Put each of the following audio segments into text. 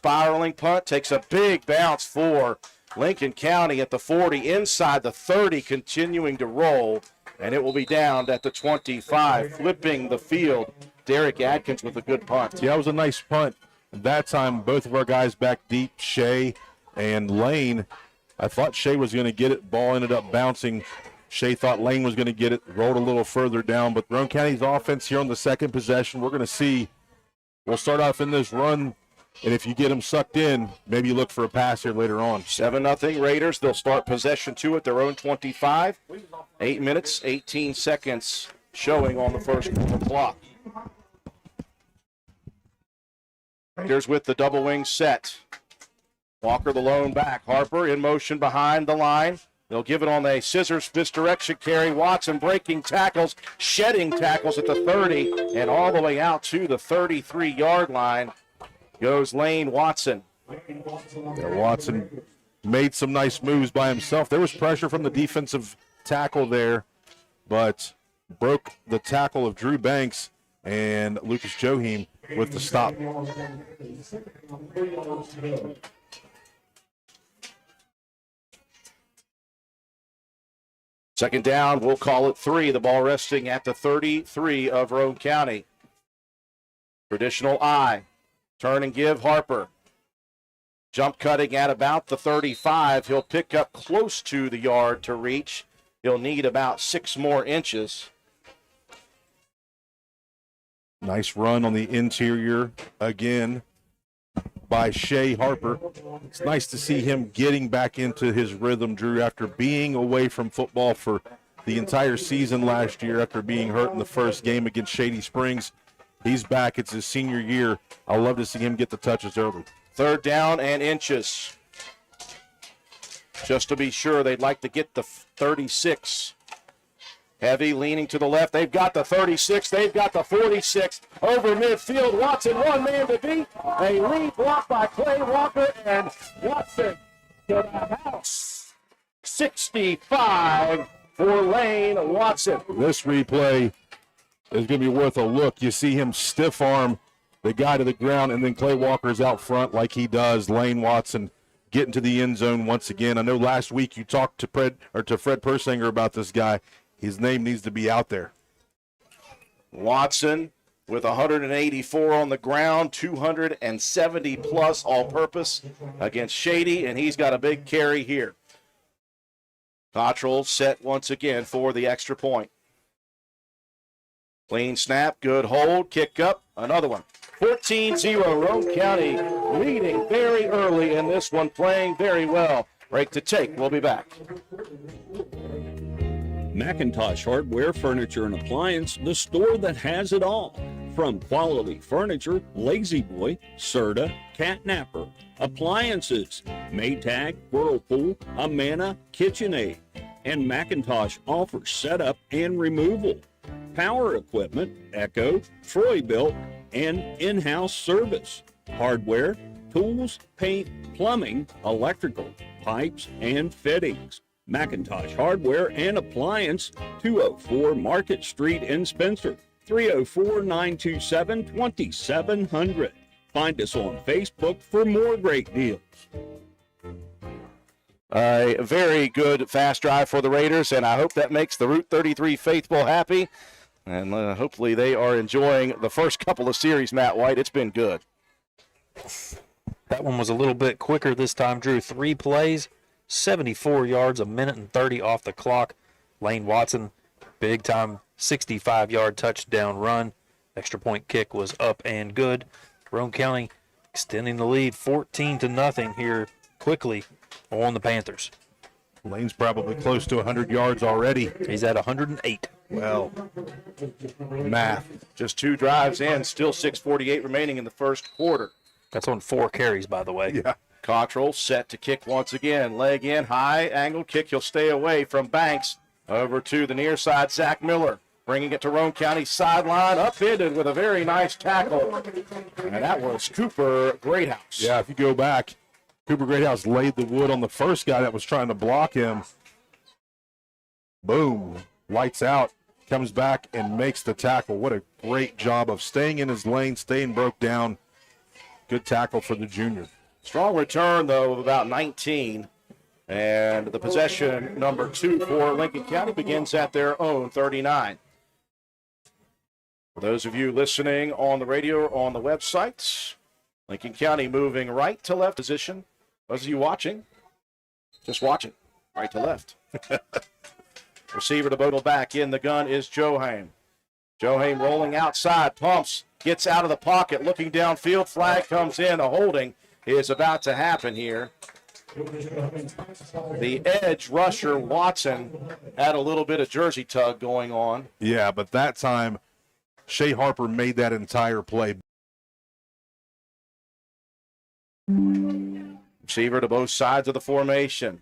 spiraling punt, takes a big bounce for Lincoln County at the 40, inside the 30, continuing to roll, and it will be down at the 25, flipping the field. Derek Adkins with a good punt. Yeah, it was a nice punt. That time, both of our guys back deep, Shea and Lane. I thought Shea was going to get it. Ball ended up bouncing. Shea thought Lane was going to get it, rolled a little further down. But Roane County's offense here on the second possession, we're going to see. We'll start off in this run, and if you get them sucked in, maybe you look for a pass here later on. 7-0 Raiders. They'll start possession 2 at their own 25. 8 minutes, 18 seconds showing on the first quarter clock. Raiders with the double wing set. Walker the lone back. Harper in motion behind the line. They'll give it on a scissors misdirection carry. Watson breaking tackles, shedding tackles at the 30, and all the way out to the 33-yard line goes Lane Watson. Yeah, Watson made some nice moves by himself. There was pressure from the defensive tackle there, but broke the tackle of Drew Banks and Lucas Johim with the stop. Second down, we'll call it 3. The ball resting at the 33 of Roane County. Traditional I. Turn and give Harper. Jump cutting at about the 35. He'll pick up close to the yard to reach. He'll need about 6 more inches. Nice run on the interior again by Shea Harper. It's nice to see him getting back into his rhythm, Drew, after being away from football for the entire season last year after being hurt in the first game against Shady Springs. He's back. It's his senior year. I love to see him get the touches early. Third down and inches. Just to be sure, they'd like to get the 36. Heavy leaning to the left. They've got the 36. They've got the 46. Over midfield. Watson, one man to beat. A lead block by Clay Walker, and Watson to the house. 65 for Lane Watson. This replay is going to be worth a look. You see him stiff arm the guy to the ground, and then Clay Walker's out front like he does. Lane Watson getting to the end zone once again. I know last week you talked to Fred Persinger about this guy. His name needs to be out there. Watson with 184 on the ground, 270-plus all-purpose against Shady, and he's got a big carry here. Cottrell set once again for the extra point. Clean snap, good hold, kick up, another one. 14-0, Roane County leading very early in this one, playing very well. Break to take, we'll be back. McIntosh Hardware, Furniture, and Appliance, the store that has it all. From quality furniture, Lazy Boy, Serta, Catnapper, appliances, Maytag, Whirlpool, Amana, KitchenAid, and McIntosh offers setup and removal. Power equipment, Echo, Troy-Built, and in-house service. Hardware, tools, paint, plumbing, electrical, pipes, and fittings. McIntosh Hardware and Appliance, 204 Market Street in Spencer, 304-927-2700. Find us on Facebook for more great deals. A very good fast drive for the Raiders, and I hope that makes the Route 33 faithful happy. And hopefully they are enjoying the first couple of series, Matt White. It's been good. That one was a little bit quicker this time, Drew. 3 plays, 74 yards, 1:30 off the clock. Lane Watson, big-time 65-yard touchdown run. Extra point kick was up and good. Roane County extending the lead 14-0 here quickly on the Panthers. Lane's probably close to 100 yards already. He's at 108. Well, math. Just 2 drives in, still 6:48 remaining in the first quarter. That's on 4 carries, by the way. Yeah. Cottrell set to kick once again. Leg in, high angle kick. He'll stay away from Banks. Over to the near side, Zach Miller. Bringing it to Roane County sideline. Upended with a very nice tackle. And that was Cooper Greathouse. Yeah, if you go back, Cooper Greathouse laid the wood on the first guy that was trying to block him. Boom. Lights out. Comes back and makes the tackle. What a great job of staying in his lane, staying broke down. Good tackle for the junior. Strong return, though, of about 19. And the possession number 2 for Lincoln County begins at their own 39. For those of you listening on the radio or on the websites, Lincoln County moving right to left position. Those of you watching, just watching, right to left. Receiver to Bodle back in the gun is Johaim. Johaim rolling outside, pumps, gets out of the pocket, looking downfield, flag comes in, a holding is about to happen here. The edge rusher, Watson, had a little bit of jersey tug going on. Yeah, but that time, Shea Harper made that entire play. Receiver to both sides of the formation.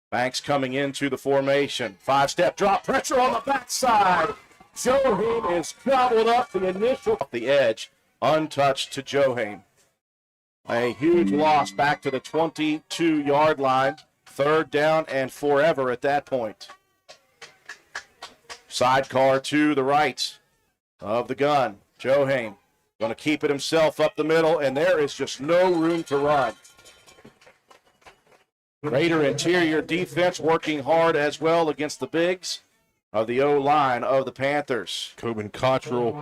Banks coming into the formation. 5-step drop, pressure on the backside. Johaim is gobbled up the initial off the edge, untouched to Johaim. A huge loss back to the 22-yard line. 3rd down and forever at that point. Sidecar to the right of the gun. Johaim going to keep it himself up the middle, and there is just no room to run. Raider interior defense working hard as well against the bigs of the O-line of the Panthers. Coben Cottrell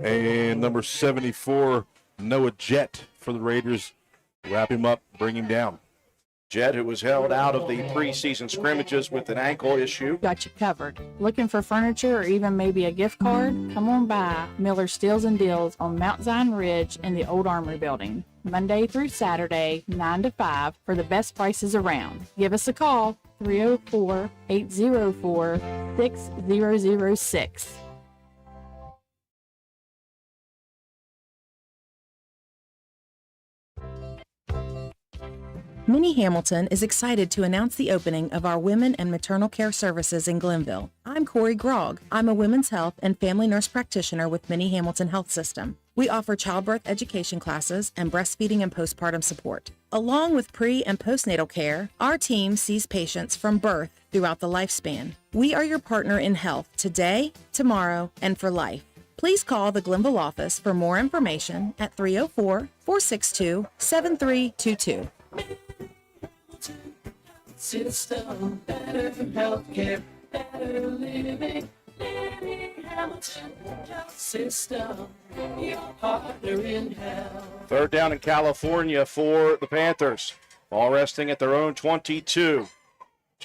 and number 74, Noah Jett for the Raiders. Wrap him up, bring him down. Jett, who was held out of the preseason scrimmages with an ankle issue. Got you covered. Looking for furniture or even maybe a gift card? Come on by Miller Steels and Deals on Mount Zion Ridge in the Old Armory Building. Monday through Saturday, 9 to 5 for the best prices around. Give us a call, 304-804-6006. Minnie Hamilton is excited to announce the opening of our Women and Maternal Care Services in Glenville. I'm Corey Grogg. I'm a women's health and family nurse practitioner with Minnie Hamilton Health System. We offer childbirth education classes and breastfeeding and postpartum support. Along with pre- and postnatal care, our team sees patients from birth throughout the lifespan. We are your partner in health today, tomorrow, and for life. Please call the Glenville office for more information at 304-462-7322. System, better healthcare, better living. Minnie Hamilton Health System, your partner in health. 3rd down in California for the Panthers. Ball resting at their own 22.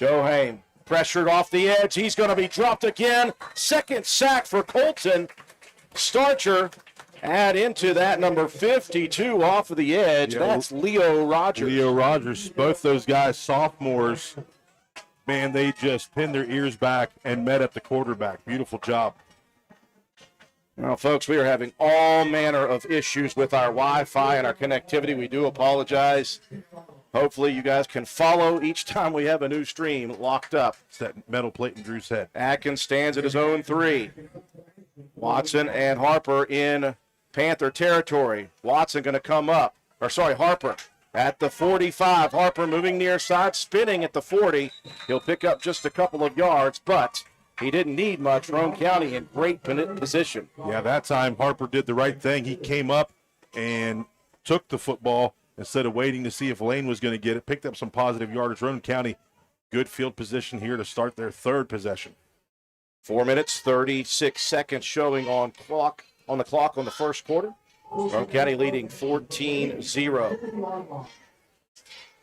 Johaim pressured off the edge. He's going to be dropped again. 2nd sack for Colton. Starcher add into that number 52 off of the edge. Yeah, that's Leo Rogers. Leo Rogers, both those guys sophomores. Man, they just pinned their ears back and met at the quarterback. Beautiful job. Well, folks, we are having all manner of issues with our Wi-Fi and our connectivity. We do apologize. Hopefully you guys can follow each time we have a new stream locked up. It's that metal plate in Drew's head. Atkins stands at his own 3. Watson and Harper in Panther territory. Watson going to come up. Harper at the 45. Harper moving near side, spinning at the 40. He'll pick up just a couple of yards, but he didn't need much. Roane County in great position. Yeah, that time Harper did the right thing. He came up and took the football instead of waiting to see if Lane was going to get it. Picked up some positive yardage. Roane County, good field position here to start their 3rd possession. 4 minutes, 36 seconds showing on the clock on the first quarter. Roane County leading 14-0.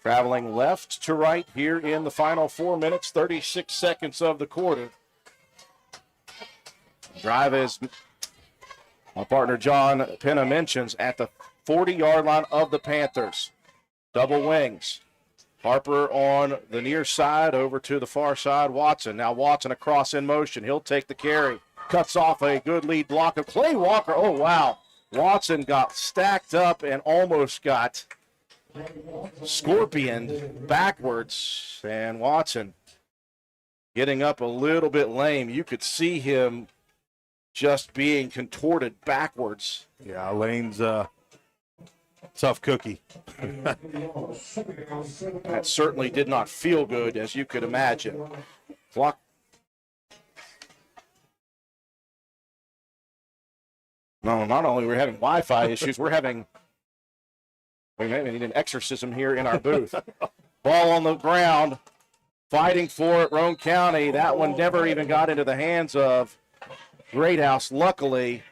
Traveling left to right here in the final 4 minutes, 36 seconds of the quarter. Drive, as my partner John Penna mentions, at the 40-yard line of the Panthers. Double wings. Harper on the near side, over to the far side. Watson. Now Watson across in motion. He'll take the carry. Cuts off a good lead block of Clay Walker. Oh, wow. Watson got stacked up and almost got scorpioned backwards. And Watson getting up a little bit lame. You could see him just being contorted backwards. Yeah, Lane's tough cookie. That certainly did not feel good, as you could imagine. Clock. No, not only we're having Wi-Fi issues, we're having We may need an exorcism here in our booth. Ball on the ground, fighting for it, Roane County. That one never even got into the hands of Greathouse. Luckily,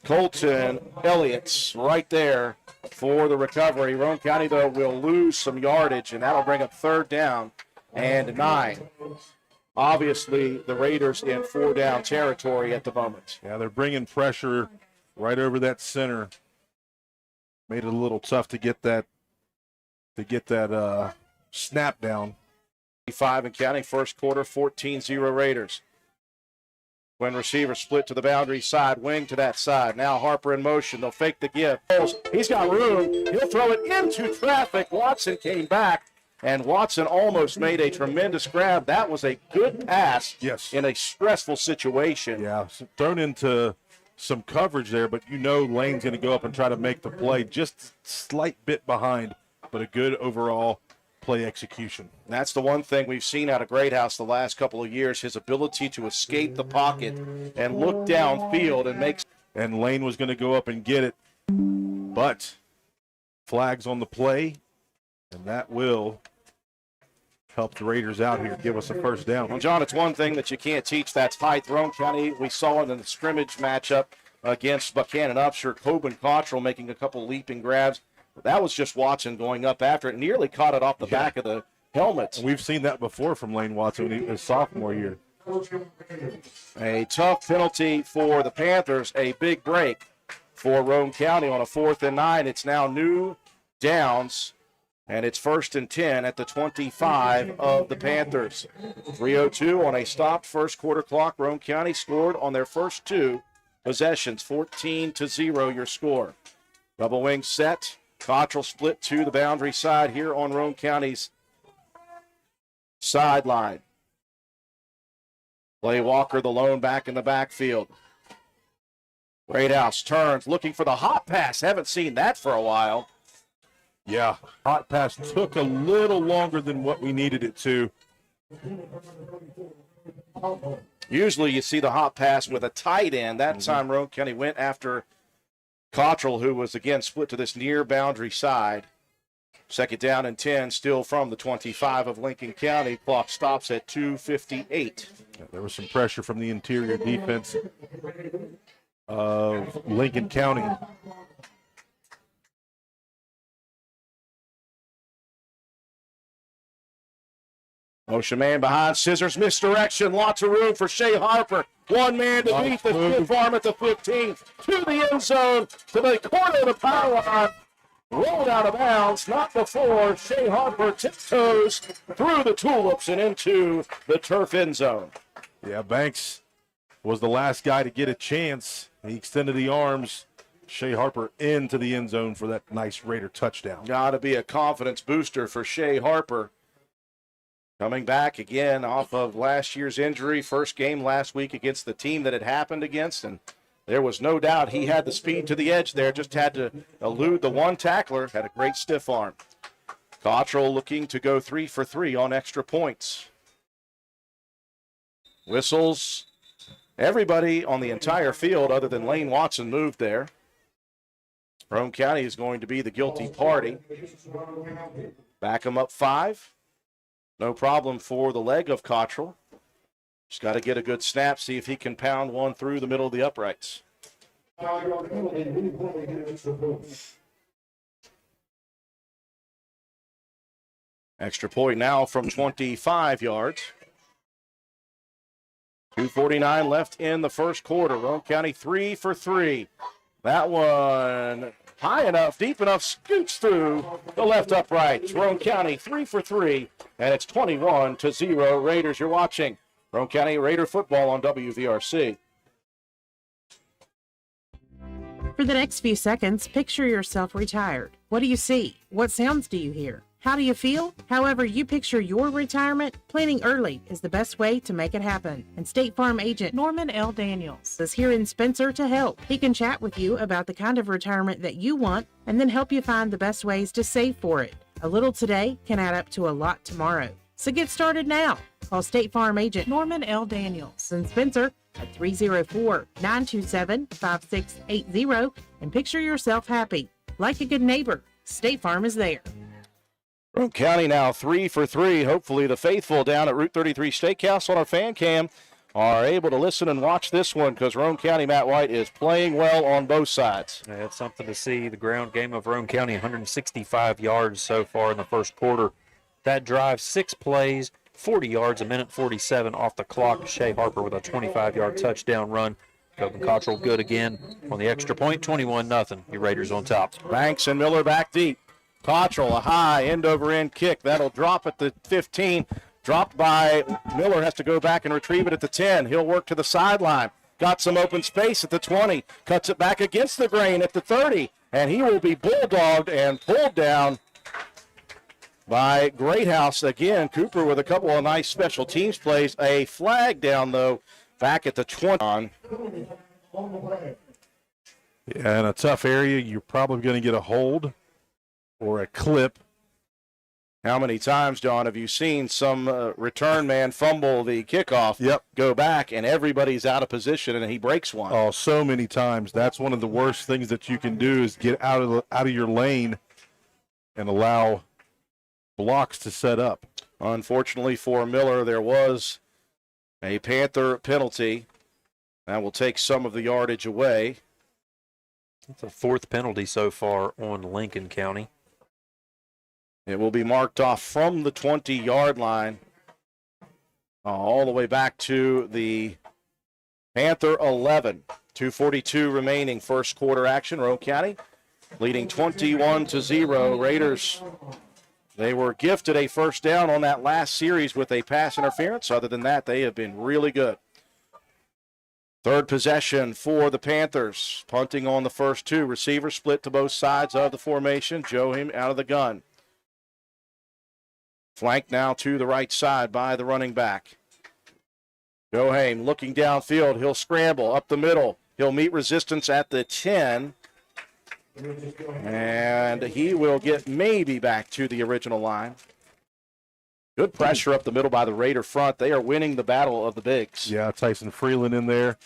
Colton Elliott's right there for the recovery. Roane County, though, will lose some yardage, and that'll bring up 3rd down and 9. Obviously, the Raiders in 4-down territory at the moment. Yeah, they're bringing pressure right over that center. Made it a little tough to get that snap down. 5 and counting, first quarter, 14-0 Raiders. When receiver split to the boundary side, wing to that side. Now Harper in motion. They'll fake the give. He's got room. He'll throw it into traffic. Watson came back, and Watson almost made a tremendous grab. That was a good pass. Yes. In a stressful situation. Yeah, thrown into some coverage there, but Lane's going to go up and try to make the play. Just slight bit behind, but a good overall play execution. That's the one thing we've seen out of Greathouse the last couple of years, his ability to escape the pocket and look downfield and make. And Lane was going to go up and get it, but flags on the play, and that will help the Raiders out here, give us a 1st down. Well, John, it's one thing that you can't teach. That's height. Roane County, we saw it in the scrimmage matchup against Buchanan Upshur. Coben Cottrell making a couple leaping grabs. That was just Watson going up after it. Nearly caught it off the back of the helmet. We've seen that before from Lane Watson in his sophomore year. A tough penalty for the Panthers. A big break for Roane County on a 4th and 9. It's now new downs, and it's 1st and 10 at the 25 of the Panthers. 3:02 on a stopped first quarter clock. Roane County scored on their first 2 possessions. 14-0 your score. Double wing set. Cottrell split to the boundary side here on Roane County's sideline. Clay Walker, the lone back in the backfield. Greathouse turns, looking for the hot pass. Haven't seen that for a while. Yeah, hot pass took a little longer than what we needed it to. Usually you see the hot pass with a tight end. That time Roane County went after Cottrell, who was again split to this near boundary side. 2nd down and 10, still from the 25 of Lincoln County. Clock stops at 2:58. There was some pressure from the interior defense of Lincoln County. Motion man behind, scissors, misdirection, lots of room for Shea Harper. One man to beat the stiff arm at the 15th, to the end zone, to the corner of the power line. Rolled out of bounds, not before Shea Harper tiptoes through the tulips and into the turf end zone. Yeah, Banks was the last guy to get a chance. He extended the arms. Shea Harper into the end zone for that nice Raider touchdown. Got to be a confidence booster for Shea Harper. Coming back again off of last year's injury, first game last week against the team that it happened against, and there was no doubt he had the speed to the edge there, just had to elude the one tackler, had a great stiff arm. Cottrell looking to go 3 for 3 on extra points. Whistles. Everybody on the entire field other than Lane Watson moved there. Roane County is going to be the guilty party. Back them up 5. No problem for the leg of Cottrell. Just got to get a good snap, see if he can pound one through the middle of the uprights. Extra point now from 25 yards. 2:49 left in the first quarter. Roane County 3 for 3. That one high enough, deep enough, scoots through the left upright. Roane County 3 for 3, and it's 21-0 Raiders. You're watching Roane County Raider football on WVRC. For the next few seconds, picture yourself retired. What do you see? What sounds do you hear? How do you feel? However you picture your retirement, planning early is the best way to make it happen. And State Farm agent Norman L. Daniels is here in Spencer to help. He can chat with you about the kind of retirement that you want and then help you find the best ways to save for it. A little today can add up to a lot tomorrow. So get started now. Call State Farm agent Norman L. Daniels in Spencer at 304-927-5680 and picture yourself happy. Like a good neighbor, State Farm is there. Roane County now 3 for 3. Hopefully the faithful down at Route 33 Steakhouse on our fan cam are able to listen and watch this one because Roane County, Matt White, is playing well on both sides. Yeah, it's something to see. The ground game of Roane County, 165 yards so far in the first quarter. That drive, 6 plays, 40 yards, a minute 47 off the clock. Shea Harper with a 25-yard touchdown run. Coben Cottrell good again on the extra point, 21-0. Your Raiders on top. Banks and Miller back deep. Cottrell, a high end-over-end kick. That'll drop at the 15. Dropped by Miller, has to go back and retrieve it at the 10. He'll work to the sideline. Got some open space at the 20. Cuts it back against the grain at the 30. And he will be bulldogged and pulled down by Greathouse. Again, Cooper with a couple of nice special teams plays. A flag down, though, back at the 20. Yeah, in a tough area, you're probably going to get a hold or a clip. How many times, John, have you seen some return man fumble the kickoff, go back, and everybody's out of position, and he breaks one? Oh, so many times. That's one of the worst things that you can do is get out of your lane and allow blocks to set up. Unfortunately for Miller, there was a Panther penalty. That will take some of the yardage away. It's a 4th penalty so far on Lincoln County. It will be marked off from the 20-yard line all the way back to the Panther 11. 2:42 remaining, first quarter action. Roane County leading 21-0. Raiders, they were gifted a first down on that last series with a pass interference. Other than that, they have been really good. Third possession for the Panthers. Punting on the first 2. Receivers split to both sides of the formation. Joe out of the gun. Flanked now to the right side by the running back. Gohame looking downfield. He'll scramble up the middle. He'll meet resistance at the 10. And he will get maybe back to the original line. Good pressure up the middle by the Raider front. They are winning the battle of the bigs. Yeah, Tyson Freeland in there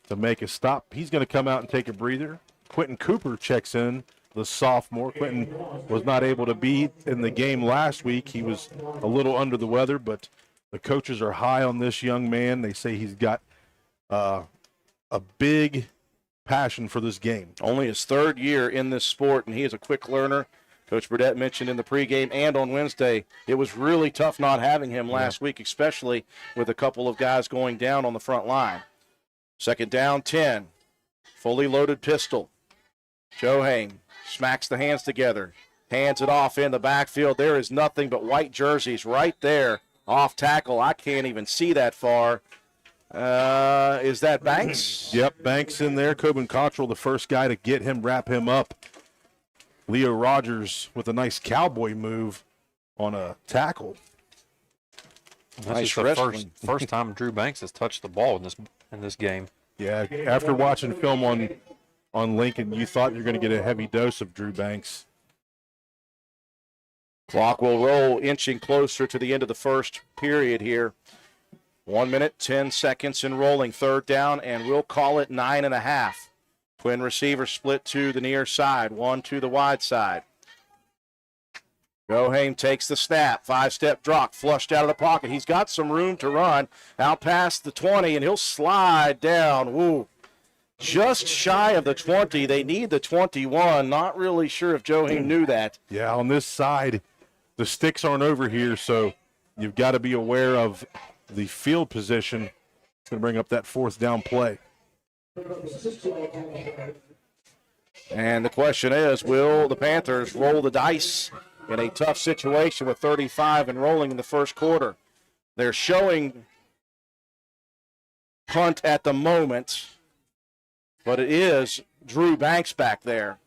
to make a stop. He's going to come out and take a breather. Quentin Cooper checks in, the sophomore. Quentin was not able to be in the game last week. He was a little under the weather, but the coaches are high on this young man. They say he's got a big passion for this game. Only his 3rd year in this sport, and he is a quick learner. Coach Burdett mentioned in the pregame and on Wednesday, it was really tough not having him last week, especially with a couple of guys going down on the front line. Second down, 10. Fully loaded pistol. Joe smacks the hands together, hands it off in the backfield. There is nothing but white jerseys right there off tackle. I can't even see that far. Is that Banks? Yep, Banks in there. Coben Cottrell, the first guy to get him, wrap him up. Leo Rogers with a nice cowboy move on a tackle. That's Nice just the wrestling. first time Drew Banks has touched the ball in this game. Yeah, after watching film on Lincoln, you thought you were going to get a heavy dose of Drew Banks. Clock will roll, inching closer to the end of the first period here. 1 minute, 10 seconds and rolling. Third down, and we'll call it 9.5. Twin receivers split to the near side, one to the wide side. Gohame takes the snap, 5-step drop, flushed out of the pocket. He's got some room to run out past the 20, and he'll slide down. Woo. Just shy of the 20. They need the 21. Not really sure if Gohame knew that. Yeah, on this side, the sticks aren't over here, so you've got to be aware of the field position. It's going to bring up that 4th down play. And the question is, will the Panthers roll the dice in a tough situation with 35 and rolling in the first quarter? They're showing punt at the moment, but it is Drew Banks back there.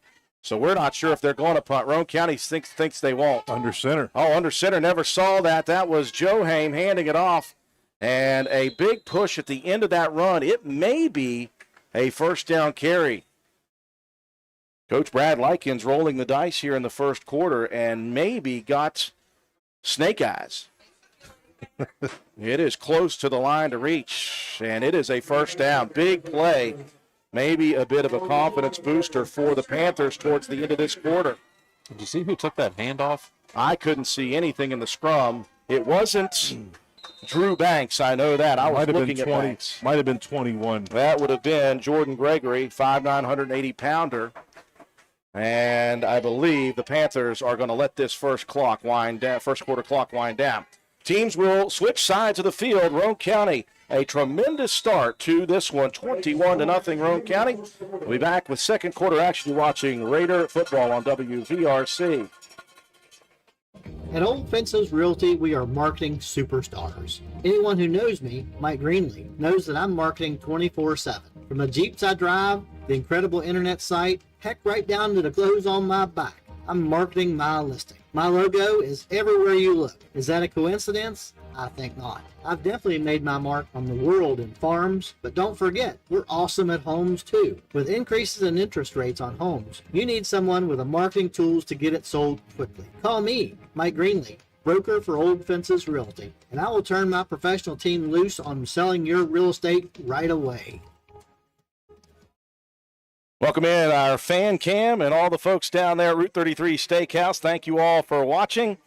So we're not sure if they're going to punt. Roane County thinks they won't. Under center. Oh, under center. Never saw that. That was Joe handing it off. And a big push at the end of that run. It may be a first down carry. Coach Brad Likens rolling the dice here in the first quarter and maybe got snake eyes. It is close to the line to reach, and it is a first down. Big play. Maybe a bit of a confidence booster for the Panthers towards the end of this quarter. Did you see who took that handoff? I couldn't see anything in the scrum. It wasn't Drew Banks. I know that. I was looking at Banks. Might have been 21. That would have been Jordan Gregory, 5'9", 180-pounder. And I believe the Panthers are going to let this first quarter clock wind down. Teams will switch sides of the field. Roane County, a tremendous start to this one, 21-0 Roane County. We'll be back with second quarter action. You're watching Raider football on WVRC. At Old Fences Realty, we are marketing superstars. Anyone who knows me, Mike Greenlee, knows that I'm marketing 24/7. From the Jeeps I drive, the incredible internet site, heck, right down to the clothes on my back, I'm marketing my listing. My logo is everywhere you look. Is that a coincidence? I think not. I've definitely made my mark on the world in farms, but don't forget, we're awesome at homes too. With increases in interest rates on homes, you need someone with the marketing tools to get it sold quickly. Call me, Mike Greenlee, broker for Old Fences Realty, and I will turn my professional team loose on selling your real estate right away. Welcome in our fan cam and all the folks down there at Route 33 Steakhouse. Thank you all for watching.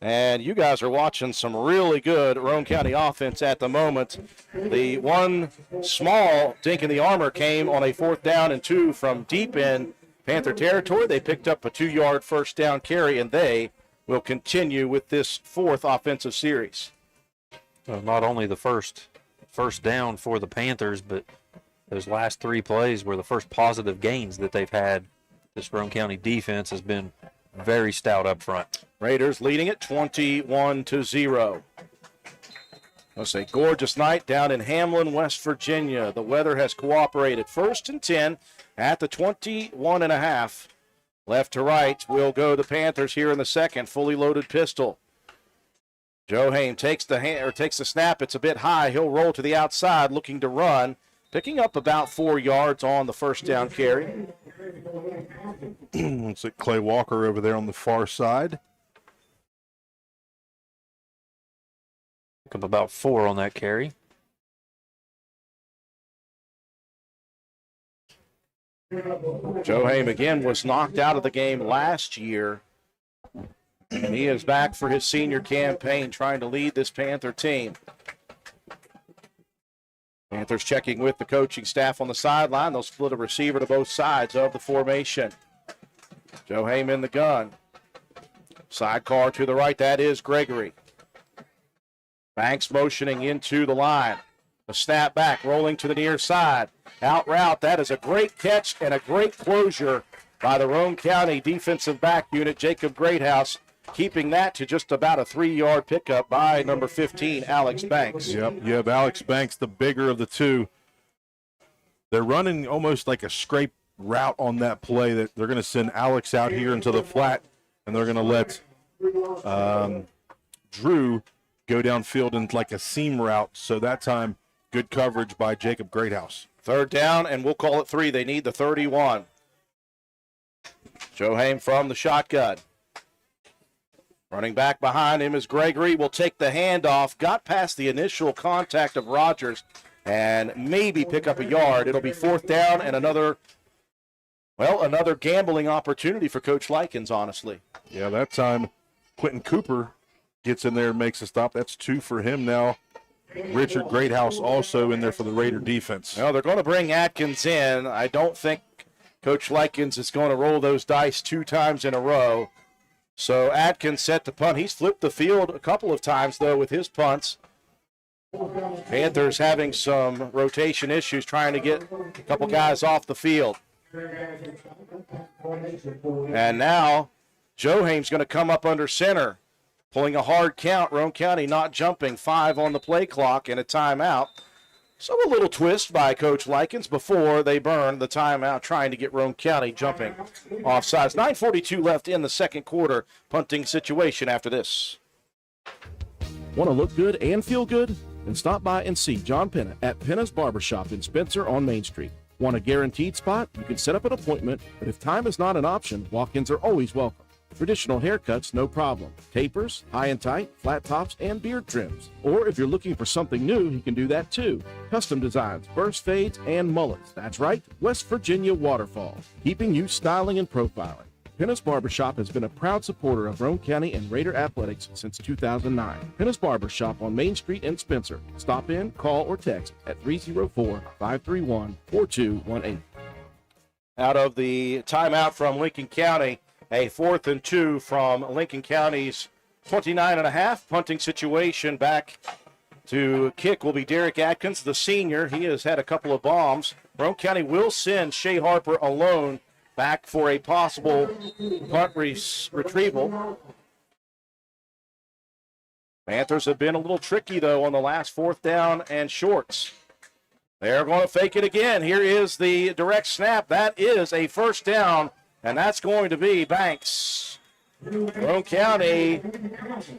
And you guys are watching some really good Roane County offense at the moment. The one small dink in the armor came on a 4th down and 2 from deep in Panther territory. They picked up a 2-yard first down carry, and they will continue with this 4th offensive series. Not only the first down for the Panthers, but those last 3 plays were the first positive gains that they've had. This Roane County defense has been very stout up front. Raiders leading it 21-0. It's a gorgeous night down in Hamlin, West Virginia. The weather has cooperated. 1st and 10 at the 21.5. Left to right will go the Panthers here in the second. Fully loaded pistol. Joe Haim takes the snap. It's a bit high. He'll roll to the outside looking to run. Picking up about 4 yards on the first down carry. Looks like Clay Walker over there on the far side. Pick up about 4 on that carry. Joe Haim again was knocked out of the game last year. And he is back for his senior campaign trying to lead this Panther team. Panthers checking with the coaching staff on the sideline. They'll split a receiver to both sides of the formation. Joe Haim in the gun. Sidecar to the right, that is Gregory. Banks motioning into the line. A snap back, rolling to the near side. Out route, that is a great catch and a great closure by the Roane County defensive back unit, Jacob Greathouse, keeping that to just about a 3-yard pickup by number 15, Alex Banks. Yep, you have Alex Banks, the bigger of the two. They're running almost like a scrape route on that play. That they're going to send Alex out here into the flat, and they're going to let Drew go downfield in like a seam route. So that time, good coverage by Jacob Greathouse. 3rd down, and we'll call it 3. They need the 31. Joe Haim from the shotgun. Running back behind him is Gregory. Will take the handoff. Got past the initial contact of Rogers and maybe pick up a yard. It'll be 4th down and another gambling opportunity for Coach Likens, honestly. Yeah, that time Quentin Cooper gets in there and makes a stop. That's 2 for him now. Richard Greathouse also in there for the Raider defense. Well, they're going to bring Atkins in. I don't think Coach Likens is going to roll those dice 2 times in a row. So Atkins set to punt. He's flipped the field a couple of times, though, with his punts. Panthers having some rotation issues trying to get a couple guys off the field. And now Joe Haim's going to come up under center, pulling a hard count. Roane County not jumping, 5 on the play clock and a timeout. So a little twist by Coach Likens before they burn the timeout, trying to get Roane County jumping offsides. 9:42 left in the second quarter. Punting situation after this. Want to look good and feel good? Then stop by and see John Penna at Penna's Barbershop in Spencer on Main Street. Want a guaranteed spot? You can set up an appointment, but if time is not an option, walk-ins are always welcome. Traditional haircuts, no problem. Tapers, high and tight, flat tops, and beard trims. Or if you're looking for something new, he can do that too. Custom designs, burst fades, and mullets. That's right, West Virginia Waterfall, keeping you styling and profiling. Pennis Barbershop has been a proud supporter of Roane County and Raider athletics since 2009. Pennis Barbershop on Main Street in Spencer. Stop in, call, or text at 304-531-4218. Out of the timeout from Lincoln County, a 4th and 2 from Lincoln County's 29.5 punting situation. Back to kick will be Derek Atkins, the senior. He has had a couple of bombs. Roane County will send Shea Harper alone back for a possible punt retrieval. Panthers have been a little tricky, though, on the last 4th down and shorts. They're going to fake it again. Here is the direct snap. That is a 1st down, and that's going to be Banks. Roane County,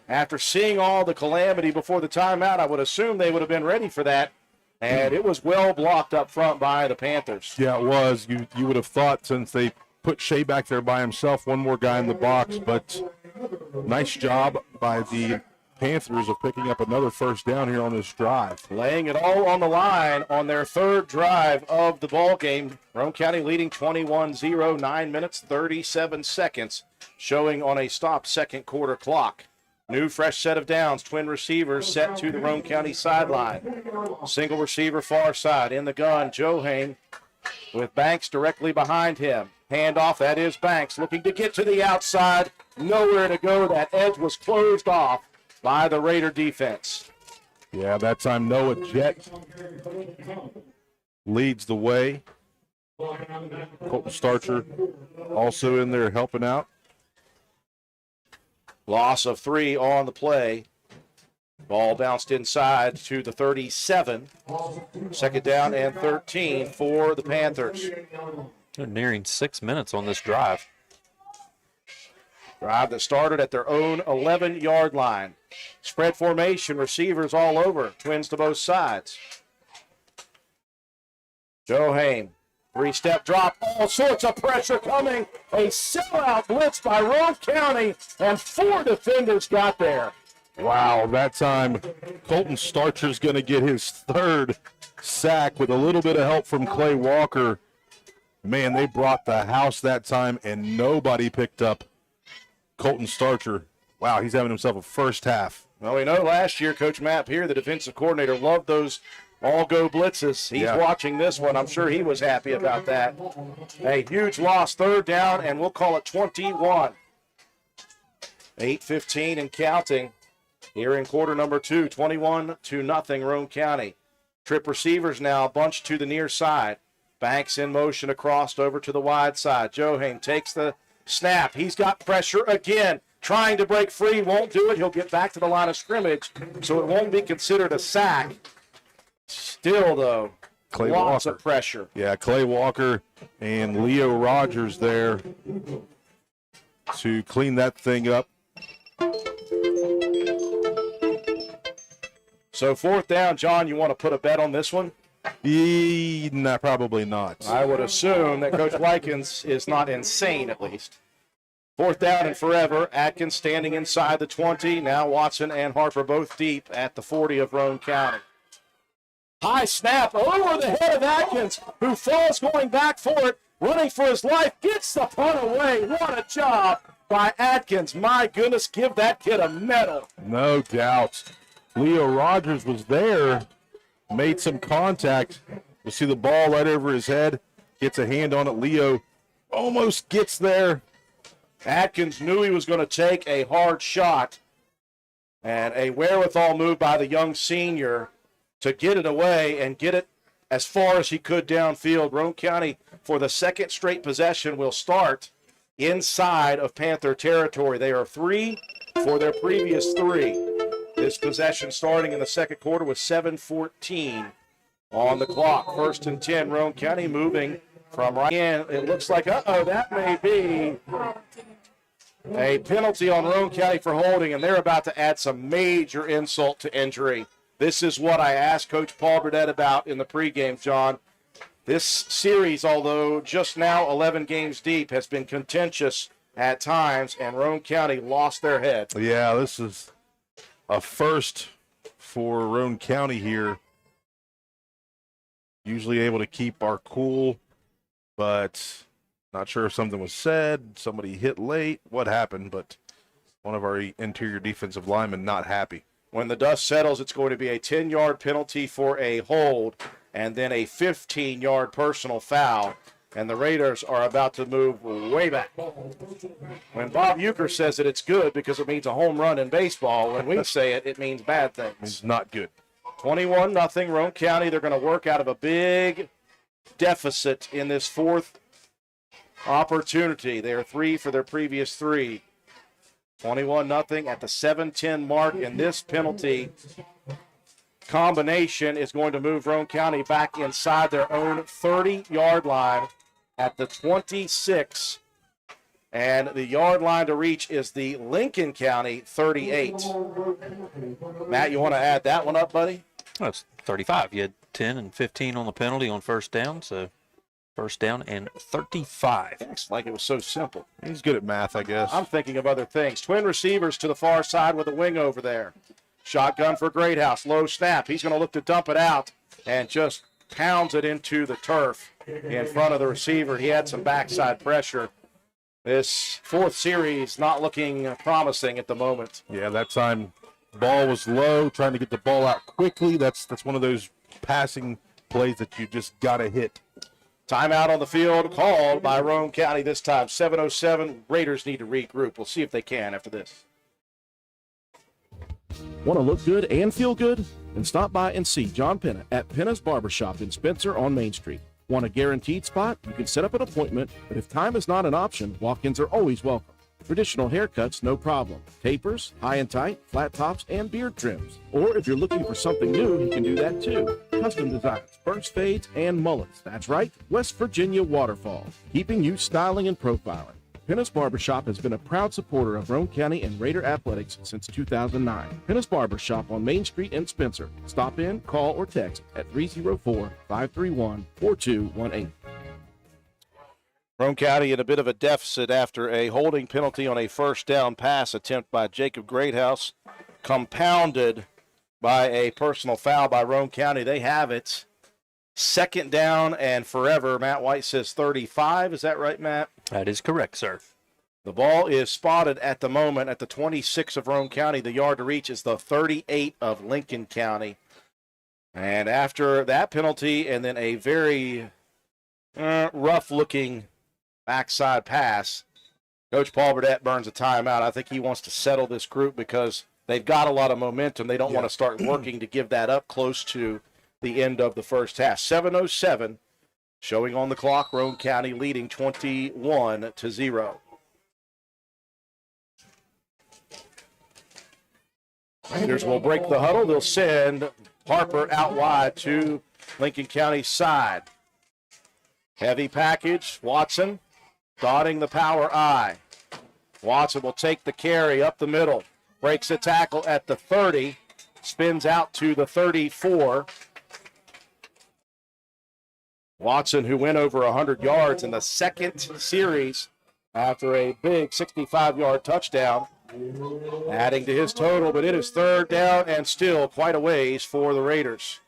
after seeing all the calamity before the timeout, I would assume they would have been ready for that, and it was well blocked up front by the Panthers. Yeah, it was. You would have thought, since they put Shea back there by himself, one more guy in the box, but nice job by the Panthers of picking up another 1st down here on this drive. Laying it all on the line on their 3rd drive of the ball game. Roane County leading 21-0, 9 minutes, 37 seconds, showing on a stopped 2nd quarter clock. New fresh set of downs. Twin receivers set to the Roane County sideline. Single receiver far side. In the gun, Johain with Banks directly behind him. Handoff, that is Banks looking to get to the outside. Nowhere to go. That edge was closed off by the Raider defense. Yeah, that time Noah Jett leads the way. Colton Starcher also in there helping out. Loss of 3 on the play. Ball bounced inside to the 37. 2nd down and 13 for the Panthers. They're nearing 6 minutes on this drive. Drive that started at their own 11-yard line. Spread formation, receivers all over. Twins to both sides. Johain, 3-step drop, all sorts of pressure coming. A sellout blitz by Roane County, and 4 defenders got there. Wow, that time Colton Starcher's going to get his 3rd sack with a little bit of help from Clay Walker. Man, they brought the house that time, and nobody picked up Colton Starcher. Wow, he's having himself a 1st half. Well, we know last year Coach Matt Peer, the defensive coordinator, loved those all-go blitzes. He's watching this one. I'm sure he was happy about that. A huge loss, 3rd down, and we'll call it 21. 8:15 and counting here in quarter number 2, 21-0 Roane County. Trip receivers now bunched to the near side. Banks in motion across over to the wide side. Johain takes the snap. He's got pressure again. Trying to break free. Won't do it. He'll get back to the line of scrimmage, so it won't be considered a sack. Still, though, Clay lots Walker. of pressure. Yeah, Clay Walker and Leo Rogers there to clean that thing up. So 4th down, John, you want to put a bet on this one? Nah, probably not. I would assume that Coach Likens is not insane, at least. 4th down and forever. Atkins standing inside the 20. Now Watson and Harper both deep at the 40 of Roane County. High snap over the head of Atkins, who falls going back for it, running for his life, gets the punt away. What a job by Atkins. My goodness, give that kid a medal. No doubt. Leo Rogers was there, made some contact. We'll see the ball right over his head, gets a hand on it. Leo almost gets there. Atkins knew he was going to take a hard shot, and a wherewithal move by the young senior to get it away and get it as far as he could downfield. Roane County, for the 2nd straight possession, will start inside of Panther territory. They are 3 for their previous 3. This possession starting in the 2nd quarter with 7:14 on the clock. 1st and 10, Roane County moving from right in. It looks like, that may be a penalty on Roane County for holding, and they're about to add some major insult to injury. This is what I asked Coach Paul Burdett about in the pregame, John. This series, although just now 11 games deep, has been contentious at times, and Roane County lost their head. Yeah, this is a first for Roane County here. Usually able to keep our cool, but Not sure if something was said, somebody hit late, what happened, but one of our interior defensive linemen not happy. When the dust settles, it's going to be a 10-yard penalty for a hold and then a 15-yard personal foul. And the Raiders are about to move way back. When Bob Euchre says it, it's good because it means a home run in baseball. When we say it, it means bad things. It's not good. 21-0, Roane County. They're going to work out of a big deficit in this fourth opportunity. They are 3 for their previous 3. 21-0 at the 7:10 mark, and this penalty combination is going to move Roane County back inside their own 30-yard line at the 26. And the yard line to reach is the Lincoln County 38. Matt, you want to add that one up, buddy? That's 35. You had 10 and 15 on the penalty on first down, so first down and 35. It's like it was so simple. He's good at math, I guess. I'm thinking of other things. Twin receivers to the far side with a wing over there. Shotgun for Greathouse. Low snap. He's going to look to dump it out and just pounds it into the turf in front of the receiver. He had some backside pressure. This fourth series not looking promising at the moment. Yeah, that time ball was low, trying to get the ball out quickly. That's one of those passing plays that you just got to hit. Timeout on the field called by Roane County this time. 7:07. Raiders need to regroup. We'll see if they can after this. Want to look good and feel good? Then stop by and see John Penna at Penna's Barbershop in Spencer on Main Street. Want a guaranteed spot? You can set up an appointment, but if time is not an option, walk-ins are always welcome. Traditional haircuts, no problem. Tapers, high and tight, flat tops, and beard trims. Or if you're looking for something new, he can do that too. Custom designs, burst fades, and mullets. That's right, West Virginia waterfalls, keeping you styling and profiling. Penna's Barbershop has been a proud supporter of Roane County and Raider athletics since 2009. Penna's Barbershop on Main Street in Spencer. Stop in, call, or text at 304-531-4218. Roane County in a bit of a deficit after a holding penalty on a first down pass attempt by Jacob Greathouse, compounded by a personal foul by Roane County. They have it. Second down and forever. Matt White says 35. Is that right, Matt? That is correct, sir. The ball is spotted at the moment at the 26 of Roane County. The yard to reach is the 38 of Lincoln County. And after that penalty and then a very rough-looking backside pass, Coach Paul Burdett burns a timeout. I think he wants to settle this group because they've got a lot of momentum. They don't want to start working to give that up close to the end of the first half. 7:07 showing on the clock. Roane County leading 21-0. Raiders will break the huddle. They'll send Harper out wide to Lincoln County's side. Heavy package. Watson dotting the power I. Watson will take the carry up the middle. Breaks a tackle at the 30. Spins out to the 34. Watson, who went over 100 yards in the second series after a big 65-yard touchdown, adding to his total, but it is third down and still quite a ways for the Raiders.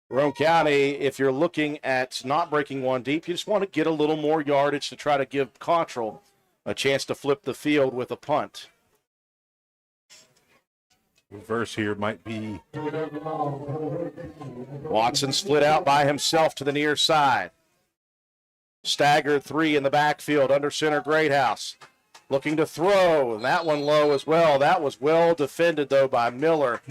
Roane County, if you're looking at not breaking one deep, you just want to get a little more yardage to try to give Cottrell a chance to flip the field with a punt. Reverse here might be. Watson split out by himself to the near side. Staggered 3 in the backfield under center Greathouse. Looking to throw, and that one low as well. That was well defended, though, by Miller.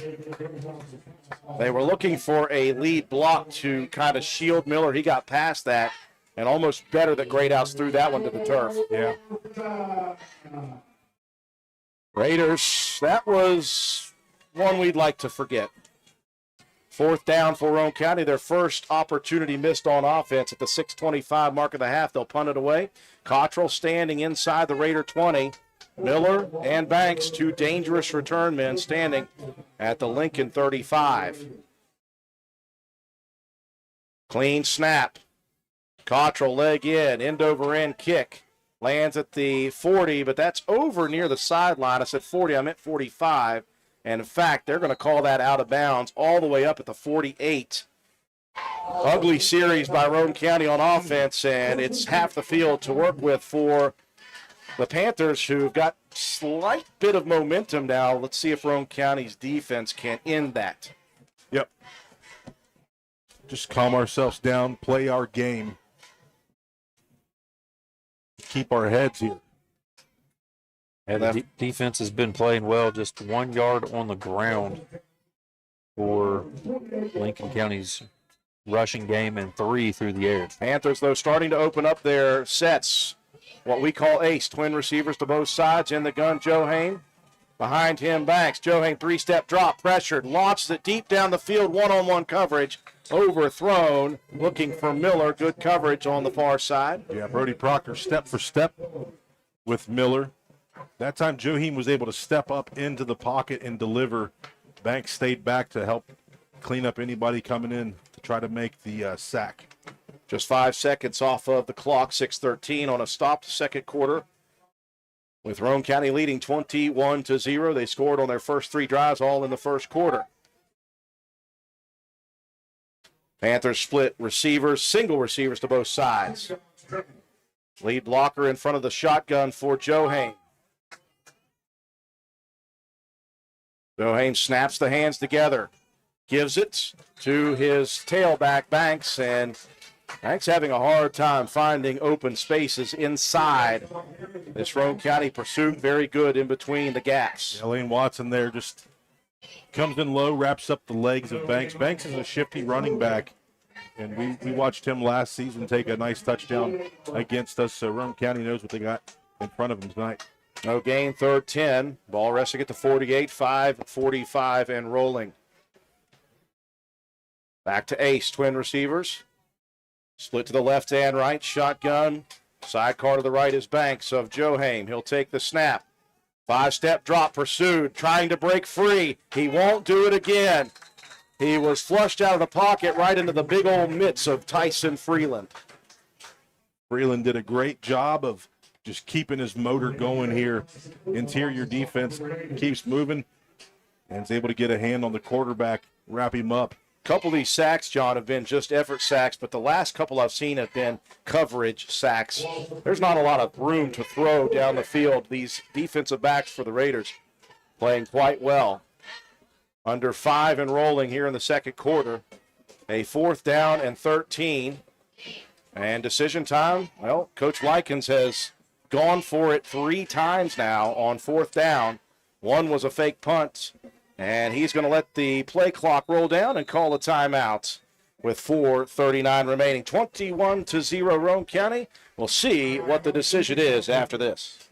They were looking for a lead block to kind of shield Miller. He got past that, and almost better that Greathouse threw that one to the turf. Yeah. Raiders, that was one we'd like to forget. Fourth down for Roane County. Their first opportunity missed on offense at the 6:25 mark of the half. They'll punt it away. Cottrell standing inside the Raider 20. Miller and Banks, two dangerous return men, standing at the Lincoln 35. Clean snap. Cottrell leg in, end over end kick. Lands at the 40, but that's over near the sideline. I said 40, I meant 45. And in fact, they're going to call that out of bounds all the way up at the 48. ugly series by Roane County on offense, and it's half the field to work with for the Panthers, who've got slight bit of momentum now. Let's see if Roane County's defense can end that. Yep. Just calm ourselves down, play our game. Keep our heads here. And the defense has been playing well, just 1 yard on the ground for Lincoln County's rushing game and 3 through the air. Panthers, though, starting to open up their sets. What we call ace, twin receivers to both sides. In the gun, Joe Behind him, Banks. Joe 3-step drop, pressured, launches it deep down the field, one-on-one coverage, overthrown, looking for Miller. Good coverage on the far side. Yeah, Brody Proctor step for step with Miller. That time, Joe was able to step up into the pocket and deliver. Banks stayed back to help clean up anybody coming in to try to make the sack. Just 5 seconds off of the clock, 6:13 on a stopped second quarter. With Roane County leading 21-0. They scored on their first 3 drives, all in the first quarter. Panthers split receivers, single receivers to both sides. Lead blocker in front of the shotgun for Joe Hain. Joe Hain snaps the hands together, gives it to his tailback, Banks, and Banks having a hard time finding open spaces inside this Roane County pursuit. Very good in between the gaps. Yeah, Lane Watson there just comes in low, wraps up the legs of Banks. Banks is a shifty running back, and we watched him last season take a nice touchdown against us, so Roane County knows what they got in front of them tonight. No gain, 3rd 10. Ball resting at the 48, 5:45 and rolling. Back to ace, twin receivers. Split to the left and right, shotgun. Sidecar to the right is Banks of Joe Hain. He'll take the snap. 5-step drop, pursued, trying to break free. He won't do it again. He was flushed out of the pocket right into the big old mitts of Tyson Freeland. Freeland did a great job of just keeping his motor going here. Interior defense keeps moving and is able to get a hand on the quarterback, wrap him up. Couple of these sacks, John, have been just effort sacks, but the last couple I've seen have been coverage sacks. There's not a lot of room to throw down the field. These defensive backs for the Raiders playing quite well. Under 5 and rolling here in the second quarter. A 4th down and 13. And decision time, well, Coach Likens has gone for it 3 times now on 4th down. One was a fake punt. And he's going to let the play clock roll down and call a timeout with 4:39 remaining. 21-0 Roane County. We'll see what the decision is after this.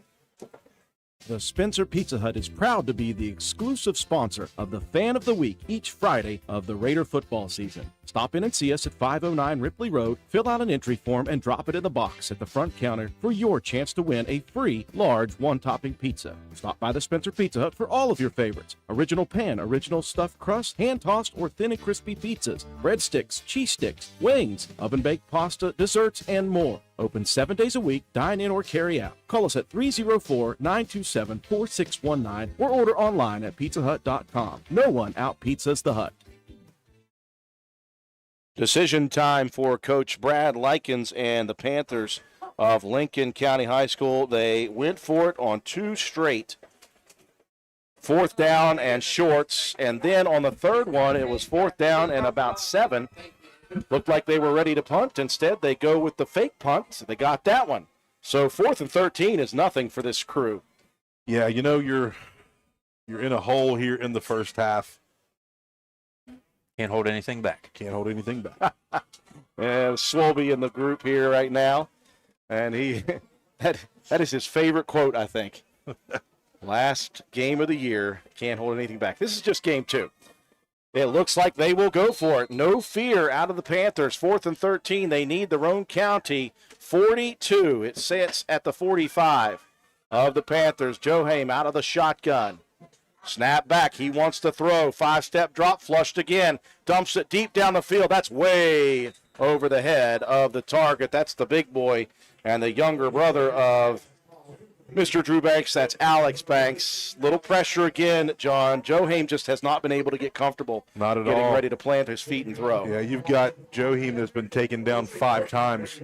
The Spencer Pizza Hut is proud to be the exclusive sponsor of the Fan of the Week each Friday of the Raider football season. Stop in and see us at 509 Ripley Road, fill out an entry form, and drop it in the box at the front counter for your chance to win a free large one-topping pizza. Stop by the Spencer Pizza Hut for all of your favorites. Original pan, original stuffed crust, hand-tossed or thin and crispy pizzas, breadsticks, cheese sticks, wings, oven-baked pasta, desserts, and more. Open 7 days a week, dine in or carry out. Call us at 304-927-4619 or order online at pizzahut.com. No one out-pizzas the Hut. Decision time for Coach Brad Likens and the Panthers of Lincoln County High School. They went for it on 2 straight 4th down and shorts, and then on the 3rd one, it was 4th down and about 7. Looked like they were ready to punt. Instead, they go with the fake punt. They got that one. So 4th and 13 is nothing for this crew. Yeah, you know, you're in a hole here in the first half. Can't hold anything back. Can't hold anything back. Swolby in the group here right now, and he that is his favorite quote, I think. Last game of the year, can't hold anything back. This is just game 2. It looks like they will go for it. No fear out of the Panthers. 4th and 13. They need the Roane County 42. It sits at the 45 of the Panthers. Joe Hain out of the shotgun. Snap back. He wants to throw. 5-step drop. Flushed again. Dumps it deep down the field. That's way over the head of the target. That's the big boy and the younger brother of Mr. Drew Banks, that's Alex Banks. Little pressure again, John. Joe Haim just has not been able to get comfortable. Not at getting all. ready to plant his feet and throw. Yeah, you've got Joe Heem that's been taken down 5 times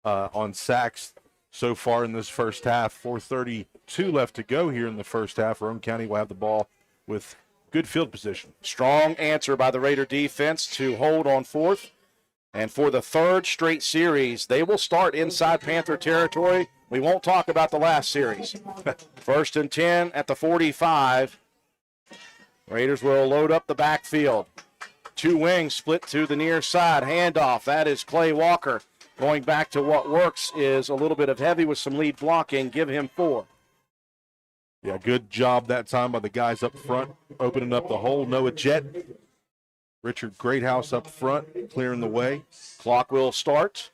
on sacks so far in this first half. 4:32 left to go here in the first half. Roane County will have the ball with good field position. Strong answer by the Raider defense to hold on 4th. And for the 3rd straight series, they will start inside Panther territory. We won't talk about the last series. 1st and 10 at the 45. Raiders will load up the backfield. 2 wings split to the near side. Handoff. That is Clay Walker. Going back to what works is a little bit of heavy with some lead blocking. Give him 4. Yeah, good job that time by the guys up front, opening up the hole. Noah Jett, Richard Greathouse up front, clearing the way. Clock will start,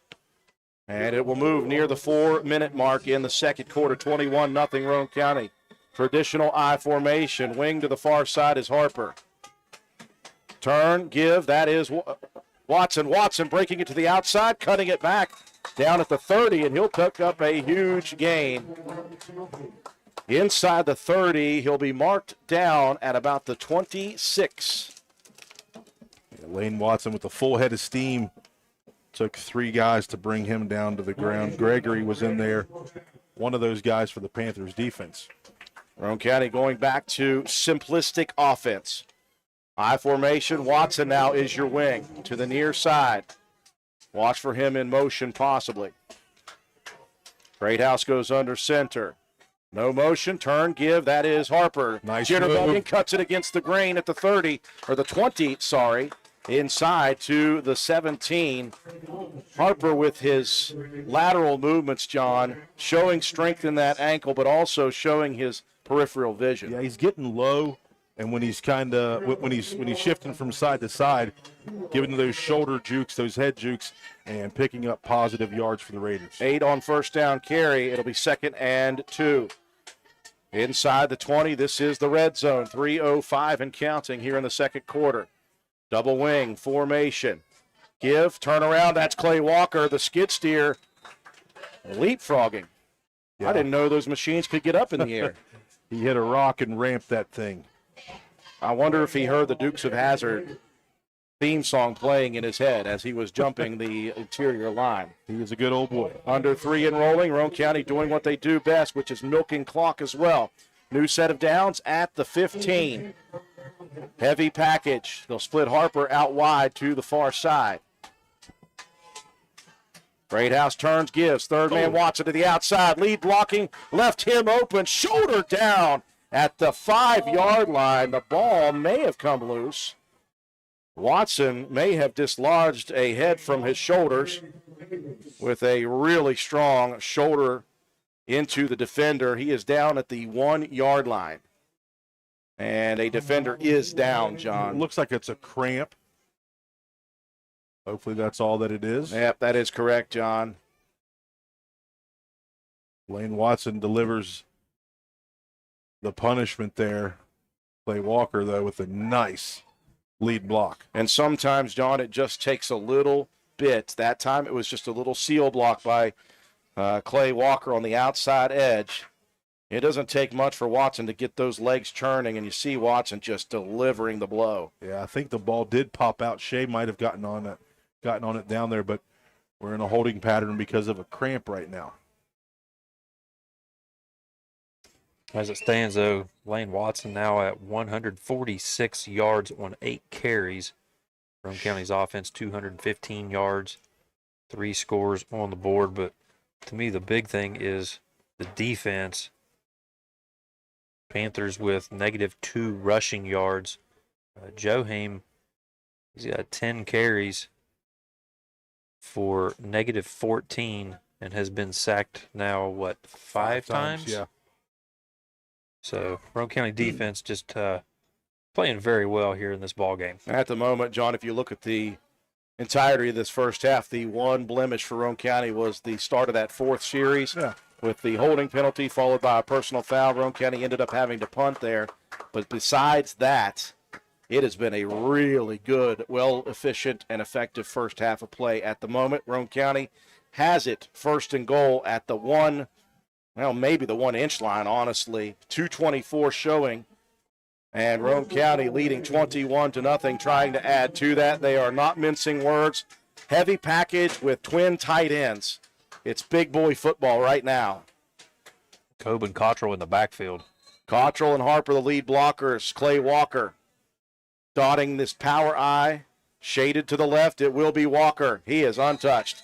and it will move near the 4-minute mark in the second quarter. 21-0 Roane County. Traditional I formation. Wing to the far side is Harper. Turn, give, that is Watson. Watson breaking it to the outside, cutting it back down at the 30, and he'll pick up a huge gain. Inside the 30, he'll be marked down at about the 26. Yeah, Lane Watson with a full head of steam. Took 3 guys to bring him down to the ground. Gregory was in there, one of those guys for the Panthers defense. Roane County going back to simplistic offense. I formation. Watson now is your wing to the near side. Watch for him in motion possibly. Greathouse goes under center. No motion, turn, give, that is Harper. Nice Jitterbugging, move. cuts it against the grain at the 30, or the 20, sorry, inside to the 17. Harper with his lateral movements, John, showing strength in that ankle, but also showing his peripheral vision. Yeah, he's getting low, and when he's when he's shifting from side to side, giving those shoulder jukes, those head jukes, and picking up positive yards for the Raiders. 8 on first down carry. It'll be 2nd and 2. Inside the 20, this is the red zone. 3:05 and counting here in the second quarter. Double wing formation. Give, turn around. That's Clay Walker, the skid steer, leapfrogging. Yeah. I didn't know those machines could get up in the air. He hit a rock and ramped that thing. I wonder if he heard the Dukes of Hazzard theme song playing in his head as he was jumping the interior line. He was a good old boy. Under 3 and rolling. Roane County doing what they do best, which is milking clock as well. New set of downs at the 15. Heavy package. They'll split Harper out wide to the far side. Greathouse turns, gives. Third man Watson to the outside. Lead blocking. Left him open. Shoulder down at the 5-yard line. The ball may have come loose. Watson may have dislodged a head from his shoulders with a really strong shoulder into the defender. He is down at the 1-yard line. And a defender is down, John. Looks like it's a cramp. Hopefully that's all that it is. Yep, that is correct, John. Lane Watson delivers the punishment there. Clay Walker, though, with a nice lead block. And sometimes, John, it just takes a little bit. That time it was just a little seal block by Clay Walker on the outside edge. It doesn't take much for Watson to get those legs churning, and you see Watson just delivering the blow. Yeah, I think the ball did pop out. Shea might have gotten on it down there, but we're in a holding pattern because of a cramp right now. As it stands, though, Lane Watson now at 146 yards on 8 carries. Roane County's offense, 215 yards, 3 scores on the board. But to me, the big thing is the defense. Panthers with -2 rushing yards. Joe Haim, he's got 10 carries for -14 and has been sacked now, 5 times? Yeah. So Roane County defense just playing very well here in this ball game. At the moment, John, if you look at the entirety of this first half, the one blemish for Roane County was the start of that 4th series. Yeah. With the holding penalty followed by a personal foul. Roane County ended up having to punt there. But besides that, it has been a really good, efficient, and effective first half of play at the moment. Roane County has it 1st and goal at the 1 well, maybe the 1 inch line, honestly. 2:24 showing. And Roane County leading 21-0, trying to add to that. They are not mincing words. Heavy package with twin tight ends. It's big boy football right now. Cobb and Cottrell in the backfield. Cottrell and Harper, the lead blockers. Clay Walker dotting this power I. Shaded to the left, it will be Walker. He is untouched.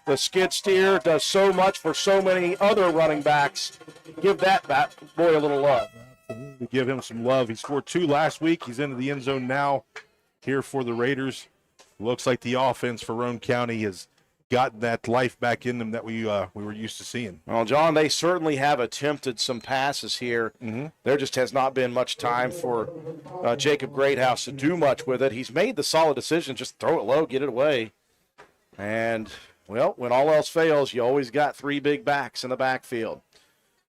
The skid steer does so much for so many other running backs. Give that boy a little love. To give him some love. He scored 2 last week. He's into the end zone now here for the Raiders. Looks like the offense for Roane County has gotten that life back in them that we were used to seeing. Well, John, they certainly have attempted some passes here. There just has not been much time for Jacob Greathouse to do much with it. He's made the solid decision, just throw it low, get it away. And, well, when all else fails, you always got 3 big backs in the backfield.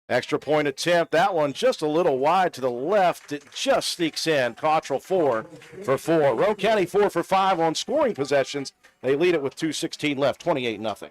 Extra point attempt. That one just a little wide to the left. It just sneaks in. Cottrell 4 for 4. Roane County 4 for 5 on scoring possessions. They lead it with 2:16 left, 28-0.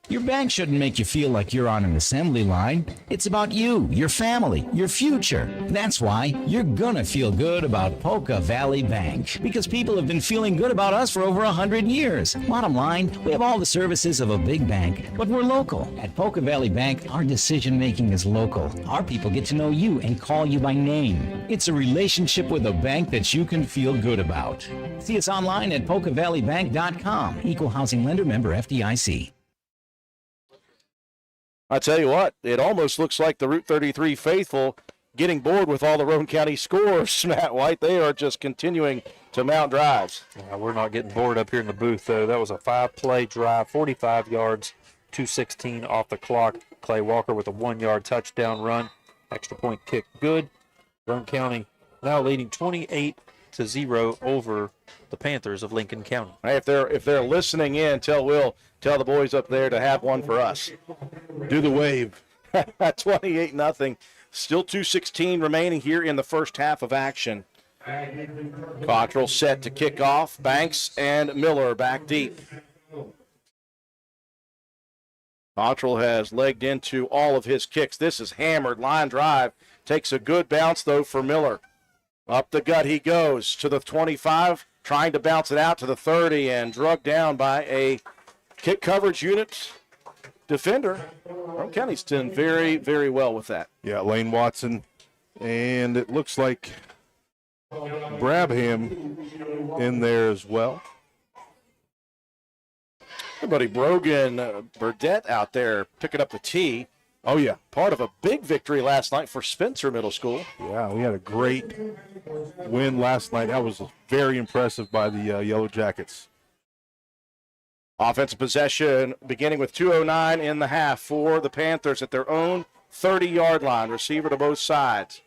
Your bank shouldn't make you feel like you're on an assembly line. It's about you, your family, your future. That's why you're gonna feel good about Polka Valley Bank, because people have been feeling good about us for over 100 years. Bottom line, we have all the services of a big bank, but we're local. At Polka Valley Bank, our decision making is local. Our people get to know you and call you by name. It's a relationship with a bank that you can feel good about. See us online at polkavalleybank.com. Equal housing lender, member FDIC. I tell you what, it almost looks like the Route 33 faithful getting bored with all the Roane County scores, Matt White. They are just continuing to mount drives. We're not getting bored up here in the booth, though. That was a 5-play drive, 45 yards, 2:16 off the clock. Clay Walker with a 1-yard touchdown run. Extra point kick good. Roane County now leading 28-0 over the Panthers of Lincoln County. Hey, if they're listening in, tell the boys up there to have one for us. Do the wave. 28-0. Still 2:16 remaining here in the first half of action. Cottrell set to kick off. Banks and Miller back deep. Cottrell has legged into all of his kicks. This is hammered. Line drive. Takes a good bounce, though, for Miller. Up the gut he goes to the 25, trying to bounce it out to the 30, and drugged down by a kick coverage unit defender. Roane County's done very, very well with that. Yeah, Lane Watson. And it looks like Brabham in there as well. Hey, buddy, Brogan Burdette out there picking up the tee. Oh, yeah. Part of a big victory last night for Spencer Middle School. Yeah, we had a great win last night. That was very impressive by the Yellow Jackets. Offensive possession beginning with 2:09 in the half for the Panthers at their own 30-yard line. Receiver to both sides.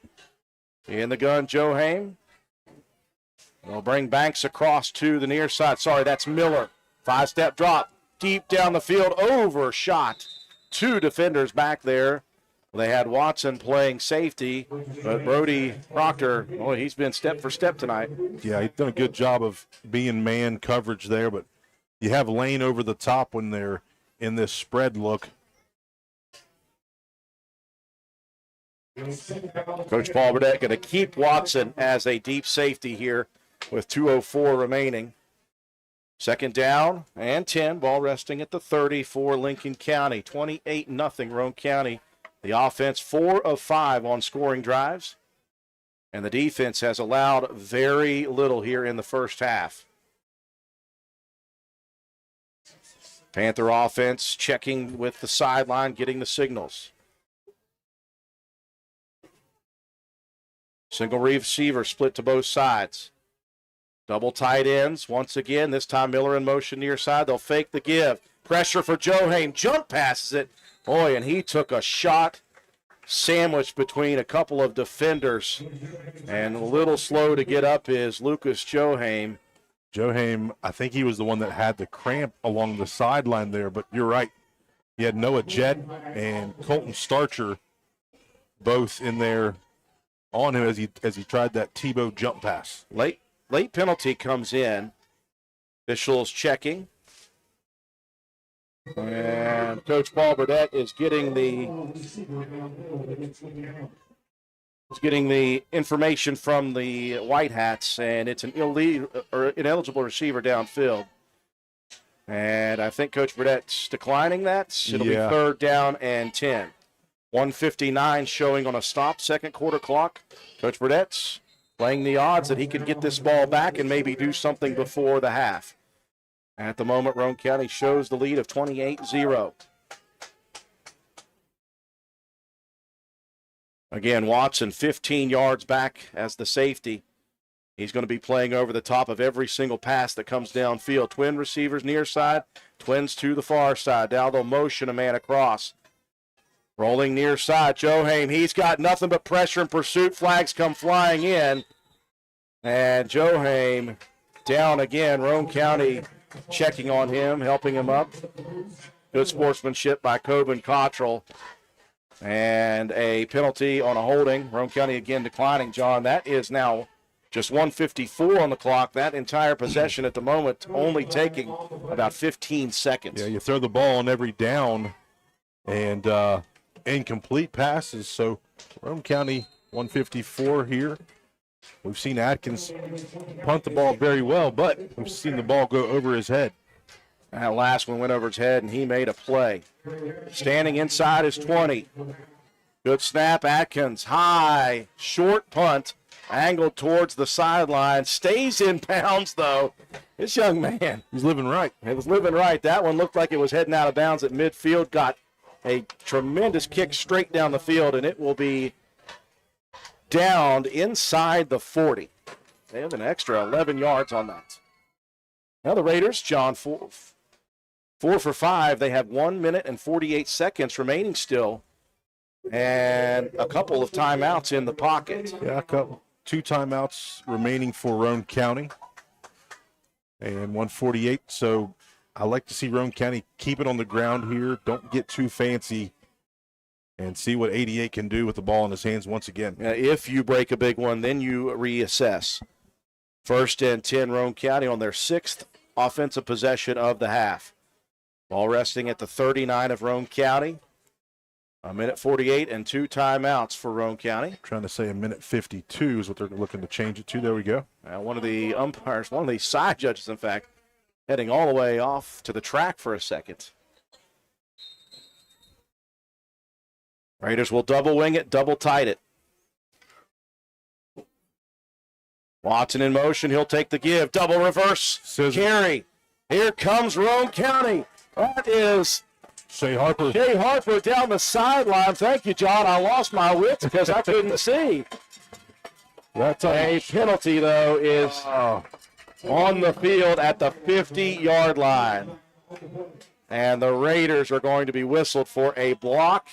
In the gun, Joe Haim. They'll bring Banks across to the near side. Sorry, that's Miller. 5-step drop. Deep down the field. Overshot. 2 defenders back there. They had Watson playing safety, but Brody Proctor, boy, he's been step for step tonight. Yeah, he's done a good job of being man coverage there, but you have Lane over the top when they're in this spread look. Coach Paul Burdette going to keep Watson as a deep safety here with 2:04 remaining. Second down and 10. Ball resting at the 30 for Lincoln County. 28-0 Roane County. The offense 4 of 5 on scoring drives. And the defense has allowed very little here in the first half. Panther offense checking with the sideline, getting the signals. Single receiver split to both sides. Double tight ends. Once again, this time Miller in motion near side. They'll fake the give. Pressure for Joe Hain. Jump passes it. Boy, and he took a shot sandwiched between a couple of defenders. And a little slow to get up is Lucas Johaim. Johaim, I think he was the one that had the cramp along the sideline there, but you're right. You had Noah Jett and Colton Starcher both in there on him as he tried that Tebow jump pass. Late penalty comes in. Officials checking. And Coach Paul Burdette is getting the information from the White Hats, and it's an ineligible receiver downfield. And I think Coach Burdette's declining that. It'll be 3rd down and 10. 1:59 showing on a stop, second quarter clock. Coach Burdette's playing the odds that he could get this ball back and maybe do something before the half. At the moment, Roane County shows the lead of 28-0. Again, Watson 15 yards back as the safety. He's going to be playing over the top of every single pass that comes downfield. Twin receivers near side, twins to the far side. Now they'll motion a man across. Rolling near side, Johaim. He's got nothing but pressure and pursuit. Flags come flying in. And Johaim down again. Roane County checking on him, helping him up. Good sportsmanship by Coben Cottrell. And a penalty on a holding. Roane County again declining, John. That is now just 1:54 on the clock. That entire possession at the moment only taking about 15 seconds. Yeah, you throw the ball on every down and incomplete passes. So Roane County 154 here. We've seen Atkins punt the ball very well, but we've seen the ball go over his head. That last one went over his head, and he made a play. Standing inside is 20. Good snap, Atkins. High, short punt, angled towards the sideline. Stays in bounds, though. This young man. He's living right. He was living right. That one looked like it was heading out of bounds at midfield. Got a tremendous kick straight down the field, and it will be downed inside the 40. They have an extra 11 yards on that. Now the Raiders, John, 4 for 5. They have 1 minute and 48 seconds remaining still, and a couple of timeouts in the pocket. Yeah, 2 timeouts remaining for Roane County, and 1:48. So I like to see Roane County keep it on the ground here. Don't get too fancy, and see what 88 can do with the ball in his hands once again. If you break a big one, then you reassess. 1st and 10, Roane County on their 6th offensive possession of the half. Ball resting at the 39 of Roane County. 1:48 and 2 timeouts for Roane County. Trying to say 1:52 is what they're looking to change it to. There we go. One of the umpires, one of the side judges, in fact, heading all the way off to the track for a second. Raiders will double wing it, double tight it. Watson in motion. He'll take the give. Double reverse. Carry. Here comes Roane County. That is Shea Harper. Shea Harper down the sideline. Thank you, John. I lost my wits because I couldn't see. That's a penalty, though, is on the field at the 50-yard line. And the Raiders are going to be whistled for a block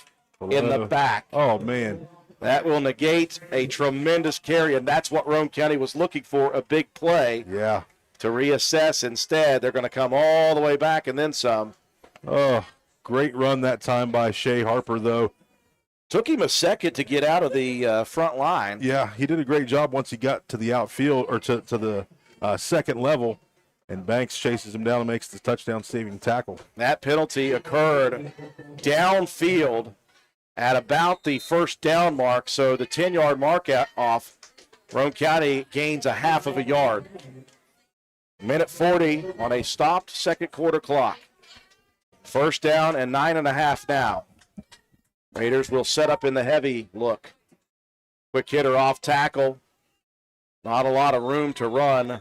in the back. Oh, man. That will negate a tremendous carry, and that's what Roane County was looking for, a big play. Yeah. To reassess instead. They're going to come all the way back and then some. Oh, great run that time by Shea Harper, though. Took him a second to get out of the front line. Yeah, he did a great job once he got to the outfield, or to the second level, and Banks chases him down and makes the touchdown-saving tackle. That penalty occurred downfield at about the 1st down mark, so the 10-yard mark off, Roane County gains a half of a yard. 1:40 on a stopped second quarter clock. 1st down and 9.5 now. Raiders will set up in the heavy look. Quick hitter off tackle. Not a lot of room to run.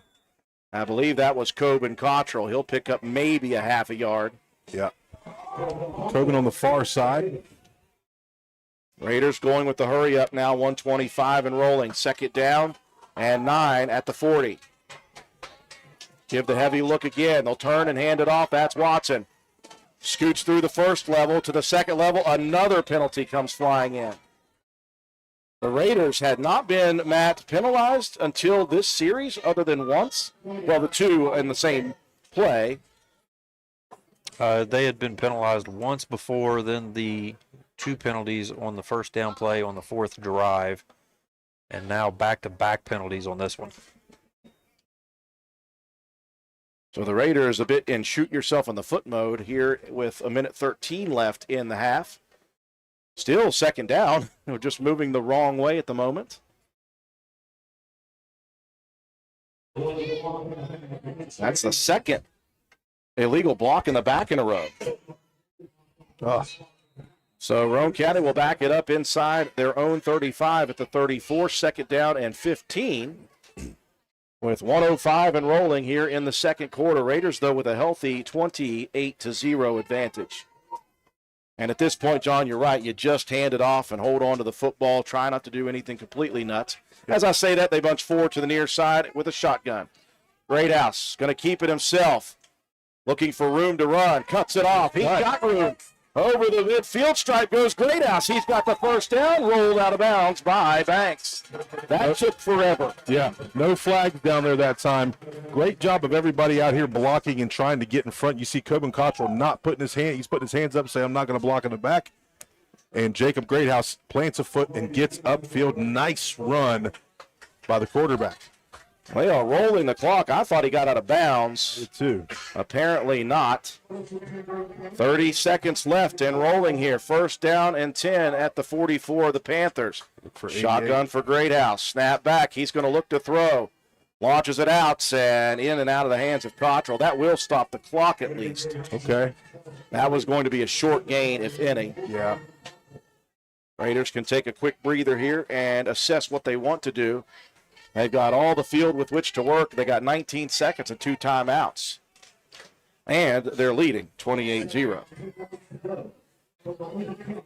I believe that was Coben Cottrell. He'll pick up maybe a half a yard. Yeah. Coben on the far side. Raiders going with the hurry up now. 1:25 and rolling. 2nd down and 9 at the 40. Give the heavy look again. They'll turn and hand it off. That's Watson. Scoots through the 1st level to the 2nd level. Another penalty comes flying in. The Raiders had not been, Matt, penalized until this series other than once. Well, the 2 in the same play. They had been penalized once before, then the 2 penalties on the 1st down play on the 4th drive, and now back-to-back penalties on this one. So the Raiders a bit in shoot yourself in the foot mode here with 1:13 left in the half. Still second down. We're just moving the wrong way at the moment. That's the second illegal block in the back in a row. Oh. So Roane County will back it up inside their own 35 at the 34, second down and 15. With 1:05 and rolling here in the second quarter. Raiders, though, with a healthy 28-0 advantage. And at this point, John, you're right. You just hand it off and hold on to the football. Try not to do anything completely nuts. As I say that, they bunch forward to the near side with a shotgun. Greathouse going to keep it himself. Looking for room to run. Cuts it off. He got room. Over the midfield stripe goes Greathouse. He's got the first down, rolled out of bounds by Banks. That took forever. Yeah, no flags down there that time. Great job of everybody out here blocking and trying to get in front. You see Coben Cottrell not putting his hand. He's putting his hands up, saying, I'm not going to block in the back. And Jacob Greathouse plants a foot and gets upfield. Nice run by the quarterback. They are rolling the clock. I thought he got out of bounds. Me too. Apparently not. 30 seconds left and rolling here. First down and 10 at the 44 of the Panthers. Shotgun for Greathouse. Snap back. He's going to look to throw. Launches it out and in and out of the hands of Cottrell. That will stop the clock at least. Okay. That was going to be a short gain, if any. Yeah. Raiders can take a quick breather here and assess what they want to do. They've got all the field with which to work. They got 19 seconds and 2 timeouts. And they're leading 28-0. You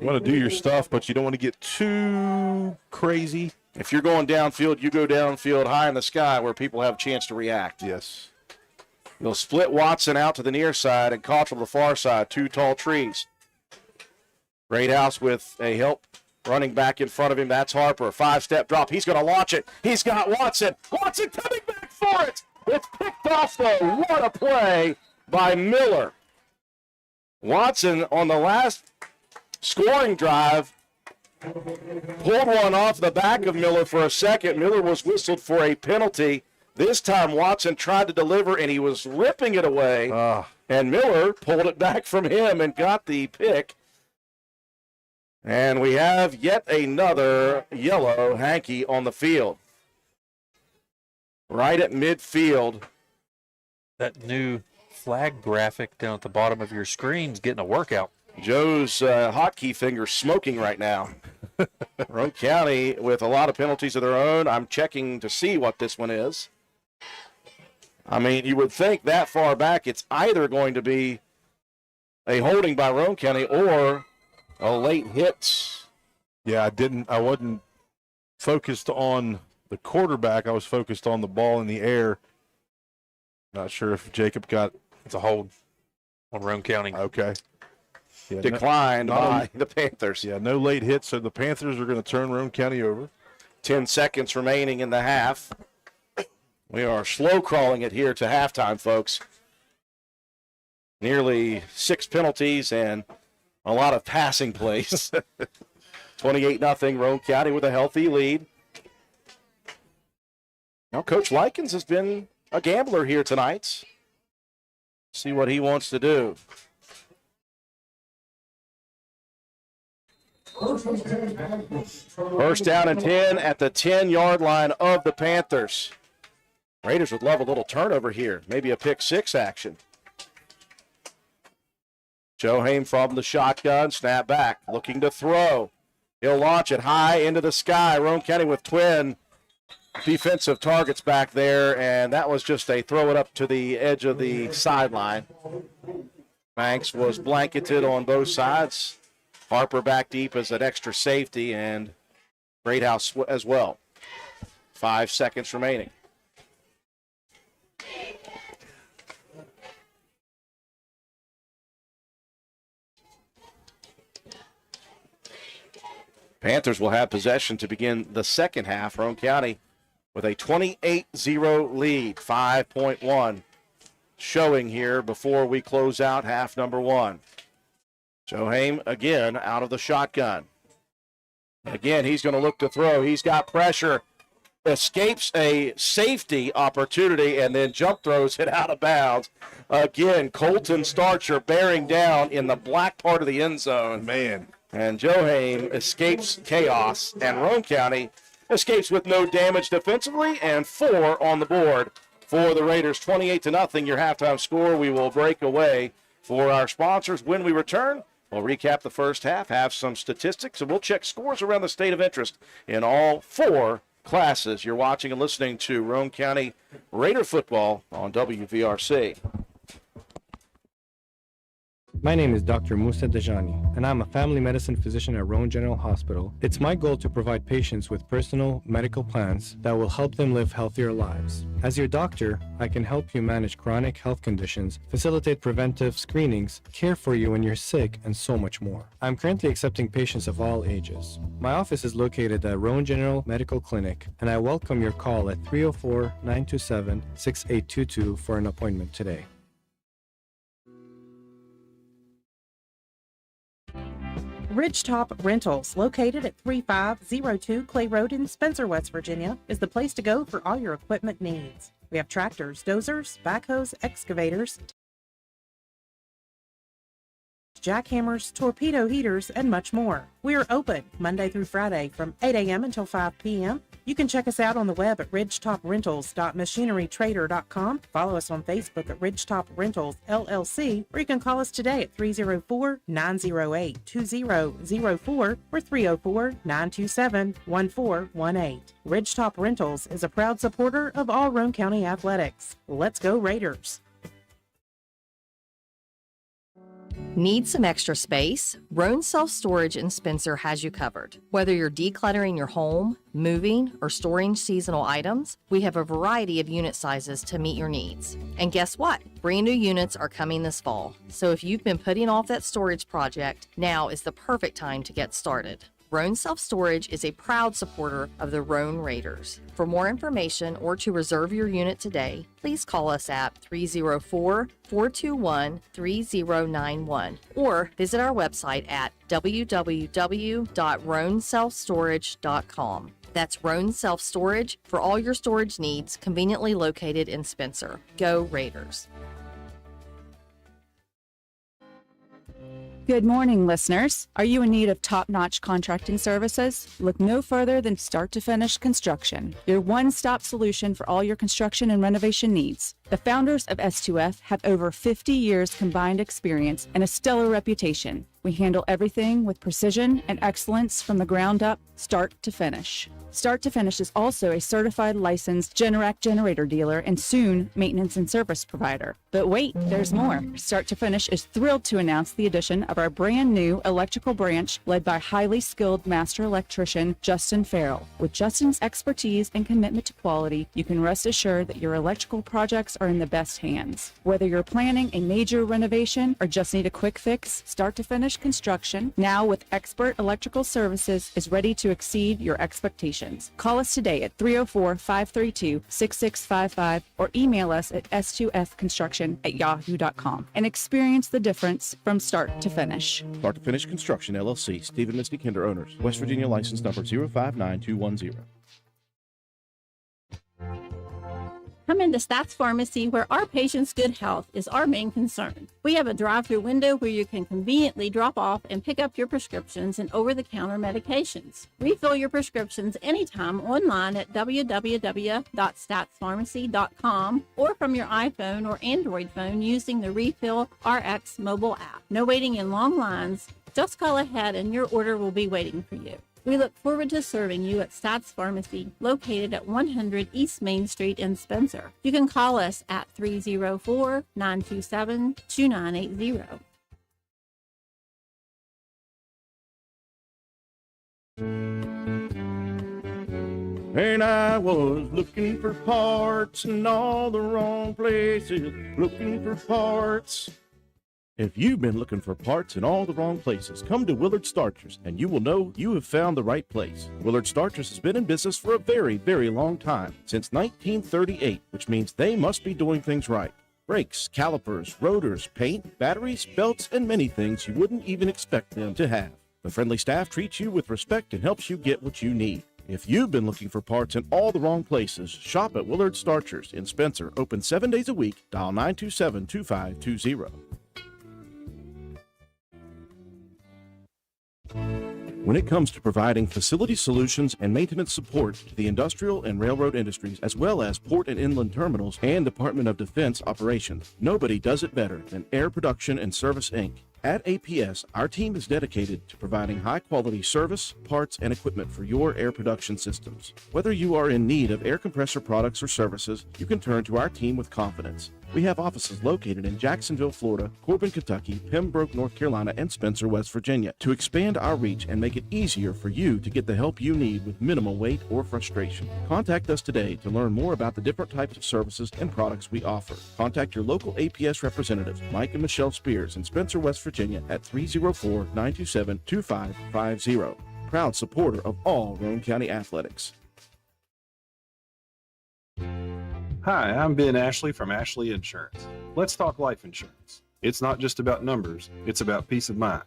want to do your stuff, but you don't want to get too crazy. If you're going downfield, you go downfield high in the sky where people have a chance to react. Yes. You'll split Watson out to the near side and Cottrell to the far side. 2 tall trees. Greathouse with a help running back in front of him. That's Harper. 5-step drop. He's going to launch it. He's got Watson. Watson coming back for it. It's picked off, though. What a play by Miller. Watson on the last scoring drive pulled one off the back of Miller for a second. Miller was whistled for a penalty. This time Watson tried to deliver, and he was ripping it away. And Miller pulled it back from him and got the pick. And we have yet another yellow hanky on the field. Right at midfield. That new flag graphic down at the bottom of your screen is getting a workout. Joe's hotkey finger smoking right now. Roane County with a lot of penalties of their own. I'm checking to see what this one is. I mean, you would think that far back it's either going to be a holding by Roane County or a late hit. Yeah, I wasn't focused on the quarterback. I was focused on the ball in the air. Not sure if Jacob got. It's a hold on Roane County. Okay. Yeah, Declined by the Panthers. Yeah, no late hits, so the Panthers are going to turn Roane County over. 10 seconds remaining in the half. We are slow crawling it here to halftime, folks. Nearly 6 penalties and a lot of passing plays. 28-0, Roane County with a healthy lead. Now, Coach Likens has been a gambler here tonight. See what he wants to do. First down and 10 at the 10-yard line of the Panthers. Raiders would love a little turnover here. Maybe a pick 6 action. Joe Haim from the shotgun, snap back, looking to throw. He'll launch it high into the sky. Roane County with twin defensive targets back there, and that was just a throw it up to the edge of the sideline. Banks was blanketed on both sides. Harper back deep as an extra safety, and Greathouse as well. 5 seconds remaining. Panthers will have possession to begin the second half. Roane County with a 28-0 lead, 5.1 showing here before we close out half number 1. Joe Haim again out of the shotgun. Again, he's going to look to throw. He's got pressure. escapes a safety opportunity and then jump throws it out of bounds. Again, Colton Starcher bearing down in the black part of the end zone. Man. And Johaim escapes chaos, and Roane County escapes with no damage defensively, and 4 on the board for the Raiders. 28-0, your halftime score. We will break away for our sponsors. When we return, we'll recap the first half, have some statistics, and we'll check scores around the state of interest in all 4 classes. You're watching and listening to Roane County Raider football on WVRC. My name is Dr. Musa Dajani, and I'm a family medicine physician at Roane General Hospital. It's my goal to provide patients with personal medical plans that will help them live healthier lives. As your doctor, I can help you manage chronic health conditions, facilitate preventive screenings, care for you when you're sick, and so much more. I'm currently accepting patients of all ages. My office is located at Roane General Medical Clinic, and I welcome your call at 304-927-6822 for an appointment today. Ridgetop Rentals, located at 3502 Clay Road in Spencer, West Virginia, is the place to go for all your equipment needs. We have tractors, dozers, backhoes, excavators, jackhammers, torpedo heaters, and much more. We are open Monday through Friday from 8 a.m. until 5 p.m. You can check us out on the web at ridgetoprentals.machinerytrader.com. Follow us on Facebook at Ridgetop Rentals LLC, or you can call us today at 304-908-2004 or 304-927-1418. Ridgetop Rentals is a proud supporter of all Roane County athletics. Let's go Raiders! Need some extra space? Roane Self Storage in Spencer has you covered. Whether you're decluttering your home, moving, or storing seasonal items, we have a variety of unit sizes to meet your needs. And guess what? Brand new units are coming this fall. So if you've been putting off that storage project, now is the perfect time to get started. Roane Self Storage is a proud supporter of the Roane Raiders. For more information or to reserve your unit today, please call us at 304-421-3091 or visit our website at www.roaneselfstorage.com. That's Roane Self Storage for all your storage needs, conveniently located in Spencer. Go Raiders! Good morning, listeners. Are you in need of top-notch contracting services? Look no further than Start to Finish Construction, your one-stop solution for all your construction and renovation needs. The founders of S2F have over 50 years combined experience and a stellar reputation. We handle everything with precision and excellence from the ground up, start to finish. Start to Finish is also a certified licensed Generac generator dealer and soon maintenance and service provider. But wait, there's more. Start to Finish is thrilled to announce the addition of our brand new electrical branch led by highly skilled master electrician Justin Farrell. With Justin's expertise and commitment to quality, you can rest assured that your electrical projects are in the best hands. Whether you're planning a major renovation or just need a quick fix, Start to Finish Construction, now with expert electrical services, is ready to exceed your expectations. Call us today at 304-532-6655 or email us at s2fconstruction@yahoo.com and experience the difference from start to finish. Start to Finish Construction, LLC, Stephen Misty Kinder owners, West Virginia license number 059210. Come into Stats Pharmacy, where our patients' good health is our main concern. We have a drive-through window where you can conveniently drop off and pick up your prescriptions and over-the-counter medications. Refill your prescriptions anytime online at www.statspharmacy.com or from your iPhone or Android phone using the Refill RX mobile app. No waiting in long lines. Just call ahead and your order will be waiting for you. We look forward to serving you at Stats Pharmacy, located at 100 East Main Street in Spencer. You can call us at 304-927-2980. And I was looking for parts in all the wrong places, looking for parts. If you've been looking for parts in all the wrong places, come to Willard Starchers and you will know you have found the right place. Willard Starchers has been in business for a very, very long time, since 1938, which means they must be doing things right. Brakes, calipers, rotors, paint, batteries, belts, and many things you wouldn't even expect them to have. The friendly staff treats you with respect and helps you get what you need. If you've been looking for parts in all the wrong places, shop at Willard Starchers in Spencer, open 7 days a week. Dial 927-2520. When it comes to providing facility solutions and maintenance support to the industrial and railroad industries, as well as port and inland terminals and Department of Defense operations, nobody does it better than Air Production and Service, Inc. At APS, our team is dedicated to providing high-quality service, parts, and equipment for your air production systems. Whether you are in need of air compressor products or services, you can turn to our team with confidence. We have offices located in Jacksonville, Florida, Corbin, Kentucky, Pembroke, North Carolina, and Spencer, West Virginia, to expand our reach and make it easier for you to get the help you need with minimal wait or frustration. Contact us today to learn more about the different types of services and products we offer. Contact your local APS representatives, Mike and Michelle Spears, in Spencer, West Virginia, at 304-927-2550. Proud supporter of all Roane County athletics. Hi, I'm Ben Ashley from Ashley Insurance. Let's talk life insurance. It's not just about numbers, it's about peace of mind.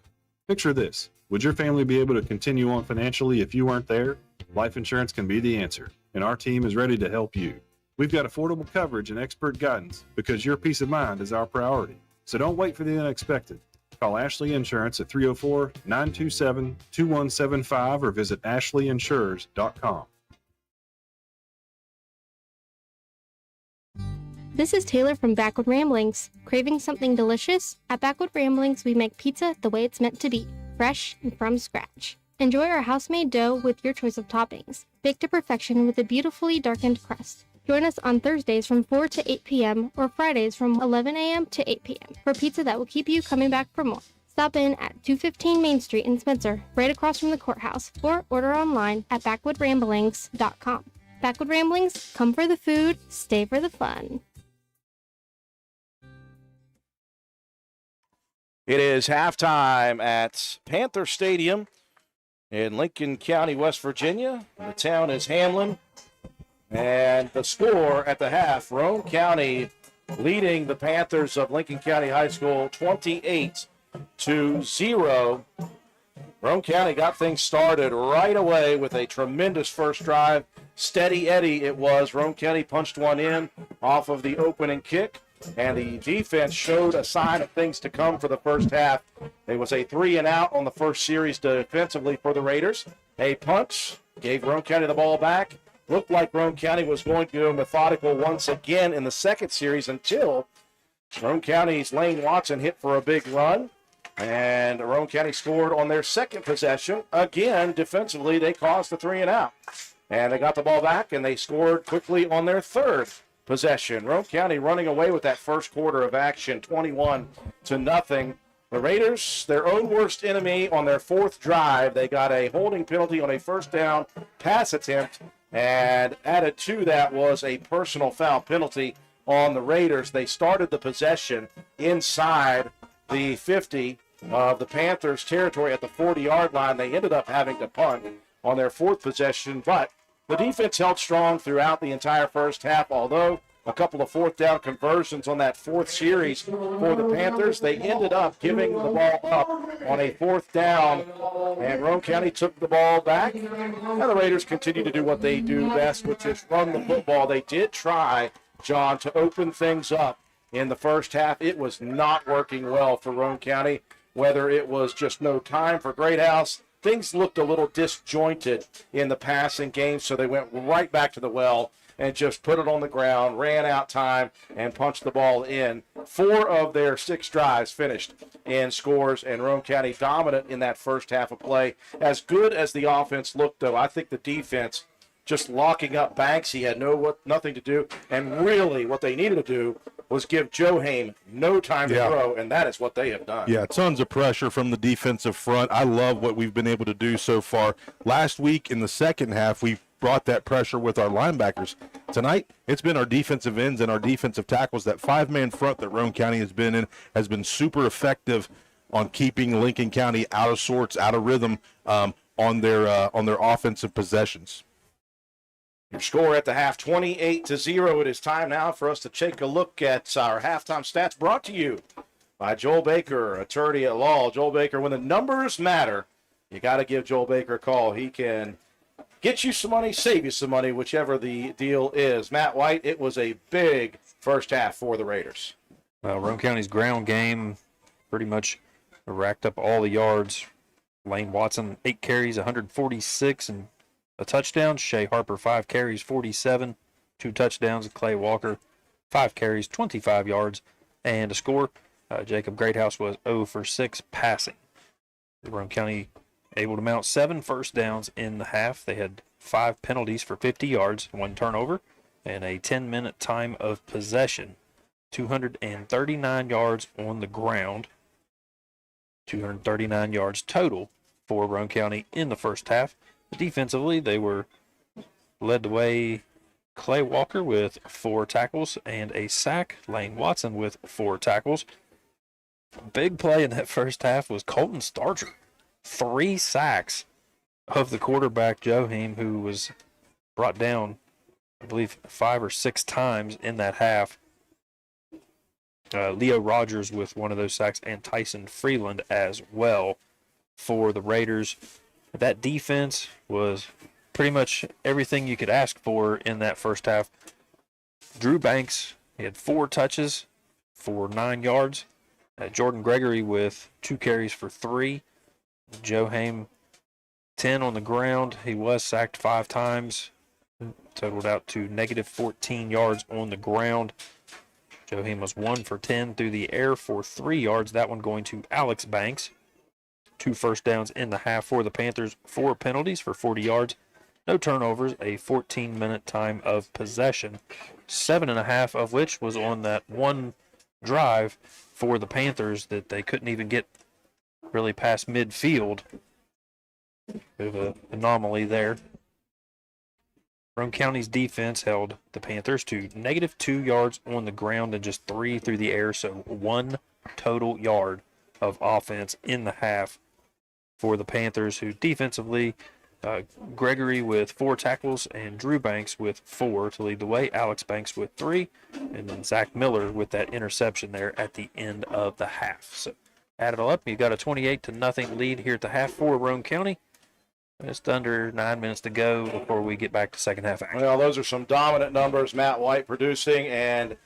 Picture this. Would your family be able to continue on financially if you weren't there? Life insurance can be the answer, and our team is ready to help you. We've got affordable coverage and expert guidance because your peace of mind is our priority. So don't wait for the unexpected. Call Ashley Insurance at 304-927-2175 or visit ashleyinsurers.com. This is Taylor from Backwood Ramblings. Craving something delicious? At Backwood Ramblings, we make pizza the way it's meant to be, fresh and from scratch. Enjoy our house-made dough with your choice of toppings, baked to perfection with a beautifully darkened crust. Join us on Thursdays from 4 to 8 p.m. or Fridays from 11 a.m. to 8 p.m. for pizza that will keep you coming back for more. Stop in at 215 Main Street in Spencer, right across from the courthouse, or order online at BackwoodRamblings.com. Backwood Ramblings, come for the food, stay for the fun. It is halftime at Panther Stadium in Lincoln County, West Virginia. The town is Hamlin. And the score at the half, Roane County leading the Panthers of Lincoln County High School 28-0. Roane County got things started right away with a tremendous first drive. Steady Eddie it was. Roane County punched one in off of the opening kick. And the defense showed a sign of things to come for the first half. There was a 3-and-out on the first series defensively for the Raiders. A punt gave Roane County the ball back. Looked like Roane County was going to go methodical once again in the second series until Roane County's Lane Watson hit for a big run. And Roane County scored on their second possession. Again, defensively, they caused the 3-and-out. And they got the ball back, and they scored quickly on their third possession. Roane County running away with that first quarter of action, 21-0. The Raiders, their own worst enemy on their fourth drive. They got a holding penalty on a first down pass attempt, and added to that was a personal foul penalty on the Raiders. They started the possession inside the 50 of the Panthers' territory at the 40-yard line. They ended up having to punt on their fourth possession, but the defense held strong throughout the entire first half, although a couple of fourth down conversions on that fourth series for the Panthers. They ended up giving the ball up on a fourth down, and Roane County took the ball back. And the Raiders continue to do what they do best, which is run the football. They did try, John, to open things up in the first half. It was not working well for Roane County, whether it was just no time for Greathouse. Things looked a little disjointed in the passing game, so they went right back to the well and just put it on the ground, ran out time, and punched the ball in. 4 of their 6 drives finished in scores, and Roane County dominant in that first half of play. As good as the offense looked, though, I think the defense just locking up Banks. He had nothing to do, and really what they needed to do was give Joe Haim no time to throw, and that is what they have done. Yeah, tons of pressure from the defensive front. I love what we've been able to do so far. Last week in the second half, we brought that pressure with our linebackers. Tonight, it's been our defensive ends and our defensive tackles. That 5-man front that Roane County has been in has been super effective on keeping Lincoln County out of sorts, out of rhythm on their offensive possessions. Your score at the half, 28-0. It is time now for us to take a look at our halftime stats, brought to you by Joel Baker, attorney at law. Joel Baker, when the numbers matter, you got to give Joel Baker a call. He can get you some money, save you some money, whichever the deal is. Matt White, it was a big first half for the Raiders. Roane County's ground game pretty much racked up all the yards. Lane Watson, 8 carries, 146, and a touchdown. Shea Harper, 5 carries, 47, 2 touchdowns. Clay Walker, 5 carries, 25 yards, and a score. Jacob Greathouse was 0 for 6 passing. Roane County able to mount 7 first downs in the half. They had 5 penalties for 50 yards, 1 turnover, and a 10-minute time of possession. 239 yards on the ground. 239 yards total for Roane County in the first half. Defensively, they were led the way. Clay Walker with 4 tackles and a sack. Lane Watson with 4 tackles. Big play in that first half was Colton Starcher. 3 sacks of the quarterback, Joe Haim, who was brought down, I believe, 5 or 6 times in that half. Leo Rogers with one of those sacks, and Tyson Freeland as well for the Raiders. That defense was pretty much everything you could ask for in that first half. Drew Banks, he had 4 touches for 9 yards. Jordan Gregory with 2 carries for 3. Joe Haim, 10 on the ground. He was sacked 5 times. Totaled out to negative 14 yards on the ground. Joe Haim was 1 for 10 through the air for 3 yards. That one going to Alex Banks. 2 first downs in the half for the Panthers. 4 penalties for 40 yards. No turnovers. A 14-minute time of possession. 7.5 of which was on that one drive for the Panthers that they couldn't even get really past midfield. Bit of an anomaly there. Roane County's defense held the Panthers to negative 2 yards on the ground and just 3 through the air, so 1 total yard of offense in the half for the Panthers, who defensively, Gregory with 4 tackles and Drew Banks with 4 to lead the way. Alex Banks with 3, and then Zach Miller with that interception there at the end of the half. So add it all up, you got a 28-0 lead here at the half for Roane County. Just under 9 minutes to go before we get back to second half action. Well, those are some dominant numbers, Matt White producing, and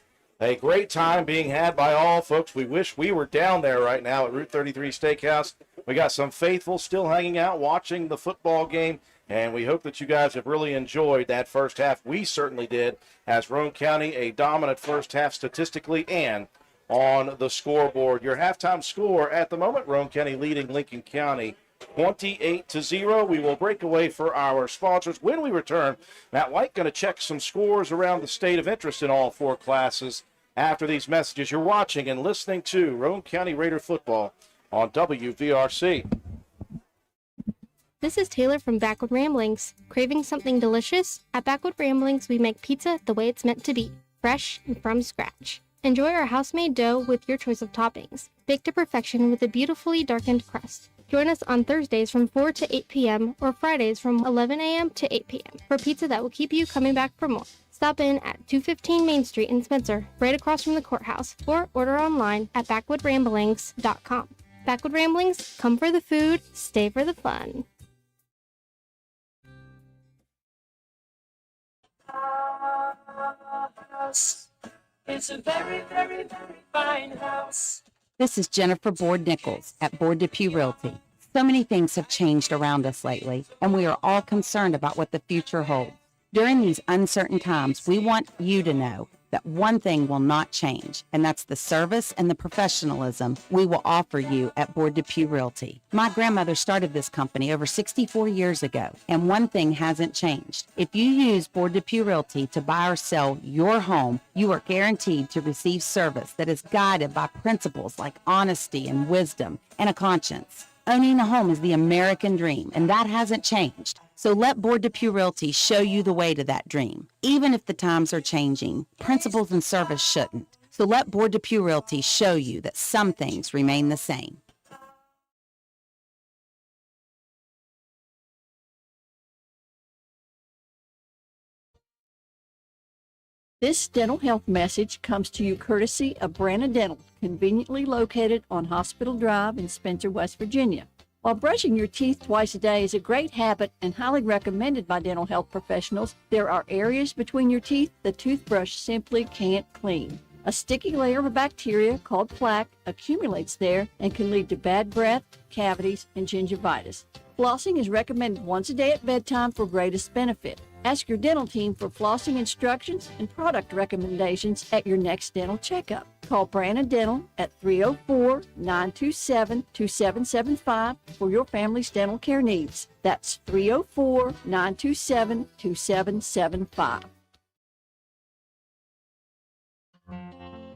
a great time being had by all, folks. We wish we were down there right now at Route 33 Steakhouse. We got some faithful still hanging out watching the football game, and we hope that you guys have really enjoyed that first half. We certainly did, as Roane County a dominant first half statistically and on the scoreboard. Your halftime score at the moment, Roane County leading Lincoln County 28-0. We will break away for our sponsors. When we return, Matt White going to check some scores around the state of interest in all 4 classes. After these messages, you're watching and listening to Roane County Raider football on WVRC. This is Taylor from Backwood Ramblings. Craving something delicious? At Backwood Ramblings, we make pizza the way it's meant to be, fresh and from scratch. Enjoy our house-made dough with your choice of toppings, baked to perfection with a beautifully darkened crust. Join us on Thursdays from 4 to 8 p.m. or Fridays from 11 a.m. to 8 p.m. for pizza that will keep you coming back for more. Stop in at 215 Main Street in Spencer, right across from the courthouse, or order online at BackwoodRamblings.com. Backwood Ramblings, come for the food, stay for the fun. It's a very, very, very fine house. This is Jennifer Board-Nichols at Board Depew Realty. So many things have changed around us lately, and we are all concerned about what the future holds. During these uncertain times, we want you to know that one thing will not change, and that's the service and the professionalism we will offer you at Board Depew Realty. My grandmother started this company over 64 years ago, and one thing hasn't changed. If you use Board Depew Realty to buy or sell your home, you are guaranteed to receive service that is guided by principles like honesty and wisdom and a conscience. Owning a home is the American dream, and that hasn't changed. So let Board Depew Realty show you the way to that dream. Even if the times are changing, principles and service shouldn't. So let Board Depew Realty show you that some things remain the same. This dental health message comes to you courtesy of Branna Dental, conveniently located on Hospital Drive in Spencer, West Virginia. While brushing your teeth twice a day is a great habit and highly recommended by dental health professionals, there are areas between your teeth the toothbrush simply can't clean. A sticky layer of bacteria called plaque accumulates there and can lead to bad breath, cavities, and gingivitis. Flossing is recommended once a day at bedtime for greatest benefit. Ask your dental team for flossing instructions and product recommendations at your next dental checkup. Call Brandon Dental at 304-927-2775 for your family's dental care needs. That's 304-927-2775.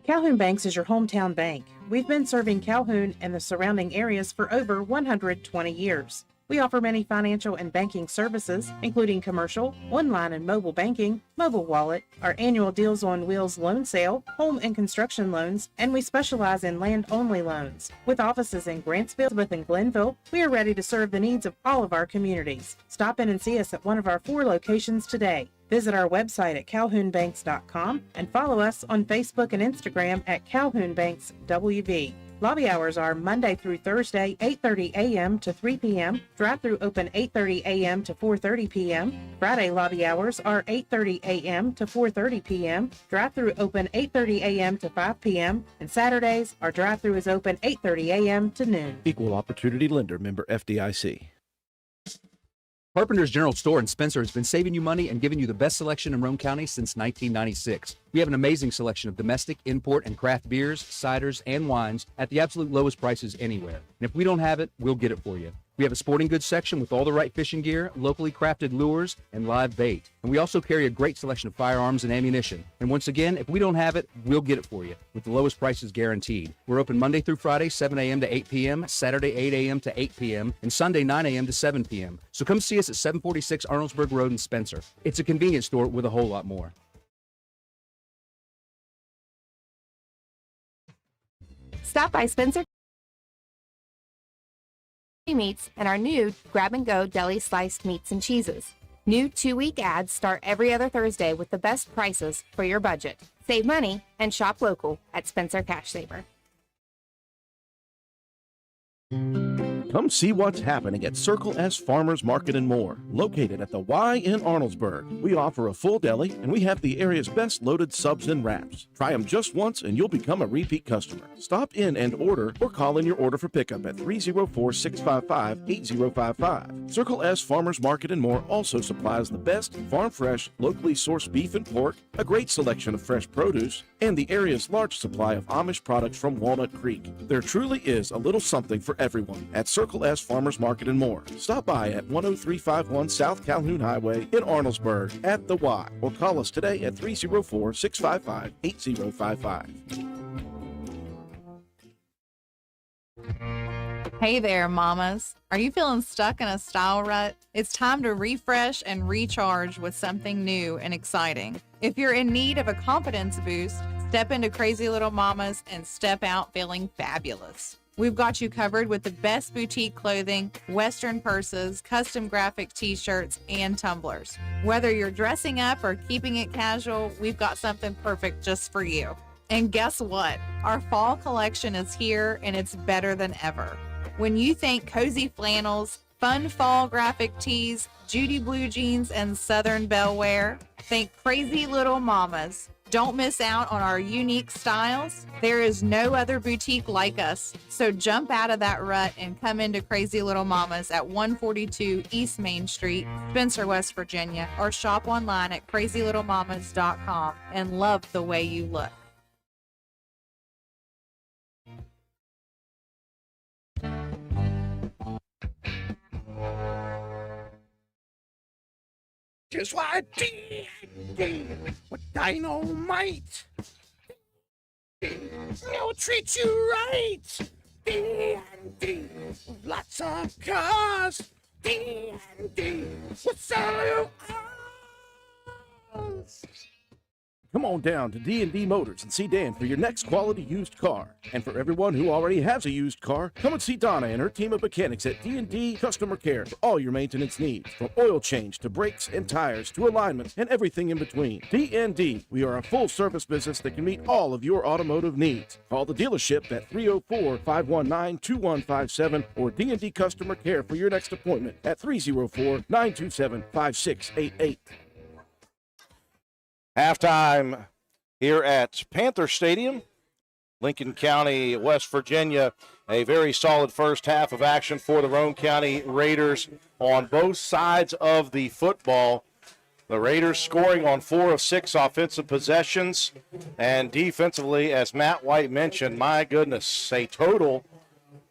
Calhoun Banks is your hometown bank. We've been serving Calhoun and the surrounding areas for over 120 years. We offer many financial and banking services, including commercial, online and mobile banking, mobile wallet, our annual Deals on Wheels loan sale, home and construction loans, and we specialize in land-only loans. With offices in Grantsville, Elizabeth, and Glenville, we are ready to serve the needs of all of our communities. Stop in and see us at one of our 4 locations today. Visit our website at calhounbanks.com and follow us on Facebook and Instagram at Calhoun Banks WV. Lobby hours are Monday through Thursday, 8:30 a.m. to 3 p.m. Drive-through open 8:30 a.m. to 4:30 p.m. Friday lobby hours are 8:30 a.m. to 4:30 p.m. Drive-through open 8:30 a.m. to 5 p.m. And Saturdays, our drive-through is open 8:30 a.m. to noon. Equal Opportunity Lender, member FDIC. Carpenter's General Store in Spencer has been saving you money and giving you the best selection in Roane County since 1996. We have an amazing selection of domestic, import, and craft beers, ciders, and wines at the absolute lowest prices anywhere. And if we don't have it, we'll get it for you. We have a sporting goods section with all the right fishing gear, locally crafted lures, and live bait. And we also carry a great selection of firearms and ammunition. And once again, if we don't have it, we'll get it for you with the lowest prices guaranteed. We're open Monday through Friday, 7 a.m. to 8 p.m., Saturday, 8 a.m. to 8 p.m., and Sunday, 9 a.m. to 7 p.m. So come see us at 746 Arnoldsburg Road in Spencer. It's a convenience store with a whole lot more. Stop by Spencer Meats and our new grab-and-go deli sliced meats and cheeses. New 2-week ads start every other Thursday with the best prices for your budget. Save money and shop local at Spencer Cash Saver. Come see what's happening at Circle S Farmers Market and More, located at the Y in Arnoldsburg. We offer a full deli, and we have the area's best loaded subs and wraps. Try them just once, and you'll become a repeat customer. Stop in and order, or call in your order for pickup at 304-655-8055. Circle S Farmers Market and More also supplies the best farm-fresh, locally sourced beef and pork, a great selection of fresh produce, and the area's large supply of Amish products from Walnut Creek. There truly is a little something for everyone at Circle S Farmers Market and More. Stop by at 10351 South Calhoun Highway in Arnoldsburg at the Y, or call us today at 304-655-8055. Hey there, mamas. Are you feeling stuck in a style rut? It's time to refresh and recharge with something new and exciting. If you're in need of a confidence boost, step into Crazy Little Mamas and step out feeling fabulous. We've got you covered with the best boutique clothing, Western purses, custom graphic t-shirts, and tumblers. Whether you're dressing up or keeping it casual, we've got something perfect just for you. And guess what? Our fall collection is here, and it's better than ever. When you think cozy flannels, fun fall graphic tees, Judy blue jeans, and Southern Belle wear, think Crazy Little Mamas. Don't miss out on our unique styles. There is no other boutique like us. So jump out of that rut and come into Crazy Little Mamas at 142 East Main Street, Spencer, West Virginia, or shop online at crazylittlemamas.com and love the way you look. Just like D&D with dynamite. They'll treat you right. D&D with lots of cars. D&D with salute. Come on down to D&D Motors and see Dan for your next quality used car. And for everyone who already has a used car, come and see Donna and her team of mechanics at D&D Customer Care for all your maintenance needs, from oil change to brakes and tires to alignment and everything in between. D&D, we are a full-service business that can meet all of your automotive needs. Call the dealership at 304-519-2157 or D&D Customer Care for your next appointment at 304-927-5688. Halftime here at Panther Stadium, Lincoln County, West Virginia. A very solid first half of action for the Roane County Raiders on both sides of the football. The Raiders scoring on 4 of 6 offensive possessions, and defensively, as Matt White mentioned, my goodness, a total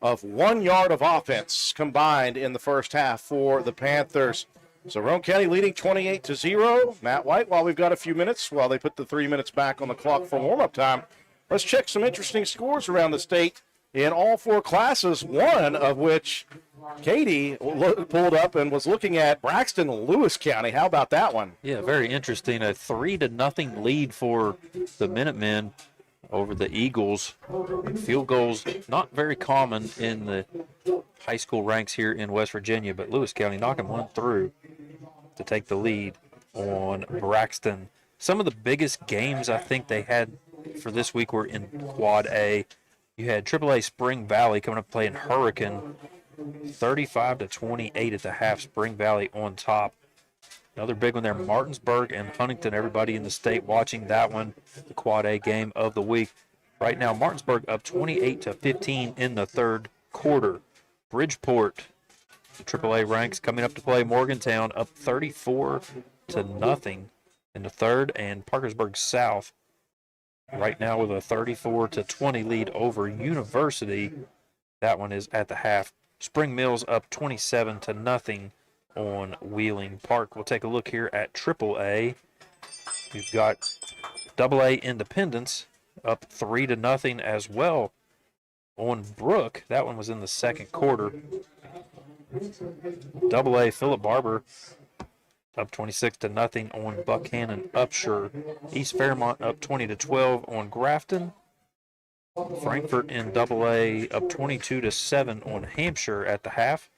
of 1 yard of offense combined in the first half for the Panthers. So Roane County leading 28-0. Matt White, while we've got a few minutes, while they put the 3 minutes back on the clock for warm-up time, let's check some interesting scores around the state in all 4 classes, one of which Katie pulled up and was looking at Braxton Lewis County. How about that one? Yeah, very interesting. A 3-0 lead for the Minutemen over the Eagles. Field goals, not very common in the high school ranks here in West Virginia, but Lewis County knocking one through to take the lead on Braxton. Some of the biggest games I think they had for this week were in Quad A. You had AAA Spring Valley coming up playing Hurricane, 35-28 at the half. Spring Valley on top. Another big one there, Martinsburg and Huntington. Everybody in the state watching that one, the Quad A game of the week. Right now, Martinsburg up 28-15 in the third quarter. Bridgeport, the AAA ranks, coming up to play Morgantown, up 34-0 in the third. And Parkersburg South right now with a 34-20 lead over University. That one is at the half. Spring Mills up 27-0 on Wheeling Park. We'll take a look here at AAA. We've got AA Independence up 3-0 as well on Brook. That one was in the second quarter. AA Philip Barber up 26-0 on Buckhannon Upshur. East Fairmont up 20-12 on Grafton. Frankfort in AA up 22-7 on Hampshire at the half.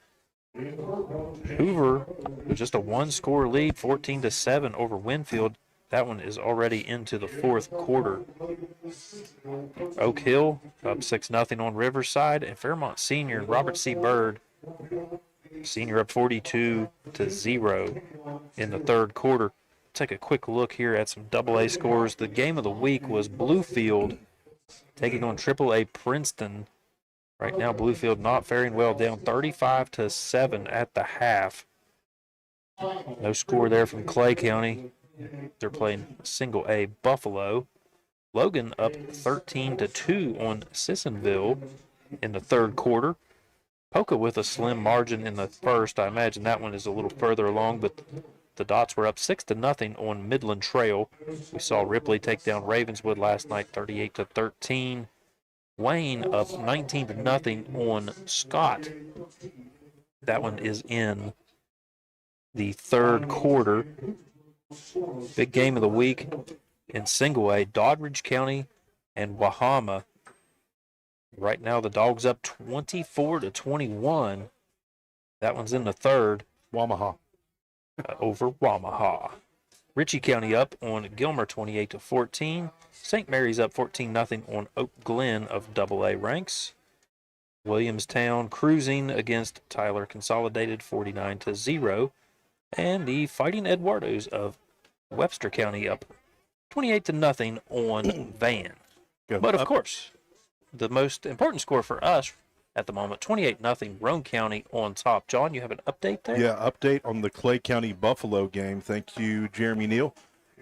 Hoover with just a 1-score lead, 14-7 over Winfield. That one is already into the fourth quarter. Oak Hill up 6-0 on Riverside, and Fairmont Senior Robert C. Byrd Senior up 42-0 in the third quarter. Take a quick look here at some AA scores. The game of the week was Bluefield taking on AAA Princeton. Right now, Bluefield not faring well, down 35-7 at the half. No score there from Clay County. They're playing single A Buffalo. Logan up 13-2 on Sissonville in the third quarter. Poca with a slim margin in the first. I imagine that one is a little further along, but the Dots were up 6-0 on Midland Trail. We saw Ripley take down Ravenswood last night, 38-13. Wayne up 19-0 on Scott. That one is in the third quarter. Big game of the week in single A, Doddridge County and Wahama. Right now the Dogs up 24-21. That one's in the third. Wamaha. Over Wamaha. Ritchie County up on Gilmer 28-14. St. Mary's up 14-0 on Oak Glen of AA ranks. Williamstown cruising against Tyler Consolidated 49-0. And the Fighting Eduardos of Webster County up 28-0 on Van. But of course, the most important score for us at the moment, 28-0, Roane County on top. John, you have an update there? Yeah, update on the Clay County Buffalo game. Thank you, Jeremy Neal.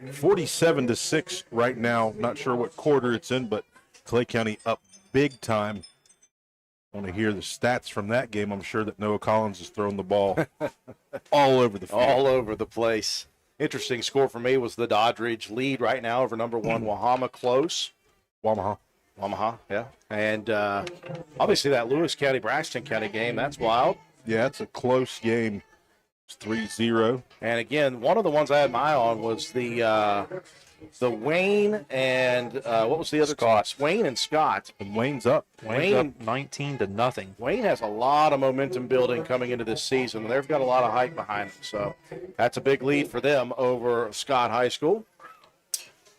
47-6 right now. Not sure what quarter it's in, but Clay County up big time. Want to hear the stats from that game. I'm sure that Noah Collins is throwing the ball all over the field. All over the place. Interesting score for me was the Doddridge lead right now over number 1 Wahama close. Wamaha, yeah. And obviously that Lewis County, Braxton County game, that's wild. Yeah, it's a close game. It's 3-0. And again, one of the ones I had my eye on was the Wayne and what was the other? Scott. Wayne and Scott. And Wayne's up. Wayne's up 19-0. Wayne has a lot of momentum building coming into this season. They've got a lot of hype behind them. So that's a big lead for them over Scott High School.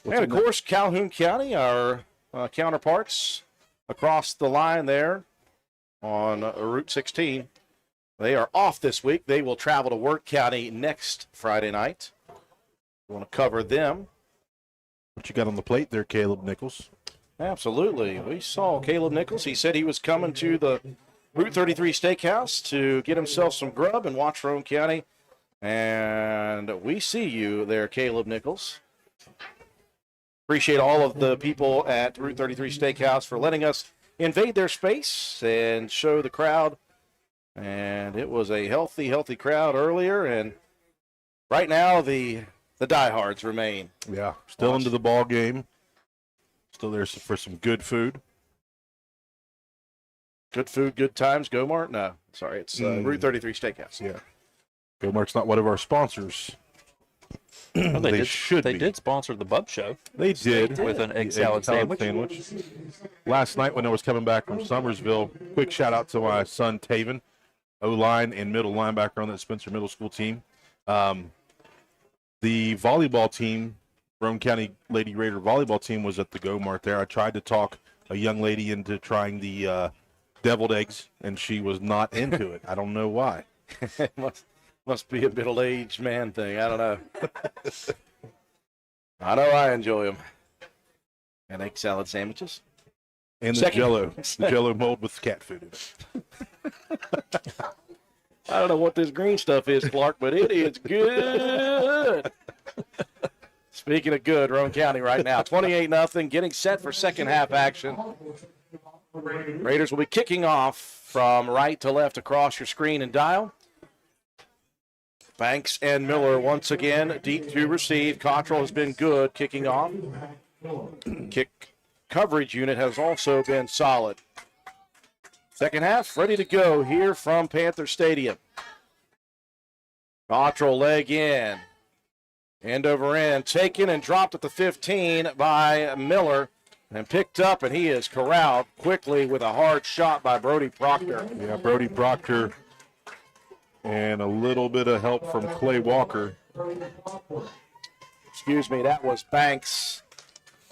And, of course, Calhoun County, our counterparts across the line there on Route 16. They are off this week. They will travel to Work County next Friday night. We want to cover them. What you got on the plate there, Caleb Nichols? Absolutely. We saw Caleb Nichols. He said he was coming to the Route 33 Steakhouse to get himself some grub and watch Roane County. And we see you there, Caleb Nichols. Appreciate all of the people at Route 33 Steakhouse for letting us invade their space and show the crowd. And it was a healthy crowd earlier. And right now, the diehards remain. Yeah, still into the ball game. Still there for some good food. Good food, good times. Go Mart? No, sorry, it's Route 33 Steakhouse. Yeah. Go Mart's not one of our sponsors. Well, they should be. They did sponsor the Bub Show. They did. With an egg salad sandwich. Last night when I was coming back from Summersville, quick shout out to my son Taven, O-line and middle linebacker on that Spencer Middle School team. The volleyball team, Roane County Lady Raider volleyball team, was at the Go Mart there. I tried to talk a young lady into trying the deviled eggs, and she was not into it. I don't know why. Must be a middle-aged man thing. I don't know. I know I enjoy them. And egg salad sandwiches. And the Jell-O mold with cat food in it. I don't know what this green stuff is, Clark, but it is good. Speaking of good, Roane County right now, 28-0, getting set for second half action. Raiders will be kicking off from right to left across your screen and dial. Banks and Miller once again deep to receive. Cottrell has been good kicking off. Kick coverage unit has also been solid. Second half ready to go here from Panther Stadium. Cottrell leg in. End over end. Taken and dropped at the 15 by Miller. And picked up, and he is corralled quickly with a hard shot by Brody Proctor. Yeah, Brody Proctor. And a little bit of help from Clay Walker. Excuse me, that was Banks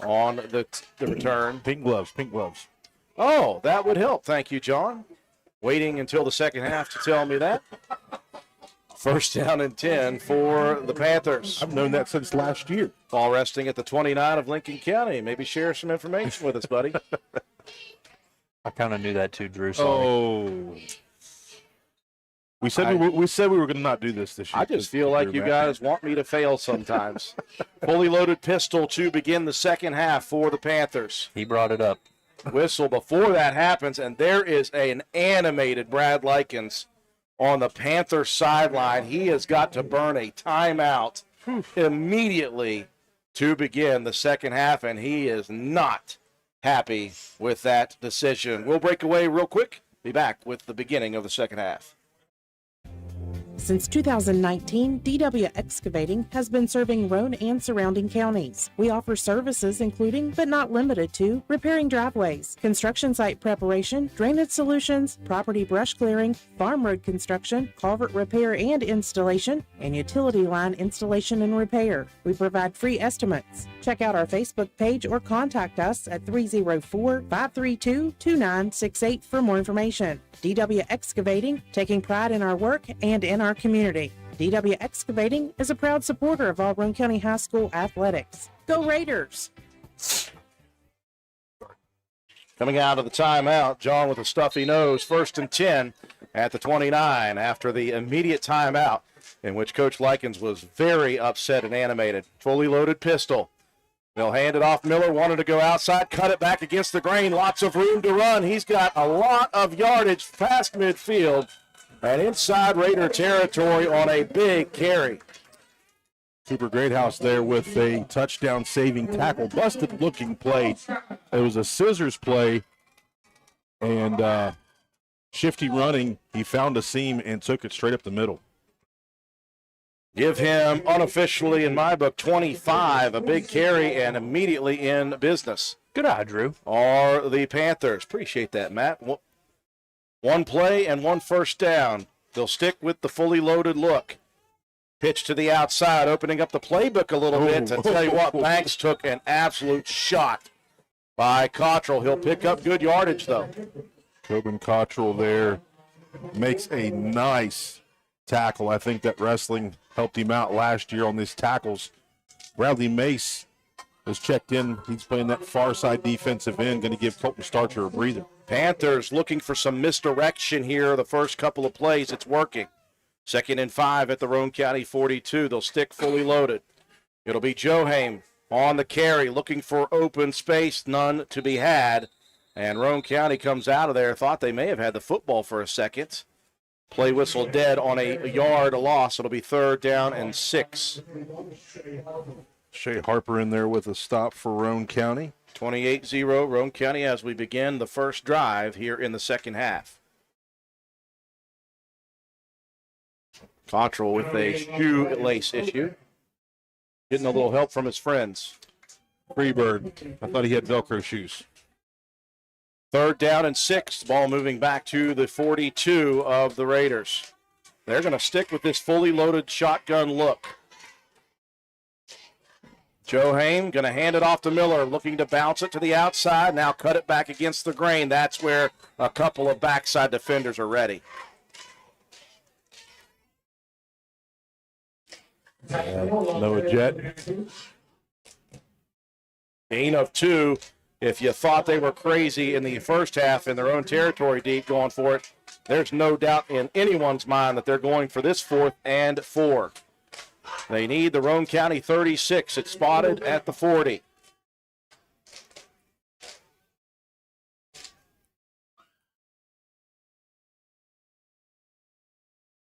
on the return. Pink gloves. Oh, that would help. Thank you, John. Waiting until the second half to tell me that. First down and 10 for the Panthers. I've known that since last year. Ball resting at the 29 of Lincoln County. Maybe share some information with us, buddy. I kind of knew that too, Drew. Sorry. Oh. We said we were going to not do this year. I just feel like you guys want me to fail sometimes. Fully loaded pistol to begin the second half for the Panthers. He brought it up. Whistle before that happens, and there is an animated Brad Likens on the Panther sideline. He has got to burn a timeout immediately to begin the second half, and he is not happy with that decision. We'll break away real quick. Be back with the beginning of the second half. Since 2019, DW Excavating has been serving Roane and surrounding counties. We offer services including, but not limited to, repairing driveways, construction site preparation, drainage solutions, property brush clearing, farm road construction, culvert repair and installation, and utility line installation and repair. We provide free estimates. Check out our Facebook page or contact us at 304-532-2968 for more information. DW Excavating, taking pride in our work and in our community. DW Excavating is a proud supporter of all Roane County High School athletics. Go Raiders! Coming out of the timeout, John with a stuffy nose, 1st and 10 at the 29 after the immediate timeout in which Coach Likens was very upset and animated. Fully loaded pistol. They'll hand it off. Miller wanted to go outside, cut it back against the grain. Lots of room to run. He's got a lot of yardage past midfield and inside Raider territory on a big carry. Cooper Greathouse there with a touchdown saving tackle. Busted looking play. It was a scissors play and shifty running. He found a seam and took it straight up the middle. Give him unofficially, in my book, 25, a big carry, and immediately in business. Good eye, Drew. Are the Panthers. Appreciate that, Matt. One play and one first down. They'll stick with the fully loaded look. Pitch to the outside, opening up the playbook a little bit. To tell you what, Banks took an absolute shot by Cottrell. He'll pick up good yardage, though. Tobin Cottrell there makes a nice tackle. I think that wrestling helped him out last year on these tackles. Bradley Mace is checked in. He's playing that far side defensive end, going to give Colton Starcher a breather. Panthers looking for some misdirection here the first couple of plays. It's working. 2nd and 5 at the Roane County 42. They'll stick fully loaded. It'll be Johaim on the carry, looking for open space, none to be had. And Roane County comes out of there. Thought they may have had the football for a second. Play whistle dead on a yard loss. It'll be 3rd down and 6. Shea Harper in there with a stop for Roane County. 28-0 Roane County as we begin the first drive here in the second half. Cottrell with a shoelace issue. Getting a little help from his friends. Freebird. I thought he had Velcro shoes. 3rd down and 6. Ball moving back to the 42 of the Raiders. They're going to stick with this fully loaded shotgun look. Johaim going to hand it off to Miller, looking to bounce it to the outside. Now cut it back against the grain. That's where a couple of backside defenders are ready. Noah Jet. Gain of 2. If you thought they were crazy in the first half in their own territory deep going for it, there's no doubt in anyone's mind that they're going for this 4th and 4. They need the Roane County 36. It's spotted at the 40.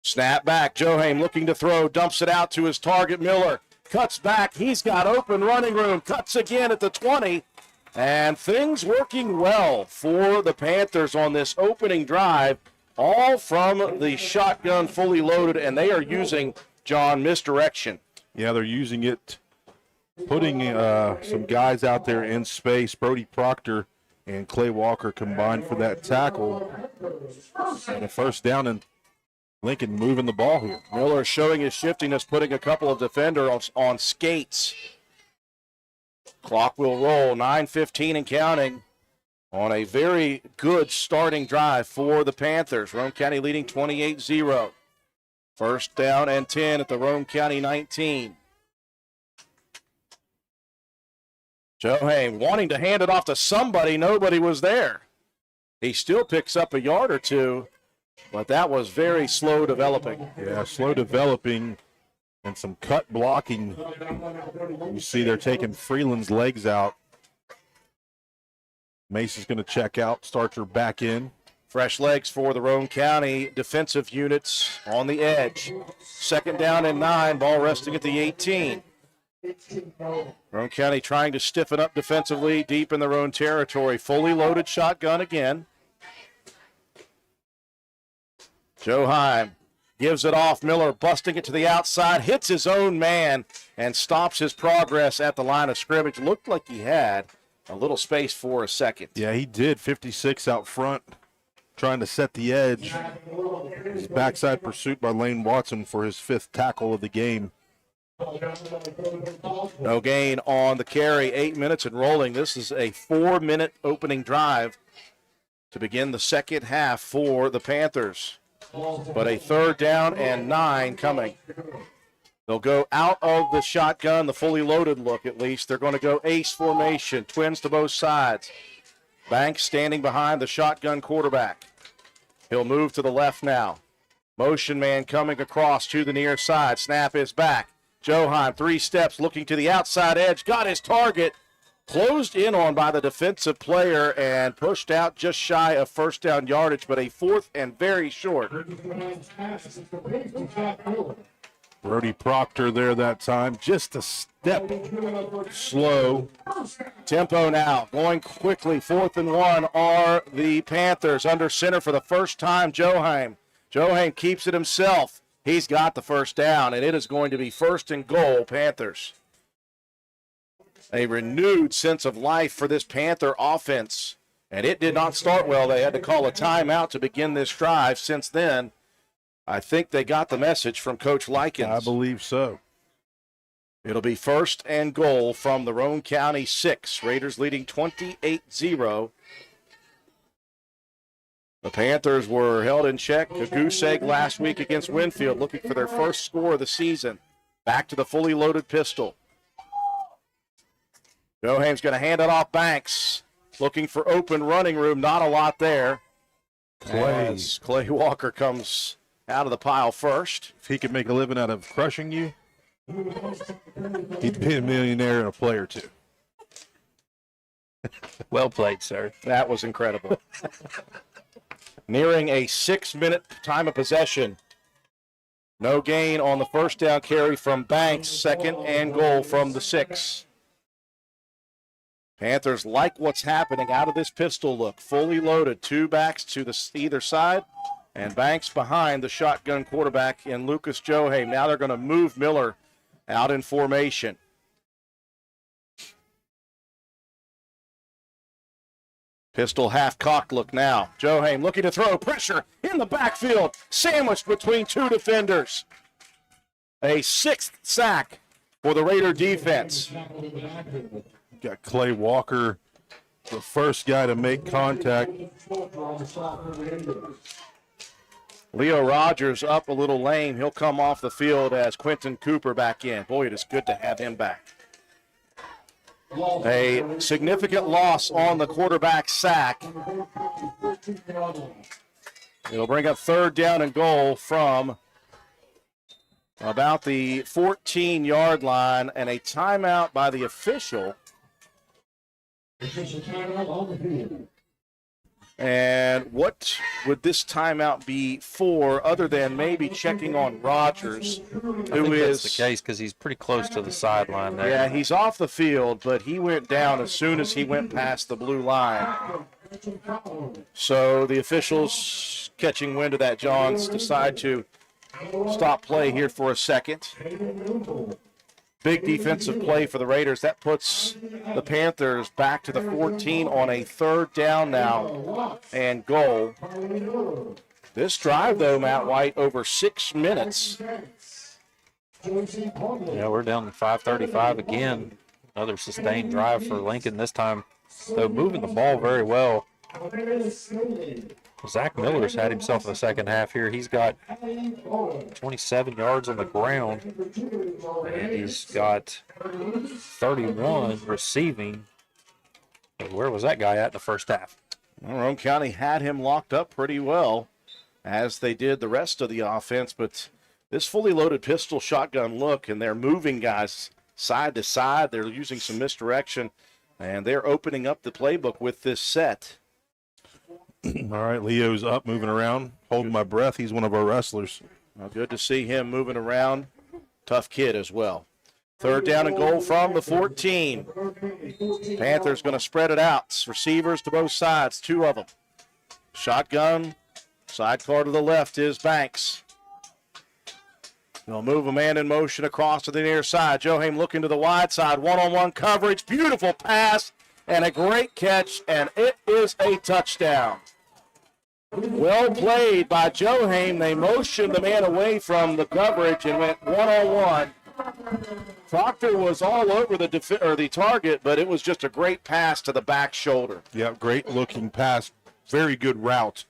Snap back. Johaim looking to throw. Dumps it out to his target, Miller. Cuts back. He's got open running room. Cuts again at the 20. And things working well for the Panthers on this opening drive. All from the shotgun fully loaded. And they are using, John, misdirection. Yeah, they're using it, putting some guys out there in space. Brody Proctor and Clay Walker combined for that tackle. And a first down, and Lincoln moving the ball here. Miller showing his shiftiness, putting a couple of defenders on skates. Clock will roll, 9:15 and counting on a very good starting drive for the Panthers. Roane County leading 28-0. First down and 10 at the Roane County 19. Johaim wanting to hand it off to somebody. Nobody was there. He still picks up a yard or two, but that was very slow developing. Yeah, slow developing and some cut blocking. You see they're taking Freeland's legs out. Mace is going to check out. Starcher back in. Fresh legs for the Roane County defensive units on the edge. 2nd down and 9, ball resting at the 18. Roane County trying to stiffen up defensively deep in their own territory. Fully loaded shotgun again. Johaim gives it off. Miller busting it to the outside, hits his own man, and stops his progress at the line of scrimmage. Looked like he had a little space for a second. Yeah, he did. 56 out front, trying to set the edge. His backside pursuit by Lane Watson for his 5th tackle of the game. No gain on the carry. 8 minutes and rolling. This is a 4-minute opening drive to begin the second half for the Panthers. But a 3rd down and 9 coming. They'll go out of the shotgun, the fully loaded look at least. They're going to go ace formation, twins to both sides. Banks standing behind the shotgun quarterback. He'll move to the left now. Motion man coming across to the near side. Snap is back. Johaim, 3 steps, looking to the outside edge. Got his target. Closed in on by the defensive player and pushed out just shy of first down yardage, but a 4th and very short. Brody Proctor there that time, just a step slow. Tempo now, going quickly. 4th and 1 are the Panthers under center for the first time. Johaim keeps it himself. He's got the first down, and it is going to be 1st and goal, Panthers. A renewed sense of life for this Panther offense, and it did not start well. They had to call a timeout to begin this drive. Since then, I think they got the message from Coach Likens. I believe so. It'll be 1st and goal from the Roane County 6. Raiders leading 28-0. The Panthers were held in check. A goose egg last week against Winfield, looking for their first score of the season. Back to the fully loaded pistol. Johaim's going to hand it off Banks. Looking for open running room. Not a lot there. As Clay Walker comes out of the pile first. If he could make a living out of crushing you, he'd be a millionaire and a player too. Well played, sir. That was incredible. Nearing a 6-minute time of possession. No gain on the first down carry from Banks. 2nd and goal from the 6. Panthers like what's happening out of this pistol look. Fully loaded. 2 backs to either side. And Banks behind the shotgun quarterback in Lucas Johaim. Now they're going to move Miller out in formation. Pistol half-cocked look now. Johaim looking to throw. Pressure in the backfield. Sandwiched between 2 defenders. A 6th sack for the Raider defense. Got Clay Walker, the first guy to make contact. Leo Rogers up a little lame. He'll come off the field as Quentin Cooper back in. Boy, it is good to have him back. A significant loss on the quarterback sack. It'll bring up 3rd down and goal from about the 14-yard line, and a timeout by the official. And what would this timeout be for other than maybe checking on Rogers, who is that's the case because he's pretty close to the sideline there. Yeah, he's off the field, but he went down as soon as he went past the blue line. So the officials, catching wind of that, Johns, decide to stop play here for a second. Big defensive play for the Raiders. That puts the Panthers back to the 14 on a 3rd down now and goal. This drive, though, Matt White, over 6 minutes. Yeah, we're down to 5:35 again. Another sustained drive for Lincoln this time, though moving the ball very well. Zach Miller's had himself in the second half here. He's got 27 yards on the ground, and he's got 31 receiving. Where was that guy at in the first half? Well, Roane County had him locked up pretty well, as they did the rest of the offense, but this fully loaded pistol shotgun look, and they're moving guys side to side. They're using some misdirection, and they're opening up the playbook with this set. All right, Leo's up, moving around, holding my breath. He's one of our wrestlers. Well, good to see him moving around. Tough kid as well. 3rd down and goal from the 14. Panthers going to spread it out. Receivers to both sides, 2 of them. Shotgun, sidecar to the left is Banks. They'll move a man in motion across to the near side. Johaim looking to the wide side, one-on-one coverage, beautiful pass, and a great catch, and it is a touchdown. Well played by Johaim. They motioned the man away from the coverage and went one-on-one. Proctor was all over the target, but it was just a great pass to the back shoulder. Yeah, great looking pass. Very good route.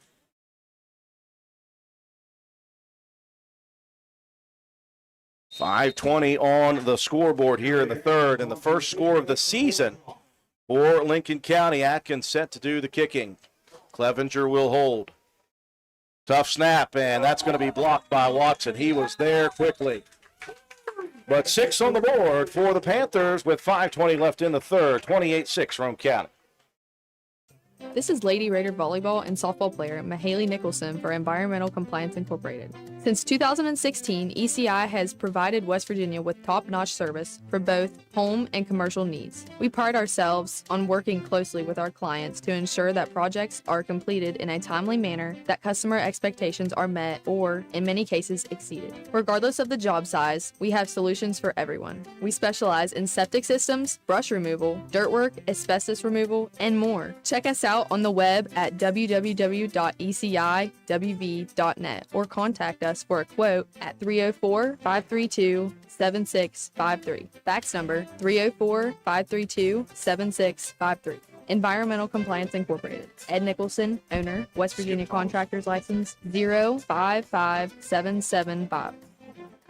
.520 on the scoreboard here in the 3rd, and the first score of the season for Lincoln County. Atkins set to do the kicking. Clevenger will hold. Tough snap, and that's going to be blocked by Watson. He was there quickly. But 6 on the board for the Panthers with 5:20 left in the 3rd. 28-6 Roane County. This is Lady Raider volleyball and softball player Mahaley Nicholson for Environmental Compliance Incorporated. Since 2016, ECI has provided West Virginia with top-notch service for both home and commercial needs. We pride ourselves on working closely with our clients to ensure that projects are completed in a timely manner, that customer expectations are met or, in many cases, exceeded. Regardless of the job size, we have solutions for everyone. We specialize in septic systems, brush removal, dirt work, asbestos removal, and more. Check us out on the web at www.eciwv.net or contact us for a quote at 304-532-7653. Fax number 304-532-7653. Environmental Compliance Incorporated. Ed Nicholson, owner, West Virginia Contractors License 055775.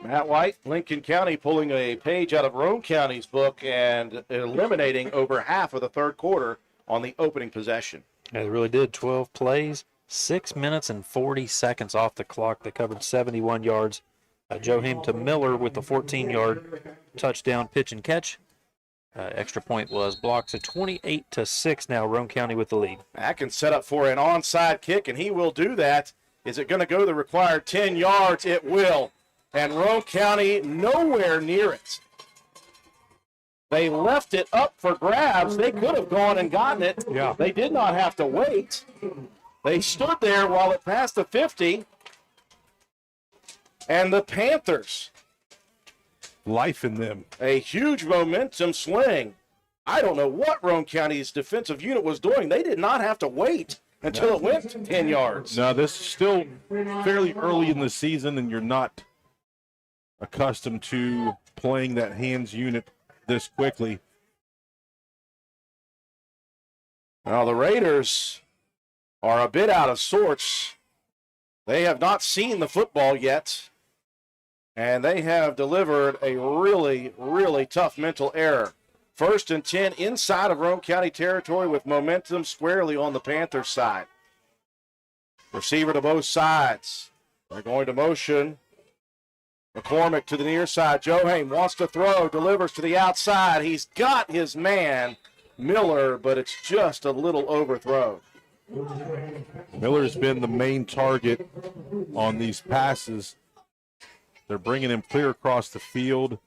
Matt White, Lincoln County, pulling a page out of Roane County's book and eliminating over half of the third quarter on the opening possession. Yeah, they really did. 12 plays, 6 minutes and 40 seconds off the clock. They covered 71 yards. Joe Haim to Miller with the 14-yard touchdown pitch and catch. Extra point was blocked. So 28-6 now, Roane County with the lead. Atkins set up for an onside kick, and he will do that. Is it going to go the required 10 yards? It will. And Roane County nowhere near it. They left it up for grabs. They could have gone and gotten it. Yeah. They did not have to wait. They stood there while it passed the 50. And the Panthers. Life in them. A huge momentum swing. I don't know what Roane County's defensive unit was doing. They did not have to wait until it went 10 yards. Now, this is still fairly early in the season, and you're not accustomed to playing that hands unit this quickly. Now, the Raiders are a bit out of sorts. They have not seen the football yet, and they have delivered a really, really tough mental error. 1st and 10 inside of Roane County territory with momentum squarely on the Panther side. Receiver to both sides. They're going to motion. McCormick to the near side. Joe Haim wants to throw, delivers to the outside. He's got his man, Miller, but it's just a little overthrown. Miller's been the main target on these passes. They're bringing him clear across the field.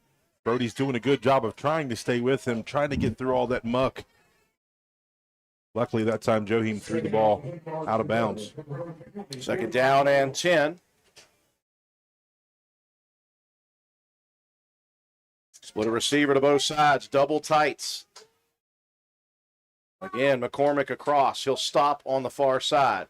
Brody's doing a good job of trying to stay with him, trying to get through all that muck. Luckily, that time, Joe Haim threw the ball out of bounds. 2nd down and 10. Split a receiver to both sides, double tights. Again, McCormick across. He'll stop on the far side.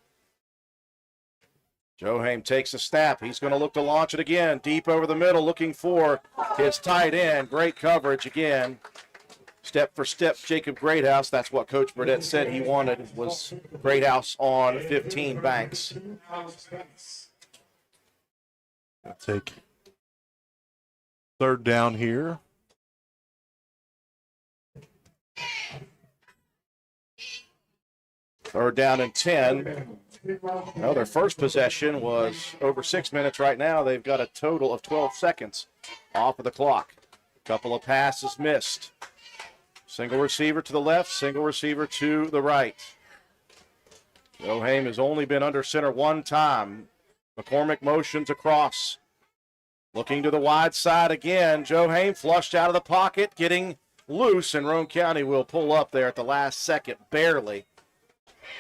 Joe Haim takes a snap. He's going to look to launch it again. Deep over the middle, looking for his tight end. Great coverage again. Step for step, Jacob Greathouse. That's what Coach Burdett said he wanted, was Greathouse on 15 Banks. I'll take 3rd down here. Third down and 10. No, their first possession was over 6 minutes right now. They've got a total of 12 seconds off of the clock. Couple of passes missed. Single receiver to the left, single receiver to the right. Joe Haim has only been under center one time. McCormick motions across. Looking to the wide side again. Joe Haim flushed out of the pocket, getting loose, and Roane County will pull up there at the last second, barely.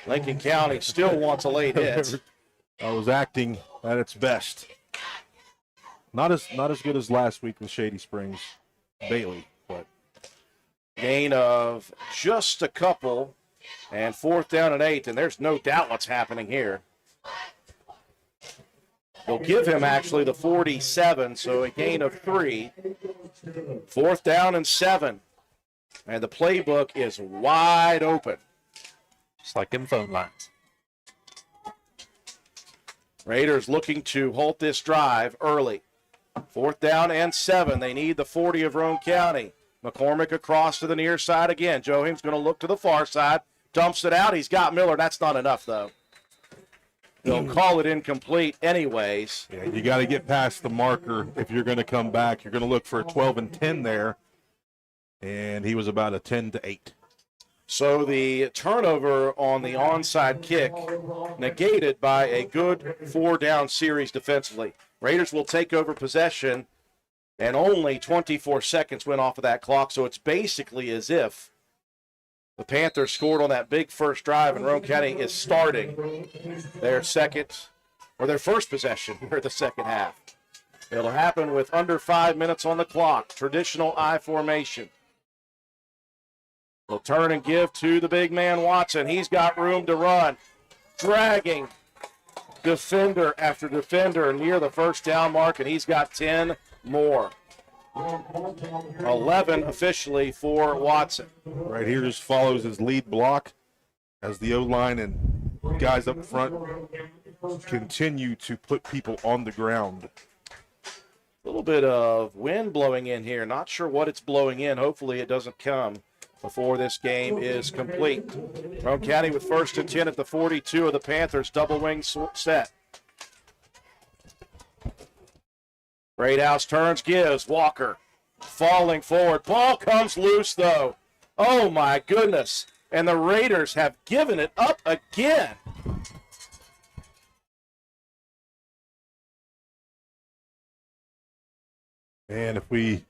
Lincoln County still wants a late hit. I was acting at its best. Not as good as last week with Shady Springs Bailey, but gain of just a couple, and 4th down and 8, and there's no doubt what's happening here. They'll give him actually the 47, so a gain of 3. 4th down and 7, and the playbook is wide open. Just like them phone lines. Raiders looking to halt this drive early. 4th down and 7. They need the 40 of Roane County. McCormick across to the near side again. Joe Haim's going to look to the far side. Dumps it out. He's got Miller. That's not enough, though. They'll call it incomplete anyways. Yeah, you got to get past the marker if you're going to come back. You're going to look for a 12 and 10 there, and he was about a 10 to 8. So the turnover on the onside kick negated by a good 4-down series defensively. Raiders will take over possession, and only 24 seconds went off of that clock, so it's basically as if the Panthers scored on that big first drive, and Roane County is starting their first possession for the second half. It'll happen with under 5 minutes on the clock. Traditional I formation. They'll turn and give to the big man Watson. He's got room to run. Dragging defender after defender near the first down mark, and he's got 10 more. 11 officially for Watson. Right here just follows his lead block as the O-line and guys up front continue to put people on the ground. A little bit of wind blowing in here. Not sure what it's blowing in. Hopefully it doesn't come before this game is complete. Roane County with 1st and 10 at the 42 of the Panthers. Double wing set. Greathouse turns, gives. Walker falling forward. Ball comes loose, though. Oh, my goodness. And the Raiders have given it up again. And if we...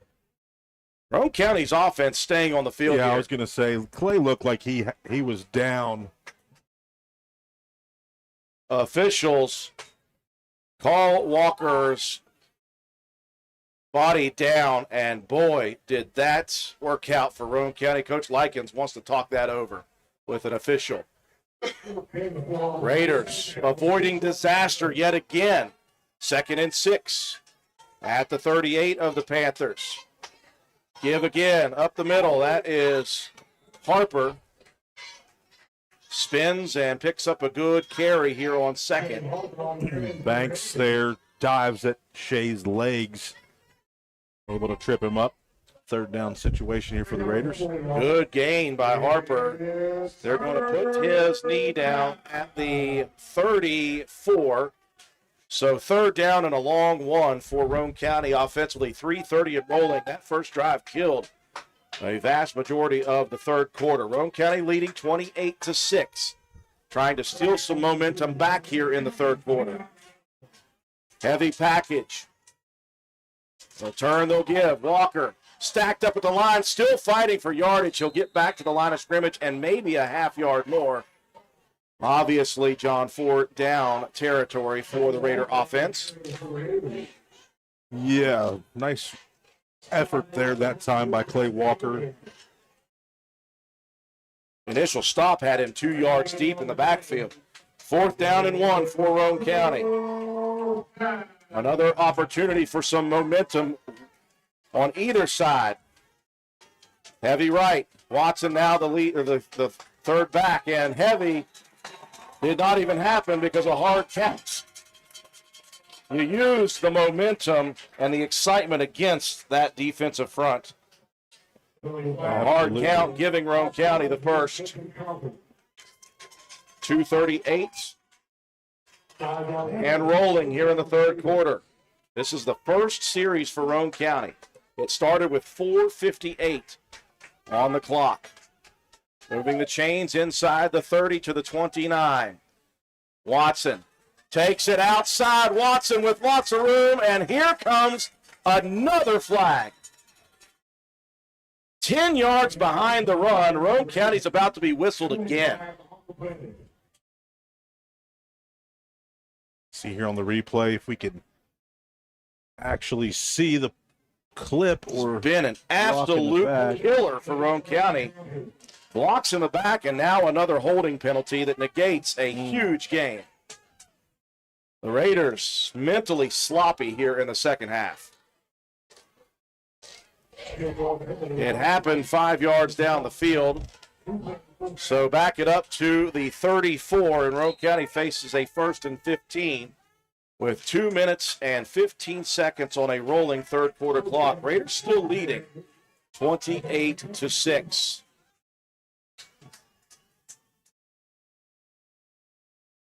Roane County's offense staying on the field Yeah, here. I was going to say, Clay looked like he was down. Officials call Walker's body down, and boy, did that work out for Roane County. Coach Likens wants to talk that over with an official. Raiders avoiding disaster yet again. 2nd and 6 at the 38 of the Panthers. Give again, up the middle. That is Harper. Spins and picks up a good carry here on 2nd. Banks there dives at Shea's legs. Able to trip him up. 3rd down situation here for the Raiders. Good gain by Harper. They're going to put his knee down at the 34. So 3rd down and a long one for Roane County offensively. 3:30 and rolling. That first drive killed a vast majority of the 3rd quarter. Roane County leading 28-6. Trying to steal some momentum back here in the 3rd quarter. Heavy package. They'll turn, they'll give. Walker stacked up at the line, still fighting for yardage. He'll get back to the line of scrimmage and maybe a half yard more. Obviously, John, 4th down territory for the Raider offense. Yeah, nice effort there that time by Clay Walker. Initial stop had him 2 yards deep in the backfield. 4th down and 1 for Roane County. Another opportunity for some momentum on either side. Heavy right. Watson now the lead, or the 3rd back, and Heavy did not even happen because of hard counts. You use the momentum and the excitement against that defensive front. A hard count giving Roane County the first. 2:38 and rolling here in the 3rd quarter. This is the first series for Roane County. It started with 4:58 on the clock. Moving the chains inside the 30 to the 29. Watson takes it outside. Watson with lots of room, and here comes another flag. 10 yards behind the run. Roane County's about to be whistled again. See here on the replay if we can actually see the clip. Or it's been an absolute killer for Roane County. Blocks in the back, and now another holding penalty that negates a huge gain. The Raiders mentally sloppy here in the second half. It happened 5 yards down the field. So back it up to the 34, and Roane County faces a 1st and 15 with 2 minutes and 15 seconds on a rolling 3rd quarter clock. Raiders still leading 28-6.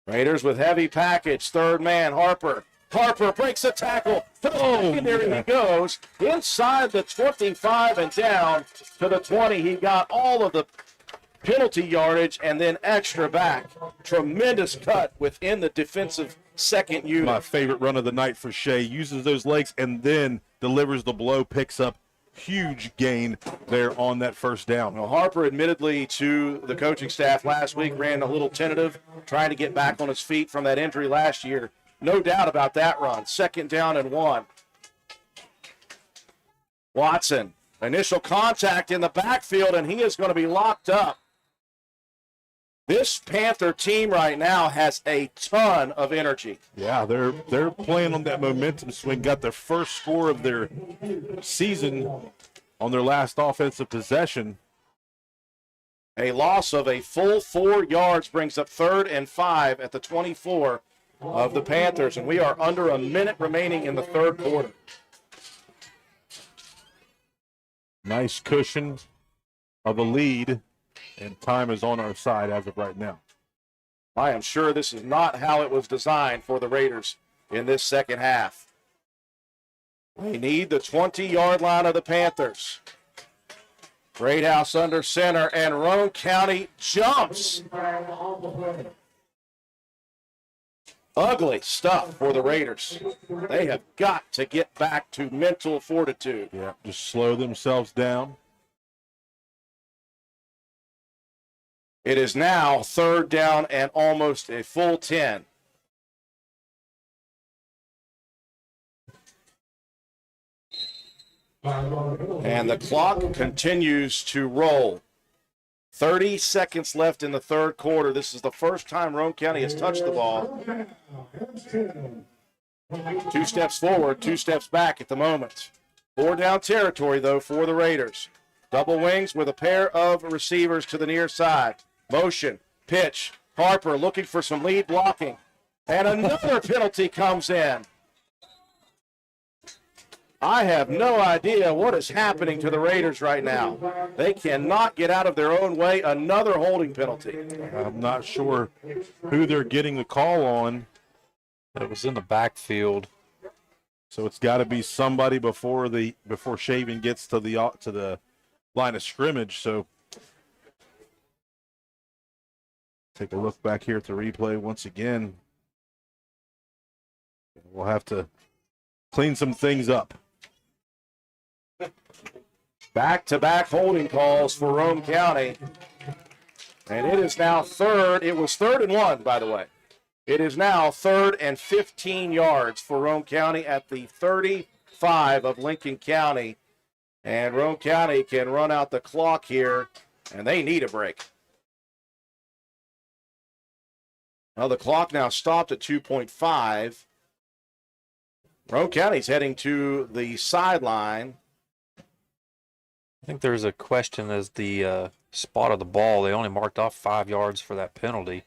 Raiders with heavy package, 3rd man, Harper. Harper breaks a tackle. To the secondary he goes. Inside the 25 and down to the 20. He got all of the penalty yardage and then extra back. Tremendous cut within the defensive second unit. My favorite run of the night for Shea. Uses those legs and then delivers the blow, picks up huge gain there on that first down. Well, Harper admittedly to the coaching staff last week ran a little tentative, trying to get back on his feet from that injury last year. No doubt about that run. 2nd down and 1. Watson, initial contact in the backfield, and he is going to be locked up. This Panther team right now has a ton of energy. Yeah, they're playing on that momentum swing. Got their first score of their season on their last offensive possession. A loss of a full 4 yards brings up 3rd and 5 at the 24 of the Panthers, and we are under a minute remaining in the 3rd quarter. Nice cushion of a lead, and time is on our side as of right now. I am sure this is not how it was designed for the Raiders in this second half. They need the 20-yard line of the Panthers. Greathouse under center, and Roane County jumps. Ugly stuff for the Raiders. They have got to get back to mental fortitude. Yeah, just slow themselves down. It is now 3rd down and almost a full 10. And the clock continues to roll. 30 seconds left in the 3rd quarter. This is the first time Roane County has touched the ball. 2 steps forward, 2 steps back at the moment. 4 down territory, though, for the Raiders. Double wings with a pair of receivers to the near side. Motion, pitch. Harper looking for some lead blocking. And another penalty comes in. I have no idea what is happening to the Raiders right now. They cannot get out of their own way. Another holding penalty. I'm not sure who they're getting the call on. It was in the backfield. So it's got to be somebody before Shaven gets to the line of scrimmage. So take a look back here at the replay once again. We'll have to clean some things up. Back-to-back holding calls for Roane County. And it is now 3rd. It was 3rd and 1, by the way. It is now 3rd and 15 yards for Roane County at the 35 of Lincoln County. And Roane County can run out the clock here, and they need a break. Well, the clock now stopped at 2.5. Roane County's heading to the sideline. I think there's a question as the spot of the ball. They only marked off 5 yards for that penalty.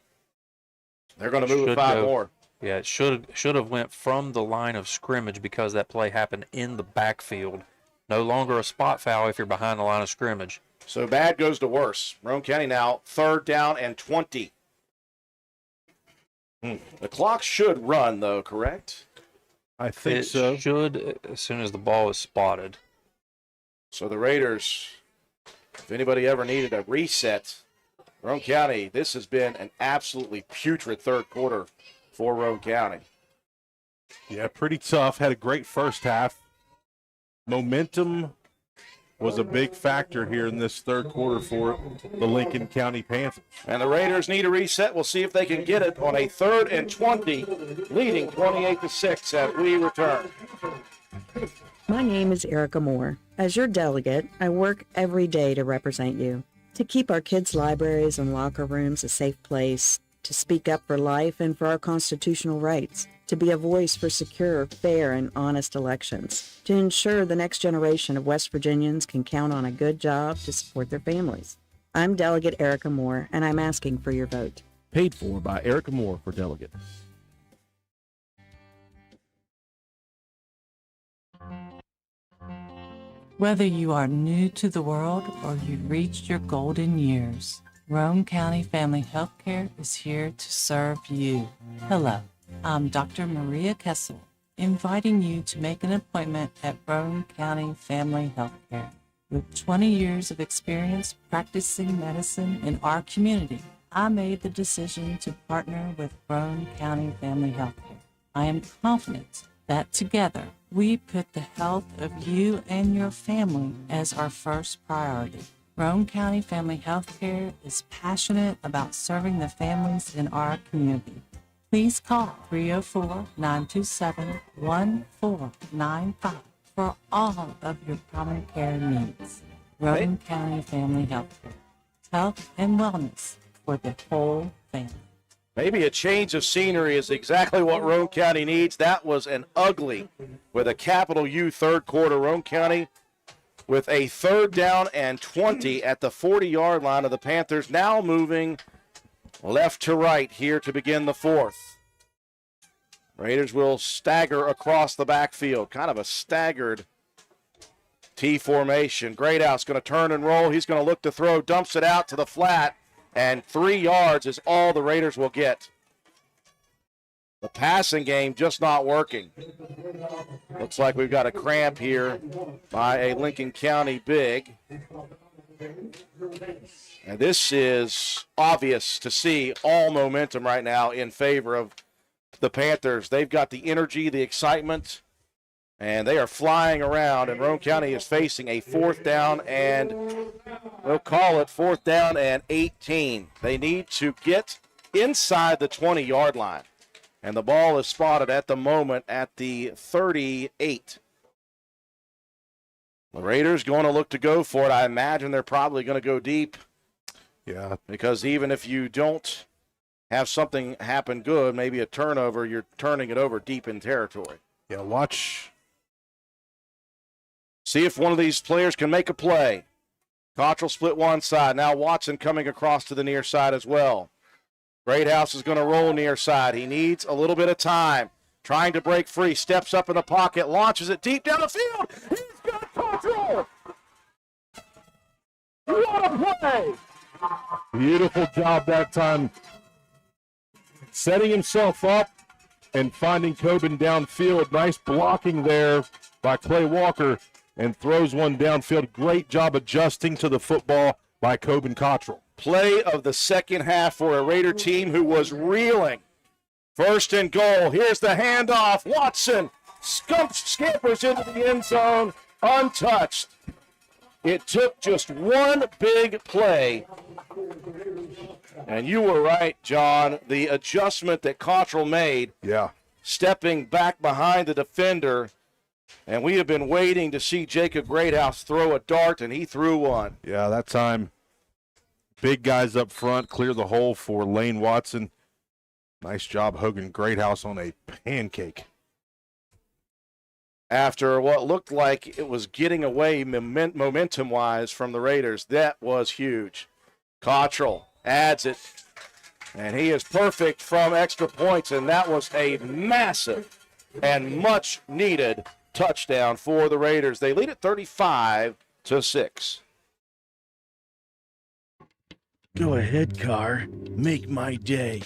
They're going to move 5 more. Yeah, it should have went from the line of scrimmage because that play happened in the backfield. No longer a spot foul if you're behind the line of scrimmage. So bad goes to worse. Roane County now 3rd down and 20. The clock should run, though, correct? I think it so. Should as soon as the ball is spotted. So the Raiders, if anybody ever needed a reset, Roane County, this has been an absolutely putrid 3rd quarter for Roane County. Yeah, pretty tough. Had a great first half. Momentum was a big factor here in this 3rd quarter for the Lincoln County Panthers. And the Raiders need a reset. We'll see if they can get it on a 3rd and 20, leading 28-6 as we return. My name is Erica Moore. As your delegate, I work every day to represent you, to keep our kids' libraries and locker rooms a safe place, to speak up for life and for our constitutional rights, to be a voice for secure, fair, and honest elections, to ensure the next generation of West Virginians can count on a good job to support their families. I'm Delegate Erica Moore, and I'm asking for your vote. Paid for by Erica Moore for delegate. Whether you are new to the world or you've reached your golden years, Roane County Family Healthcare is here to serve you. Hello, I'm Dr. Maria Kessel, inviting you to make an appointment at Roane County Family Healthcare. With 20 years of experience practicing medicine in our community, I made the decision to partner with Roane County Family Healthcare. I am confident that together we put the health of you and your family as our first priority. Roane County Family Healthcare is passionate about serving the families in our community. Please call 304-927-1495 for all of your primary care needs. Roane County Family Healthcare. Health and wellness for the whole family. Maybe a change of scenery is exactly what Roane County needs. That was an ugly with a capital U third quarter. Roane County with a 3rd down and 20 at the 40-yard line of the Panthers, now moving left to right here to begin the 4th. Raiders will stagger across the backfield, kind of a staggered T formation. Greathouse going to turn and roll. He's going to look to throw, dumps it out to the flat, and 3 yards is all the Raiders will get. The passing game just not working. Looks like we've got a cramp here by a Lincoln County big. And this is obvious to see all momentum right now in favor of the Panthers. They've got the energy, the excitement, and they are flying around. And Roane County is facing a 4th down and we'll call it 4th down and 18. They need to get inside the 20-yard line. And the ball is spotted at the moment at the 38. The Raiders going to look to go for it. I imagine they're probably going to go deep. Yeah. Because even if you don't have something happen good, maybe a turnover, you're turning it over deep in territory. Yeah, watch. See if one of these players can make a play. Cottrell split one side. Now Watson coming across to the near side as well. Greathouse is going to roll near side. He needs a little bit of time. Trying to break free. Steps up in the pocket. Launches it deep down the field. He's got Cottrell. What a play. Beautiful job that time. Setting himself up and finding Coben downfield. Nice blocking there by Clay Walker, and throws one downfield. Great job adjusting to the football by Coben Cottrell. Play of the second half for a Raider team who was reeling. 1st and goal. Here's the handoff. Watson scampers into the end zone untouched. It took just one big play. And you were right, John. The adjustment that Cottrell made. Yeah. Stepping back behind the defender. And we have been waiting to see Jacob Greathouse throw a dart, and he threw one. Yeah, that time, big guys up front, clear the hole for Lane Watson. Nice job, Hogan Greathouse on a pancake. After what looked like it was getting away momentum-wise from the Raiders, that was huge. Cottrell adds it, and he is perfect from extra points, and that was a massive and much-needed touchdown for the Raiders. They lead at 35-6. Go ahead, car. Make my day.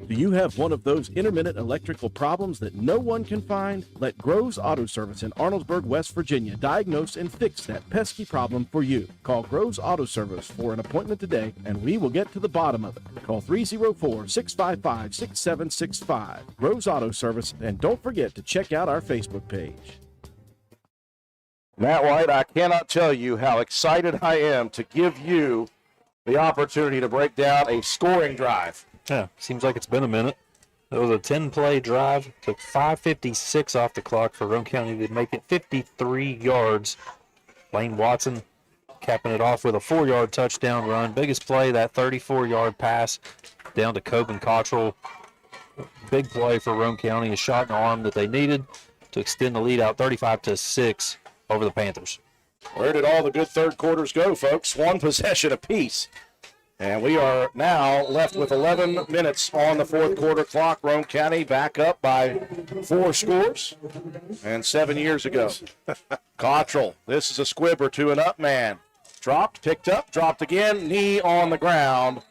Do you have one of those intermittent electrical problems that no one can find? Let Groves Auto Service in Arnoldesburg, West Virginia diagnose and fix that pesky problem for you. Call Groves Auto Service for an appointment today, and we will get to the bottom of it. Call 304-655-6765. Groves Auto Service, and don't forget to check out our Facebook page. Matt White, I cannot tell you how excited I am to give you the opportunity to break down a scoring drive. Yeah, seems like it's been a minute. It was a 10-play drive. Took 5:56 off the clock for Roane County to make it 53 yards. Lane Watson capping it off with a 4-yard touchdown run. Biggest play, that 34-yard pass down to Coben Cottrell. Big play for Roane County, a shot in the arm that they needed to extend the lead out 35-6 over the Panthers. Where did all the good third quarters go, folks? One possession apiece. And we are now left with 11 minutes on the fourth quarter clock. Roane County back up by 4 scores. And 7 years ago. Cottrell, this is a squibber to an up man. Dropped, picked up, dropped again. Knee on the ground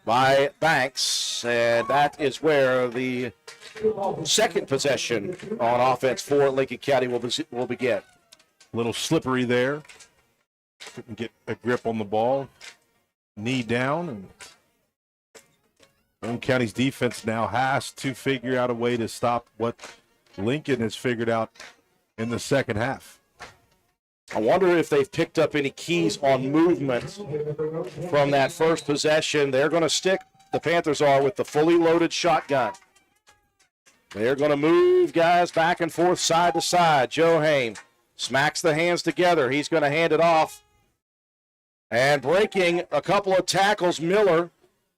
by Banks. And that is where the second possession on offense for Lincoln County will begin. Little slippery there. Couldn't get a grip on the ball. Knee down. And Roane County's defense now has to figure out a way to stop what Lincoln has figured out in the second half. I wonder if they've picked up any keys on movement from that first possession. They're going to stick, the Panthers are, with the fully loaded shotgun. They're going to move guys back and forth, side to side. Joe Haim smacks the hands together. He's going to hand it off. And breaking a couple of tackles, Miller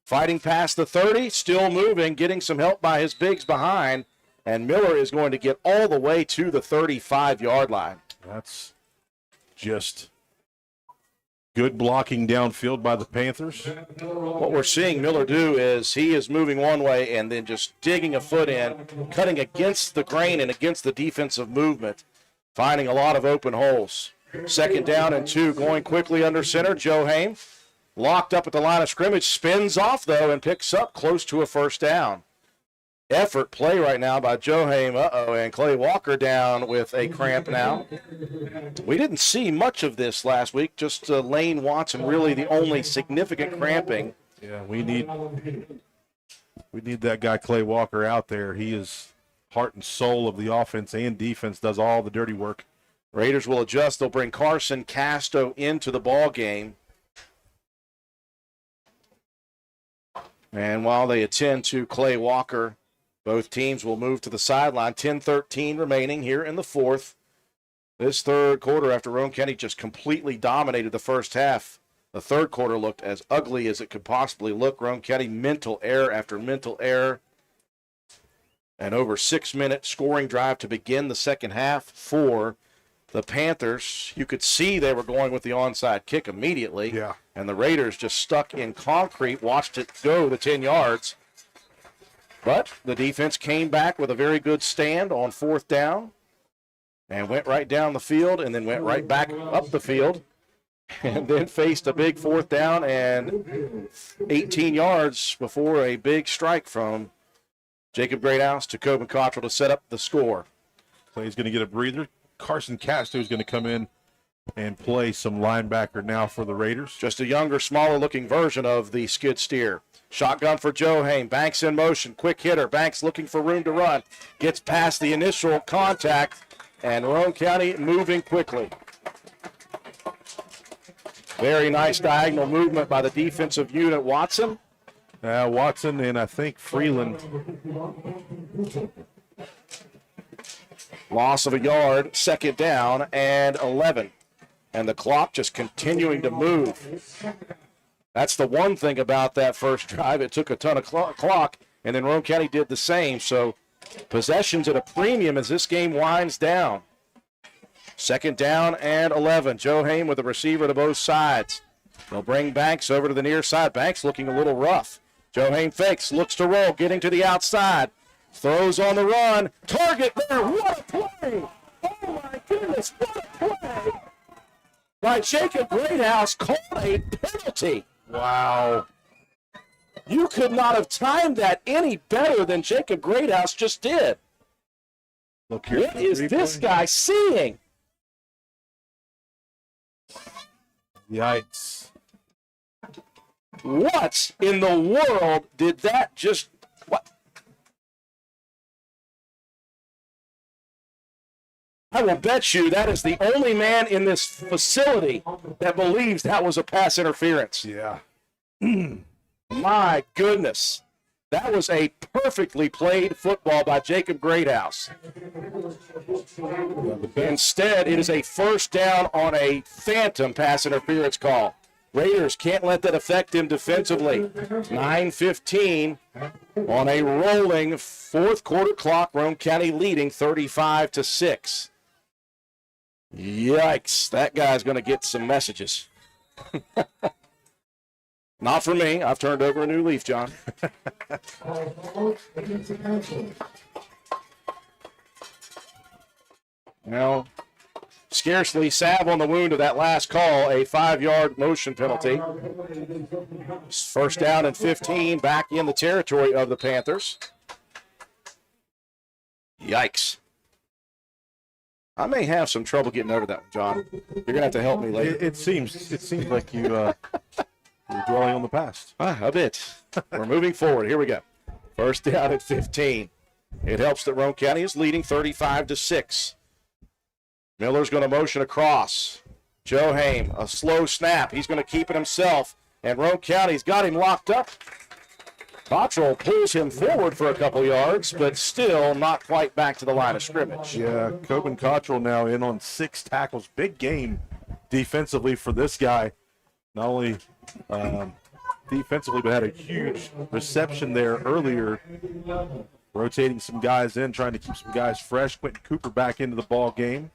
fighting past the 30, still moving, getting some help by his bigs behind. And Miller is going to get all the way to the 35-yard line. That's just good blocking downfield by the Panthers. What we're seeing Miller do is he is moving one way and then just digging a foot in, cutting against the grain and against the defensive movement, finding a lot of open holes. 2nd down and 2, going quickly under center. Joe Haim locked up at the line of scrimmage, spins off, though, and picks up close to a 1st down. Effort play right now by Joe Haim. And Clay Walker down with a cramp now. We didn't see much of this last week, just Lane Watson really the only significant cramping. Yeah, we need that guy Clay Walker out there. He is heart and soul of the offense and defense, does all the dirty work. Raiders will adjust. They'll bring Carson Casto into the ball game. And while they attend to Clay Walker, both teams will move to the sideline. 10-13 remaining here in the 4th. This 3rd quarter, after Roane County just completely dominated the first half, the 3rd quarter looked as ugly as it could possibly look. Roane County mental error after mental error. An over 6-minute scoring drive to begin the second half for the Panthers. You could see they were going with the onside kick immediately. Yeah. And the Raiders just stuck in concrete, watched it go the 10 yards. But the defense came back with a very good stand on 4th down and went right down the field and then went right back up the field and then faced a big 4th down and 18 yards before a big strike from Jacob Greathouse to Coben Cottrell to set up the score. Clay's going to get a breather. Carson Casto is going to come in and play some linebacker now for the Raiders. Just a younger, smaller-looking version of the skid steer. Shotgun for Joe Haim. Banks in motion. Quick hitter. Banks looking for room to run. Gets past the initial contact, and Roane County moving quickly. Very nice diagonal movement by the defensive unit. Watson. Watson and I think Freeland. Loss of a yard. 2nd down and 11. And the clock just continuing to move. That's the one thing about that first drive. It took a ton of clock, and then Roane County did the same. So possessions at a premium as this game winds down. 2nd down and 11. Joe Haim with a receiver to both sides. They'll bring Banks over to the near side. Banks looking a little rough. Joe Haim fakes, looks to roll, getting to the outside. Throws on the run. Target there. What a play! Oh, my goodness, what a play! By Jacob Greathouse, called a penalty. Wow. You could not have timed that any better than Jacob Greathouse just did. Look here. What is this guy seeing? Yikes. What in the world did that just... What? I will bet you that is the only man in this facility that believes that was a pass interference. Yeah. My goodness. That was a perfectly played football by Jacob Greathouse. Instead, it is a 1st down on a phantom pass interference call. Raiders can't let that affect him defensively. 9:15 on a rolling 4th quarter clock. Roane County leading 35-6. Yikes. That guy's going to get some messages. Not for me. I've turned over a new leaf, John. Now, scarcely salve on the wound of that last call, a 5-yard motion penalty. 1st down and 15, back in the territory of the Panthers. Yikes. I may have some trouble getting over that one, John. You're going to have to help me later. It seems like you're dwelling on the past. A bit. We're moving forward. Here we go. First down at 15. It helps that Roane County is leading 35-6. Miller's going to motion across. Joe Haim, a slow snap. He's going to keep it himself. And Roane County's got him locked up. Cottrell pulls him forward for a couple yards, but still not quite back to the line of scrimmage. Yeah, Coben Cottrell now in on 6 tackles. Big game defensively for this guy. Not only defensively, but had a huge reception there earlier. Rotating some guys in, trying to keep some guys fresh. Quentin Cooper back into the ball game.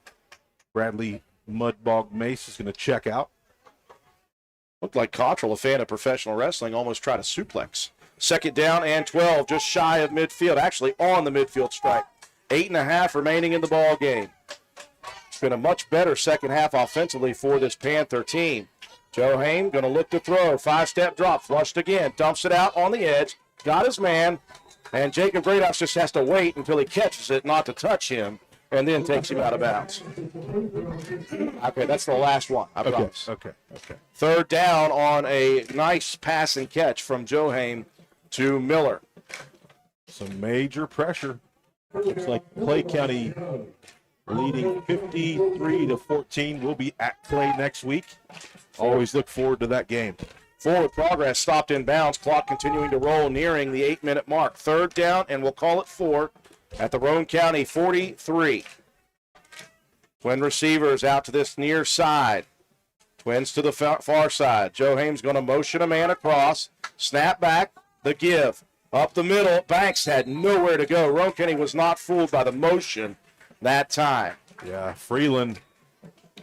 Bradley Mudbog Mace is going to check out. Looked like Cottrell, a fan of professional wrestling, almost tried a suplex. Second down and 12, just shy of midfield, actually on the midfield stripe. 8.5 remaining in the ball game. It's been a much better second half offensively for this Panther team. Joe Haim going to look to throw. 5-step drop, flushed again, dumps it out on the edge, got his man, and Jacob Greathouse just has to wait until he catches it, not to touch him, and then takes him out of bounds. Okay, that's the last one, I promise. Okay. Third down on a nice pass and catch from Joe Haim to Miller. Some major pressure. Looks like Clay County leading 53-14. We'll be at Clay next week. Always look forward to that game. Forward progress stopped in bounds. Clock continuing to roll, nearing the 8-minute mark. Third down, and we'll call it 4 at the Roane County 43. Twin receivers out to this near side. Twins to the far side. Joe Haim's going to motion a man across. Snap back. The give. Up the middle. Banks had nowhere to go. Roane County was not fooled by the motion that time. Yeah, Freeland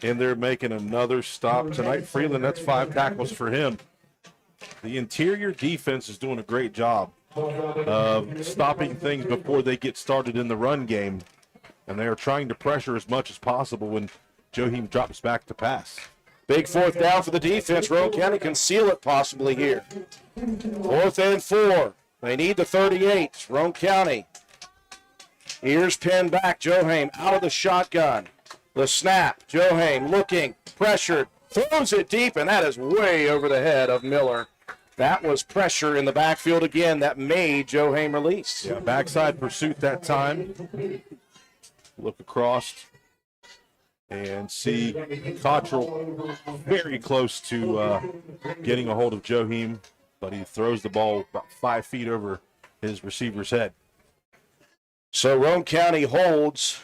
in there making another stop tonight. Freeland, that's 5 tackles for him. The interior defense is doing a great job of stopping things before they get started in the run game. And they are trying to pressure as much as possible when Joe Haim drops back to pass. Big fourth down for the defense. Roane County can seal it possibly here. 4th and 4. They need the 38. Roane County. Ears pinned back. Joe Haim out of the shotgun. The snap. Joe Haim looking, pressured, throws it deep, and that is way over the head of Miller. That was pressure in the backfield again that made Joe Haim release. Yeah, backside pursuit that time. Look across and see Cottrell very close to getting a hold of Joe Haim, but he throws the ball about 5 feet over his receiver's head. So Roane County holds.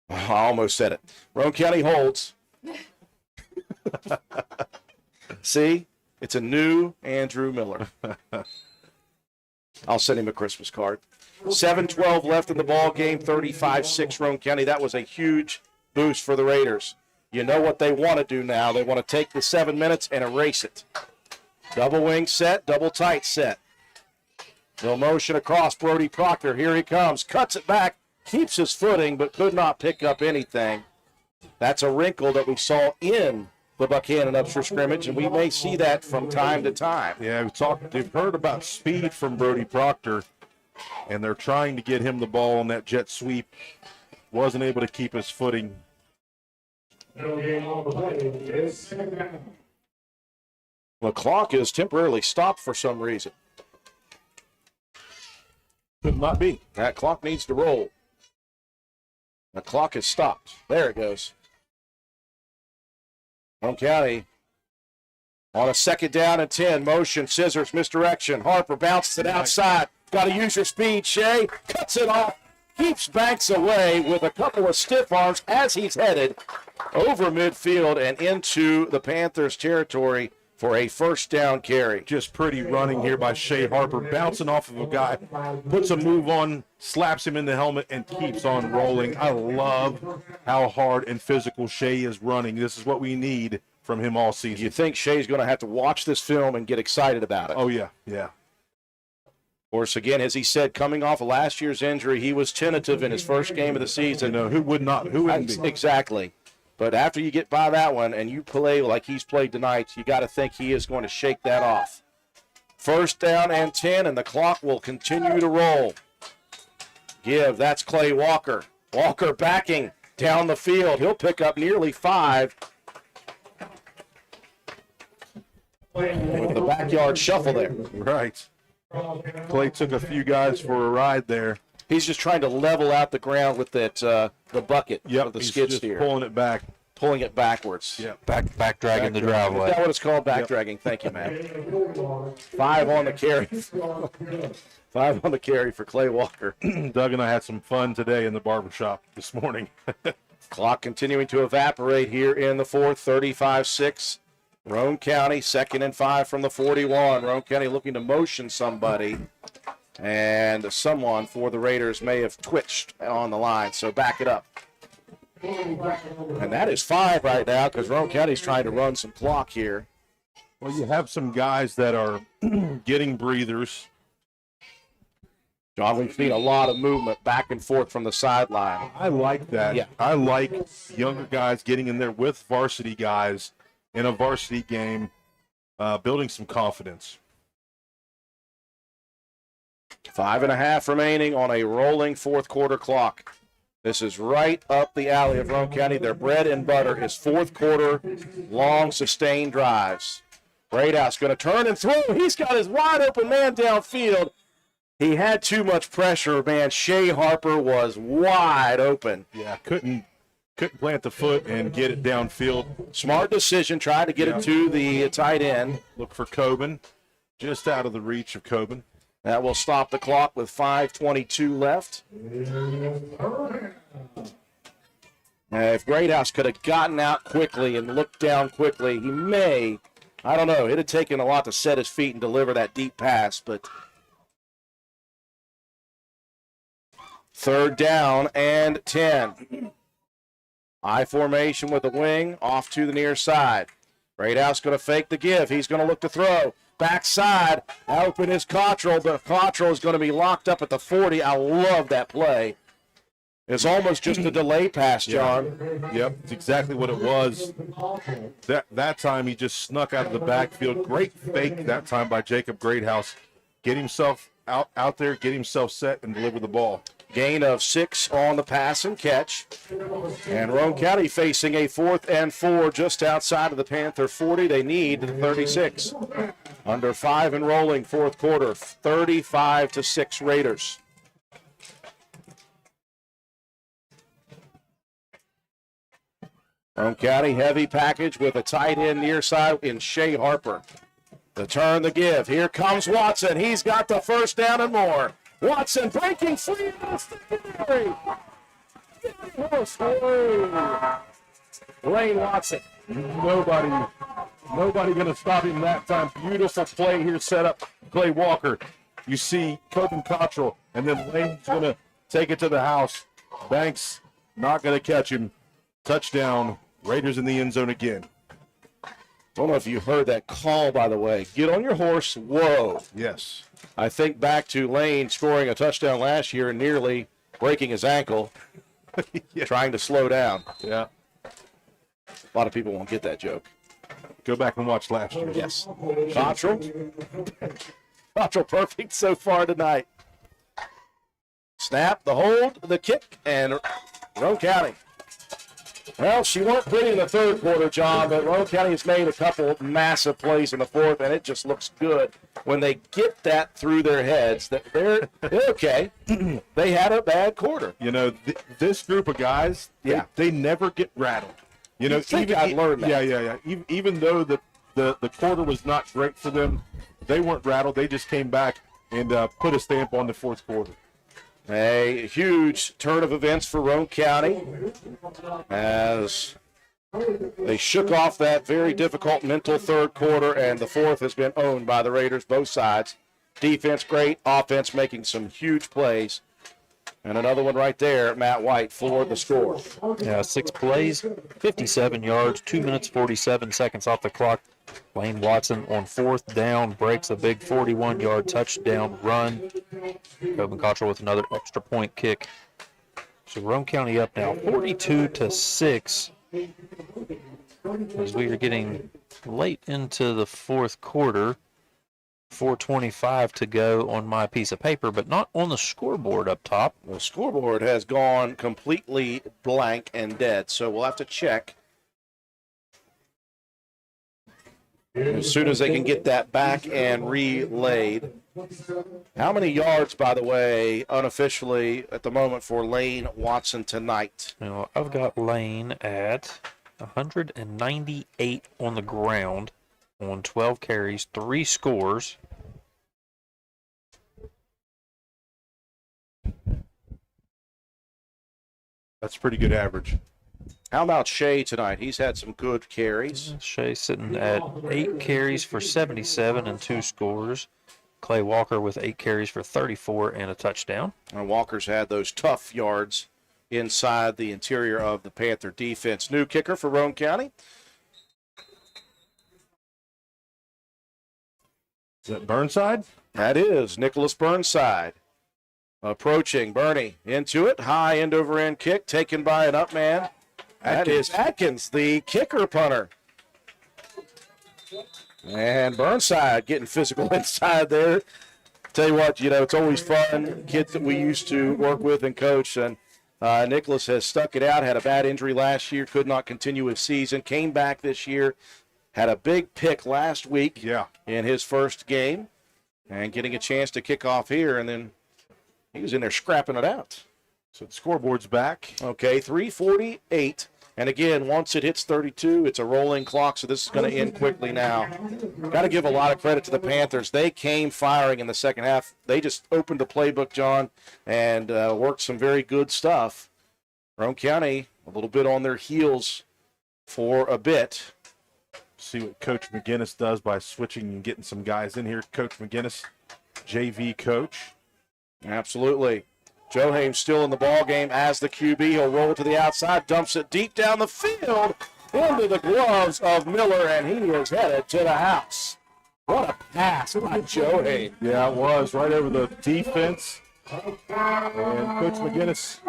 I almost said it. Roane County holds. See? It's a new Andrew Miller. I'll send him a Christmas card. 7:12 left in the ball game, 35-6 Roane County. That was a huge boost for the Raiders. You know what they want to do now. They want to take the 7 minutes and erase it. Double wing set, double tight set. They'll motion across Brody Proctor. Here he comes. Cuts it back, keeps his footing, but could not pick up anything. That's a wrinkle that we saw in the Buchanan Upshur scrimmage, and we may see that from time to time. Yeah, they've heard about speed from Brody Proctor, and they're trying to get him the ball on that jet sweep. Wasn't able to keep his footing. The clock is temporarily stopped for some reason. Could not be. That clock needs to roll. The clock is stopped. There it goes. Roane County on a 2nd down and 10. Motion, scissors, misdirection. Harper bounces it outside. Got to use your speed. Shea cuts it off. Keeps Banks away with a couple of stiff arms as he's headed over midfield and into the Panthers' territory for a 1st down carry. Just pretty running here by Shea Harper, bouncing off of a guy, puts a move on, slaps him in the helmet, and keeps on rolling. I love how hard and physical Shea is running. This is what we need from him all season. You think Shea's going to have to watch this film and get excited about it? Oh, yeah, yeah. Of course, again, as he said, coming off of last year's injury, he was tentative in his first game of the season. You know, who wouldn't be? Exactly. But after you get by that one and you play like he's played tonight, you got to think he is going to shake that off. 1st down and 10, and the clock will continue to roll. Give, that's Clay Walker. Walker backing down the field. He'll pick up nearly 5. With the backyard shuffle there. Right. Clay took a few guys for a ride there. He's just trying to level out the ground with that the bucket of the he's skid just steer. pulling it back. Pulling it backwards. Yep. Back dragging the driveway. Is that what it's called? Back dragging. Thank you, man. 5 on the carry. 5 on the carry for Clay Walker. Doug and I had some fun today in the barbershop this morning. Clock continuing to evaporate here in the 4th, 35-6. Roane County, 2nd and 5 from the 41. Roane County looking to motion somebody. And someone for the Raiders may have twitched on the line, so back it up. And that is 5 right now because Roane County's trying to run some clock here. Well, you have some guys that are getting breathers. John, we've seen a lot of movement back and forth from the sideline. I like that. Yeah. I like younger guys getting in there with varsity guys in a varsity game, building some confidence. 5.5 remaining on a rolling 4th quarter clock. This is right up the alley of Roane County. Their bread and butter is 4th quarter long sustained drives. Greathouse going to turn and throw. He's got his wide open man downfield. He had too much pressure, man. Shea Harper was wide open. Yeah, couldn't plant the foot and get it downfield. Smart decision, tried to get it to the tight end. Look for Coben, just out of the reach of Coben. That will stop the clock with 5:22 left. If Greathouse could have gotten out quickly and looked down quickly, he may, I don't know, it had taken a lot to set his feet and deliver that deep pass, but 3rd down and 10. I formation with the wing off to the near side. Greathouse going to fake the give. He's going to look to throw. Backside, open is Cottrell, but Cottrell is going to be locked up at the 40. I love that play. It's almost just a delay pass, John. Yep, it's exactly what it was. That time he just snuck out of the backfield. Great fake that time by Jacob Greathouse. Get himself out there, get himself set, and deliver the ball. Gain of 6 on the pass and catch. And Roane County facing a 4th and 4 just outside of the Panther 40. They need the 36. Under 5 and rolling, 4th quarter, 35-6 Raiders. Roane County heavy package with a tight end near side in Shea Harper. The turn, the give. Here comes Watson. He's got the 1st down and more. Watson breaking free in the secondary. Lane Watson. Nobody going to stop him that time. Beautiful play here set up Clay Walker. You see Coben Cottrell, and then Lane's going to take it to the house. Banks not going to catch him. Touchdown. Raiders in the end zone again. Don't know if you heard that call, by the way. Get on your horse. Whoa. Yes. I think back to Lane scoring a touchdown last year and nearly breaking his ankle, trying to slow down. Yeah. A lot of people won't get that joke. Go back and watch last year. Yes. Cottrell. Cottrell perfect so far tonight. Snap, the hold, the kick, and Roane County. Well, she weren't pretty in the 3rd quarter, John, but Roane County has made a couple massive plays in the 4th, and it just looks good when they get that through their heads that they're okay. They had a bad quarter. You know, this group of guys, they never get rattled. You know, I'd learned that. Yeah. Even though the quarter was not great for them, they weren't rattled. They just came back and put a stamp on the 4th quarter. A huge turn of events for Roane County as they shook off that very difficult mental 3rd quarter, and the 4th has been owned by the Raiders, both sides. Defense great, offense making some huge plays. And another one right there, Matt White for the score. Yeah, 6 plays, 57 yards, 2 minutes, 47 seconds off the clock. Lane Watson on 4th down breaks a big 41-yard touchdown run. Coben Cottrell with another extra point kick. So Roane County up now 42-6 as we are getting late into the 4th quarter. 4:25 to go on my piece of paper, but not on the scoreboard up top. The scoreboard has gone completely blank and dead, so we'll have to check as soon as they can get that back and relayed. How many yards, by the way, unofficially at the moment for Lane Watson tonight? Now, I've got Lane at 198 on the ground on 12 carries, 3 scores. That's pretty good average. How about Shea tonight? He's had some good carries. Shea sitting at 8 carries for 77 and 2 scores. Clay Walker with 8 carries for 34 and a touchdown. And Walker's had those tough yards inside the interior of the Panther defense. New kicker for Roane County. Is that Burnside? That is Nicholas Burnside. Approaching, Bernie into it. High end over end kick taken by an up man. That is Atkins, the kicker punter. And Burnside getting physical inside there. Tell you what, it's always fun. Kids that we used to work with and coach. And Nicholas has stuck it out. Had a bad injury last year. Could not continue his season. Came back this year. Had a big pick last week in his first game. And getting a chance to kick off here. And then he was in there scrapping it out. So the scoreboard's back. Okay, 3:48. And again, once it hits 32, it's a rolling clock, so this is going to end quickly now. Got to give a lot of credit to the Panthers. They came firing in the second half. They just opened the playbook, John, and worked some very good stuff. Roane County, a little bit on their heels for a bit. See what Coach McGinnis does by switching and getting some guys in here. Coach McGinnis, JV coach. Absolutely. Joe Hames still in the ball game as the QB. He'll roll to the outside, dumps it deep down the field into the gloves of Miller, and he is headed to the house. What a pass by Joe Hames. Yeah, it was right over the defense. And Coach McGinnis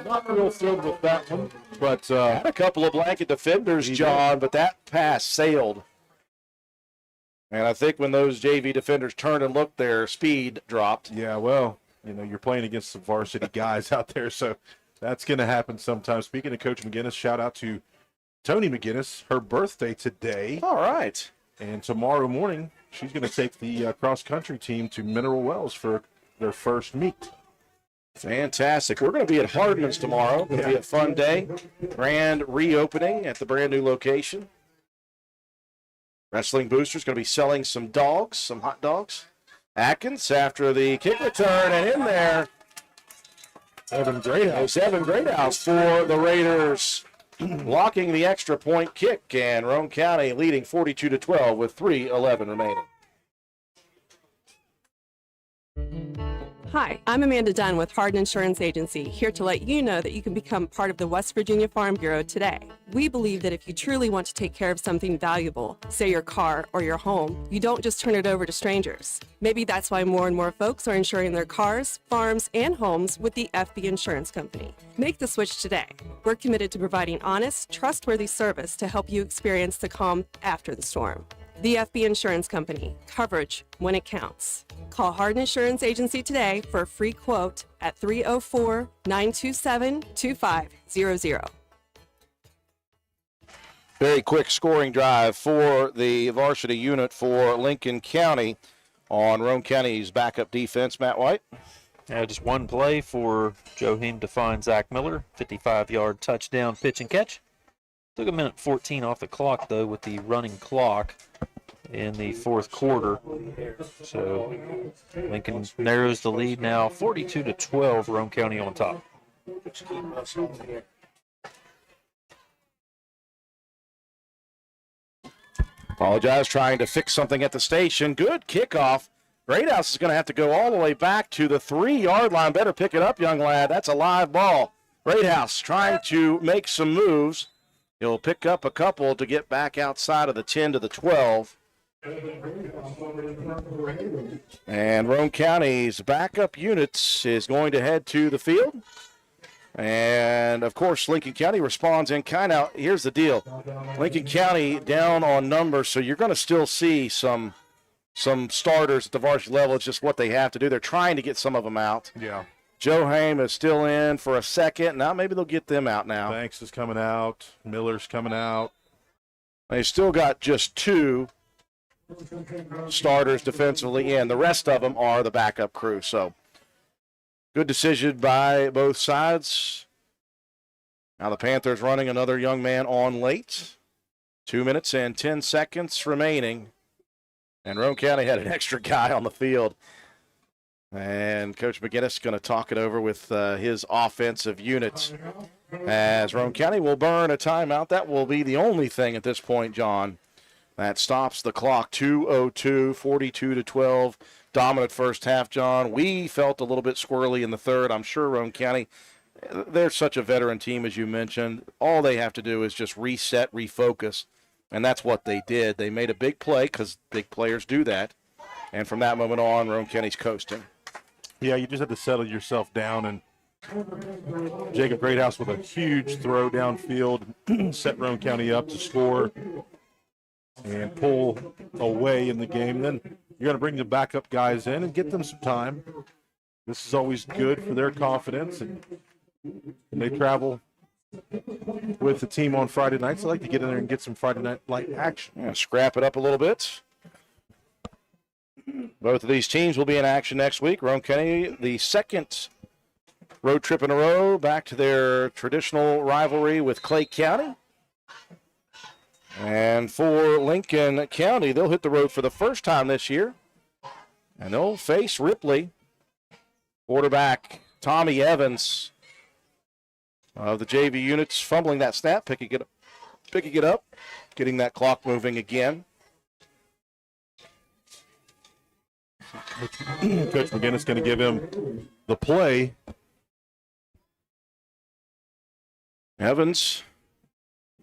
not real thrilled with that one, but had a couple of blanket defenders, John, but that pass sailed. And I think when those JV defenders turned and looked, their speed dropped. Yeah, well, you're playing against some varsity guys out there, so that's going to happen sometime. Speaking of Coach McGinnis, shout out to Tony McGinnis, her birthday today. All right. And tomorrow morning, she's going to take the cross-country team to Mineral Wells for their first meet. Fantastic. We're going to be at Hardman's tomorrow. It'll be a fun day. Grand reopening at the brand new location. Wrestling Booster's going to be selling some dogs, some hot dogs. Atkins after the kick return, and in there, Evan Greathouse for the Raiders, blocking the extra point kick, and Roane County leading 42-12 with 3:11 remaining. Hi, I'm Amanda Dunn with Hardin Insurance Agency, here to let you know that you can become part of the West Virginia Farm Bureau today. We believe that if you truly want to take care of something valuable, say your car or your home, you don't just turn it over to strangers. Maybe that's why more and more folks are insuring their cars, farms, and homes with the FB Insurance Company. Make the switch today. We're committed to providing honest, trustworthy service to help you experience the calm after the storm. The FB Insurance Company. Coverage when it counts. Call Hardin Insurance Agency today for a free quote at 304-927-2500. Very quick scoring drive for the varsity unit for Lincoln County on Roane County's backup defense. Matt White. Yeah, just one play for Joe Heem to find Zach Miller. 55-yard touchdown pitch and catch. Took a minute 14 off the clock, though, with the running clock in the fourth quarter. So Lincoln narrows the lead now, 42-12, Roane County on top. Apologize, trying to fix something at the station. Good kickoff. Greathouse is going to have to go all the way back to the 3-yard line. Better pick it up, young lad. That's a live ball. Greathouse trying to make some moves. He'll pick up a couple to get back outside of the 10 to the 12. And Roane County's backup units is going to head to the field. And, of course, Lincoln County responds in kind. Now, here's the deal. Lincoln County down on numbers, so you're going to still see some some starters at the varsity level. It's just what they have to do. They're trying to get some of them out. Yeah. Joe Haim is still in for a second. Now maybe they'll get them out now. Banks is coming out. Miller's coming out. They still got just 2 starters defensively in. The rest of them are the backup crew. So good decision by both sides. Now the Panthers running another young man on late. 2 minutes and 10 seconds remaining. And Roane County had an extra guy on the field. And Coach McGinnis is going to talk it over with his offensive units. As Roane County will burn a timeout. That will be the only thing at this point, John, that stops the clock. 2:02, 42-12. Dominant first half, John. We felt a little bit squirrely in the third. I'm sure Roane County, they're such a veteran team, as you mentioned. All they have to do is just reset, refocus, and that's what they did. They made a big play because big players do that. And from that moment on, Roane County's coasting. Yeah, you just have to settle yourself down. And Jacob Greathouse with a huge throw downfield set Roane County up to score and pull away in the game. Then you're going to bring the backup guys in and get them some time. This is always good for their confidence. And they travel with the team on Friday nights. I like to get in there and get some Friday night light action. Yeah, scrap it up a little bit. Both of these teams will be in action next week. Roane County, the second road trip in a row, back to their traditional rivalry with Clay County. And for Lincoln County, they'll hit the road for the first time this year. And they'll face Ripley. Quarterback Tommy Evans of the JV units fumbling that snap, picking it up, getting that clock moving again. Coach McGinnis is going to give him the play. Evans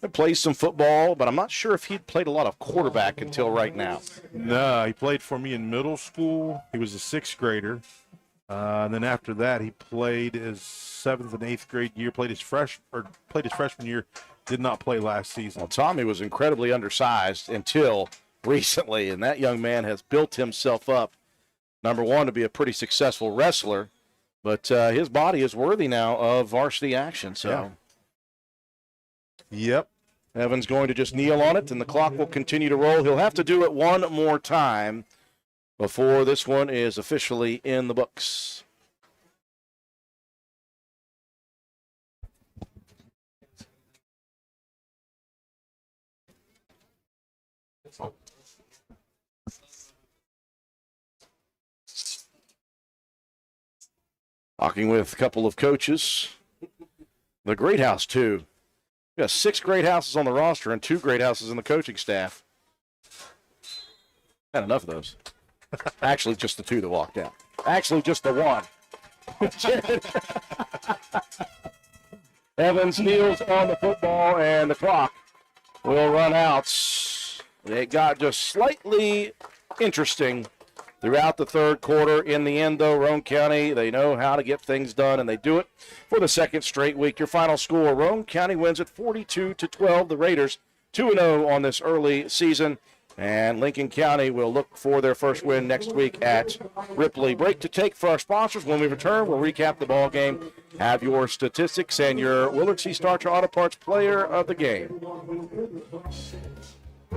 had played some football, but I'm not sure if he'd played a lot of quarterback until right now. No, he played for me in middle school. He was a 6th grader. And then after that, he played his 7th and 8th grade year, played his freshman year, did not play last season. Well, Tommy was incredibly undersized until recently, and that young man has built himself up, number one, to be a pretty successful wrestler, but his body is worthy now of varsity action. So, Yep. Evans going to just kneel on it, and the clock will continue to roll. He'll have to do it one more time before this one is officially in the books. Talking with a couple of coaches. The Great House, too. We got 6 great houses on the roster and 2 great houses in the coaching staff. Had enough of those. Actually, just the 2 that walked out. Actually, just the 1. Evans kneels on the football, and the clock will run out. It got just slightly interesting throughout the third quarter. In the end, though, Roane County, they know how to get things done, and they do it for the second straight week. Your final score, Roane County wins at 42-12. The Raiders 2-0 on this early season, and Lincoln County will look for their first win next week at Ripley. Break to take for our sponsors. When we return, we'll recap the ball game, have your statistics, and your Willard C. Starcher Auto Parts player of the game.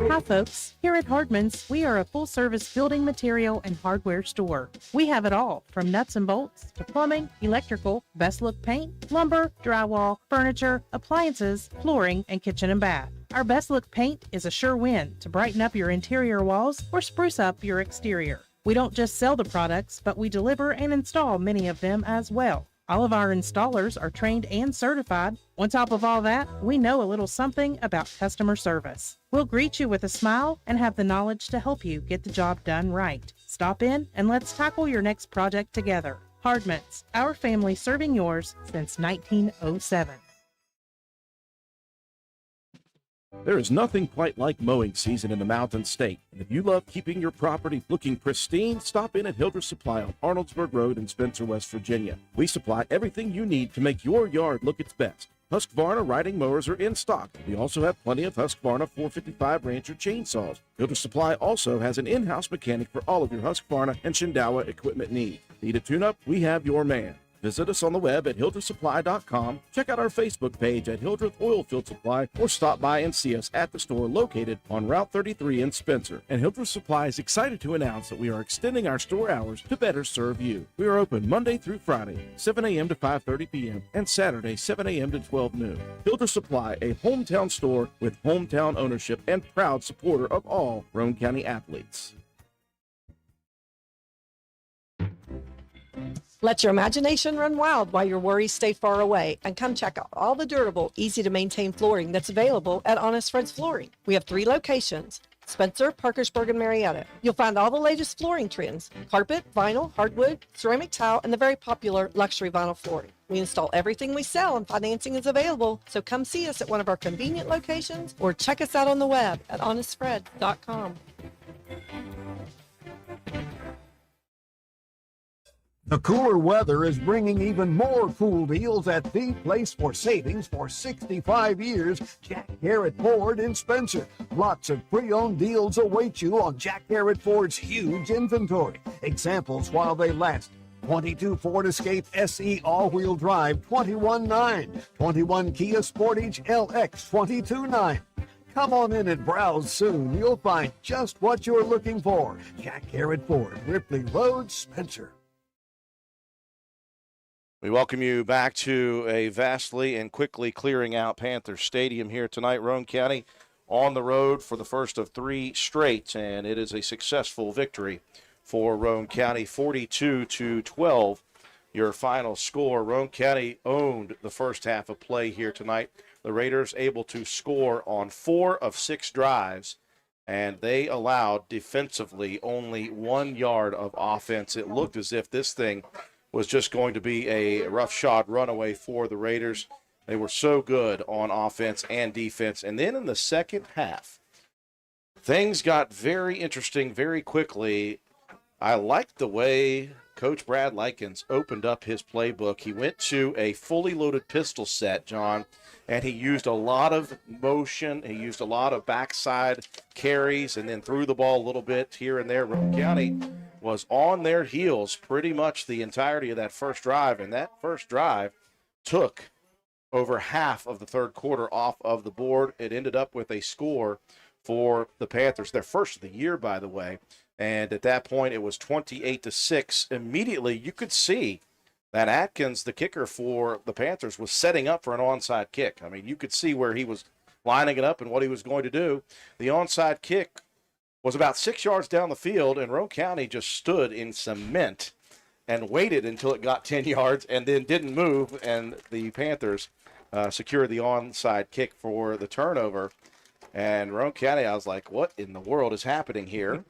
Hi folks, here at Hardman's, we are a full-service building material and hardware store. We have it all, from nuts and bolts to plumbing, electrical, best look paint, lumber, drywall, furniture, appliances, flooring, and kitchen and bath. Our best look paint is a sure win to brighten up your interior walls or spruce up your exterior. We don't just sell the products, but we deliver and install many of them as well. All of our installers are trained and certified. On top of all that, we know a little something about customer service. We'll greet you with a smile and have the knowledge to help you get the job done right. Stop in and let's tackle your next project together. Hardman's, our family serving yours since 1907. There is nothing quite like mowing season in the Mountain State. And if you love keeping your property looking pristine, stop in at Hildreth Supply on Arnoldsburg Road in Spencer, West Virginia. We supply everything you need to make your yard look its best. Husqvarna riding mowers are in stock. We also have plenty of Husqvarna 455 Rancher chainsaws. Hilder Supply also has an in-house mechanic for all of your Husqvarna and Shindawa equipment needs. Need a tune-up? We have your man. Visit us on the web at HildrethSupply.com. Check out our Facebook page at Hildreth Oilfield Supply or stop by and see us at the store located on Route 33 in Spencer. And Hildreth Supply is excited to announce that we are extending our store hours to better serve you. We are open Monday through Friday, 7 a.m. to 5:30 p.m. and Saturday, 7 a.m. to 12 noon. Hildreth Supply, a hometown store with hometown ownership and proud supporter of all Roane County athletes. Let your imagination run wild while your worries stay far away, and come check out all the durable, easy-to-maintain flooring that's available at Honest Fred's Flooring. We have 3 locations: Spencer, Parkersburg, and Marietta. You'll find all the latest flooring trends: carpet, vinyl, hardwood, ceramic tile, and the very popular luxury vinyl flooring. We install everything we sell, and financing is available, so come see us at one of our convenient locations or check us out on the web at honestfred.com. The cooler weather is bringing even more cool deals at the place for savings for 65 years, Jack Garrett Ford in Spencer. Lots of pre-owned deals await you on Jack Garrett Ford's huge inventory. Examples while they last: 22 Ford Escape SE all-wheel drive, $21,900. 21 Kia Sportage LX, $22,900. Come on in and browse soon. You'll find just what you're looking for. Jack Garrett Ford, Ripley Road, Spencer. We welcome you back to a vastly and quickly clearing out Panther Stadium here tonight. Roane County on the road for the first of 3 straight, and it is a successful victory for Roane County, 42-12. Your final score. Roane County owned the first half of play here tonight. The Raiders able to score on 4 of 6 drives, and they allowed defensively only 1 yard of offense. It looked as if this thing was just going to be a roughshod runaway for the Raiders. They were so good on offense and defense. And then in the second half, things got very interesting very quickly. I liked the way Coach Brad Likens opened up his playbook. He went to a fully loaded pistol set, John, and he used a lot of motion. He used a lot of backside carries and then threw the ball a little bit here and there. Roane County was on their heels pretty much the entirety of that first drive, and that first drive took over half of the third quarter off of the board. It ended up with a score for the Panthers, their first of the year, by the way, and at that point it was 28-6. Immediately you could see that Atkins, the kicker for the Panthers, was setting up for an onside kick. I mean, you could see where he was lining it up and what he was going to do. The onside kick was about 6 yards down the field, and Roane County just stood in cement and waited until it got 10 yards and then didn't move, and the Panthers secured the onside kick for the turnover. And Roane County, I was like, what in the world is happening here?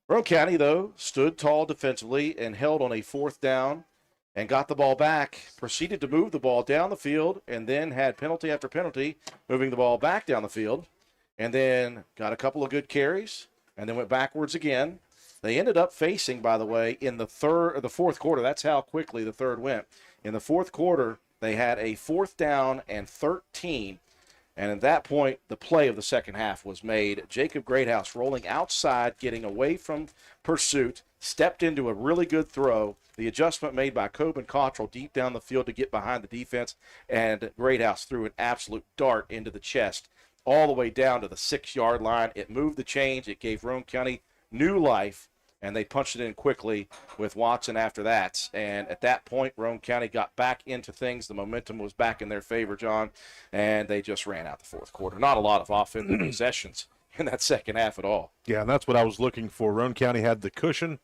Roane County, though, stood tall defensively and held on a 4th down and got the ball back, proceeded to move the ball down the field, and then had penalty after penalty, moving the ball back down the field. And then got a couple of good carries, and then went backwards again. They ended up facing, by the way, in the 4th quarter. That's how quickly the third went. In the 4th quarter, they had a 4th down and 13. And at that point, the play of the second half was made. Jacob Greathouse rolling outside, getting away from pursuit, stepped into a really good throw. The adjustment made by Coben Cottrell deep down the field to get behind the defense, and Greathouse threw an absolute dart into the chest all the way down to the 6-yard line. It moved the chains. It gave Roane County new life, and they punched it in quickly with Watson after that. And at that point, Roane County got back into things. The momentum was back in their favor, John, and they just ran out the 4th quarter. Not a lot of offensive possessions in that second half at all. Yeah, and that's what I was looking for. Roane County had the cushion.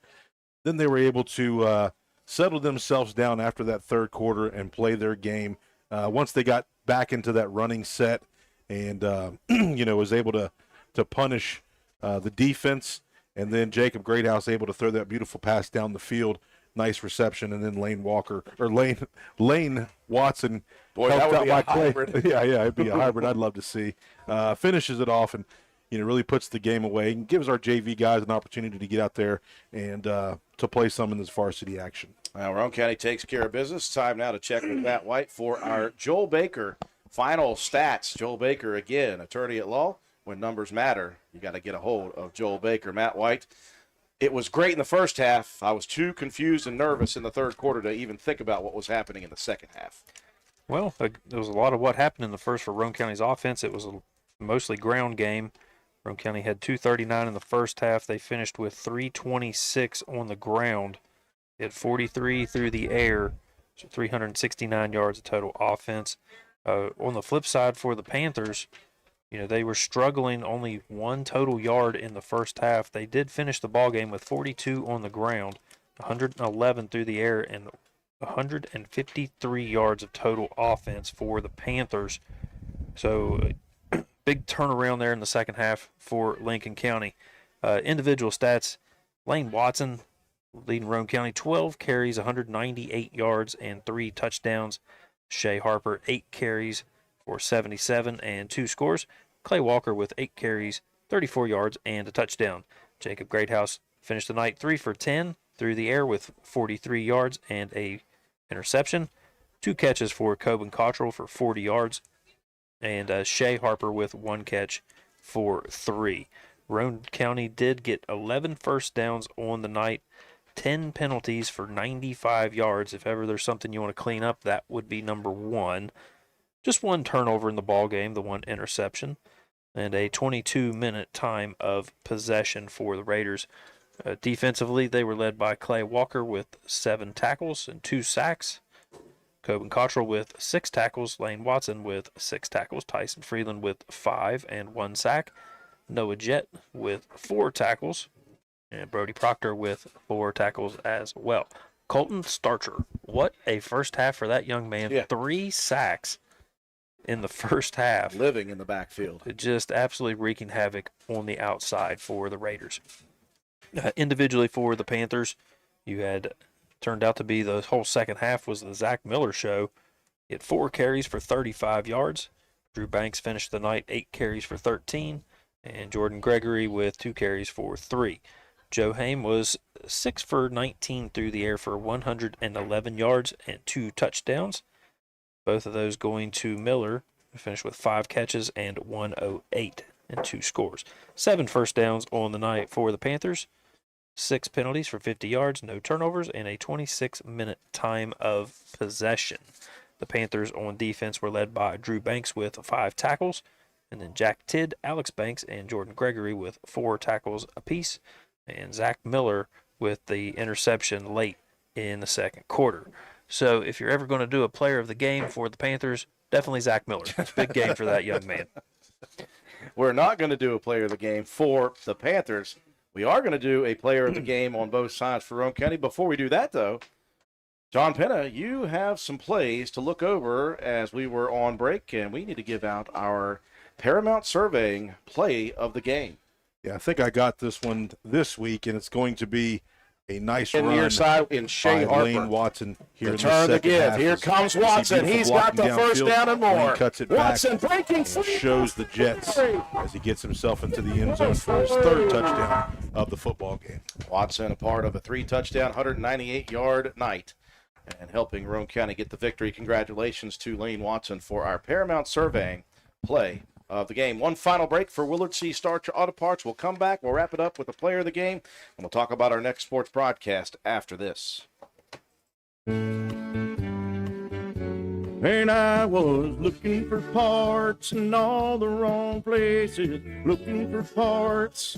Then they were able to settle themselves down after that third quarter and play their game. Once they got back into that running set, and, was able to punish the defense. And then Jacob Greathouse able to throw that beautiful pass down the field. Nice reception. And then Lane Watson Boy, helped that would out be a my play. hybrid. Yeah, it'd be a hybrid I'd love to see. Finishes it off. And, really puts the game away and gives our JV guys an opportunity to get out there and to play some in this varsity action. Well, Roane County takes care of business. Time now to check with Matt White for our Joel Baker final stats. Joel Baker, again, attorney at law. When numbers matter, you got to get a hold of Joel Baker. Matt White, it was great in the first half. I was too confused and nervous in the third quarter to even think about what was happening in the second half. Well, there was a lot of what happened in the first for Roane County's offense. It was a mostly ground game. Roane County had 239 in the first half. They finished with 326 on the ground. They had 43 through the air, so 369 yards of total offense. On the flip side for the Panthers, they were struggling, only 1 total yard in the first half. They did finish the ball game with 42 on the ground, 111 through the air, and 153 yards of total offense for the Panthers. So big turnaround there in the second half for Lincoln County. Individual stats, Lane Watson leading Roane County, 12 carries, 198 yards, and 3 touchdowns. Shay Harper, 8 carries for 77 and 2 scores. Clay Walker with 8 carries, 34 yards, and a touchdown. Jacob Greathouse finished the night 3 for 10 through the air with 43 yards and a interception. 2 catches for Coben Cottrell for 40 yards. And Shay Harper with 1 catch for 3. Roane County did get 11 first downs on the night, 10 penalties for 95 yards. If ever there's something you want to clean up, that would be number 1. Just 1 turnover in the ball game, the 1 interception, and a 22-minute time of possession for the Raiders. Defensively, they were led by Clay Walker with 7 tackles and 2 sacks. Coben Cottrell with 6 tackles. Lane Watson with 6 tackles. Tyson Freeland with 5 and 1 sack. Noah Jett with 4 tackles. And Brody Proctor with 4 tackles as well. Colton Starcher, what a first half for that young man. Yeah. 3 sacks in the first half. Living in the backfield. Just absolutely wreaking havoc on the outside for the Raiders. Individually for the Panthers, you had turned out to be the whole second half was the Zach Miller show. He had 4 carries for 35 yards. Drew Banks finished the night 8 carries for 13. And Jordan Gregory with 2 carries for 3. Joe Haim was 6 for 19 through the air for 111 yards and 2 touchdowns. Both of those going to Miller, who finished with 5 catches and 108 and 2 scores. 7 first downs on the night for the Panthers. 6 penalties for 50 yards, no turnovers, and a 26-minute time of possession. The Panthers on defense were led by Drew Banks with 5 tackles, and then Jack Tidd, Alex Banks, and Jordan Gregory with 4 tackles apiece, and Zach Miller with the interception late in the second quarter. So if you're ever going to do a player of the game for the Panthers, definitely Zach Miller. It's a big game for that young man. We're not going to do a player of the game for the Panthers. We are going to do a player of the game on both sides for Roane County. Before we do that, though, John Penna, you have some plays to look over as we were on break, and we need to give out our Paramount Surveying play of the game. Yeah, I think I got this one this week, and it's going to be a nice In run near side in Shay by Harper. Lane Watson here The in turn the to second give. half. Here You comes see Watson. beautiful He's got blocking the first downfield. down and more. Lane cuts it Watson back breaking and free. shows the Jets as he gets himself into the end zone for his 3rd touchdown of the football game. Watson, a part of a 3-touchdown, 198-yard night, and helping Roane County get the victory. Congratulations to Lane Watson for our Paramount Surveying play of the game. One final break for Willard C. Starcher Auto Parts. We'll come back. We'll wrap it up with the player of the game, and we'll talk about our next sports broadcast after this. And I was looking for parts in all the wrong places, looking for parts.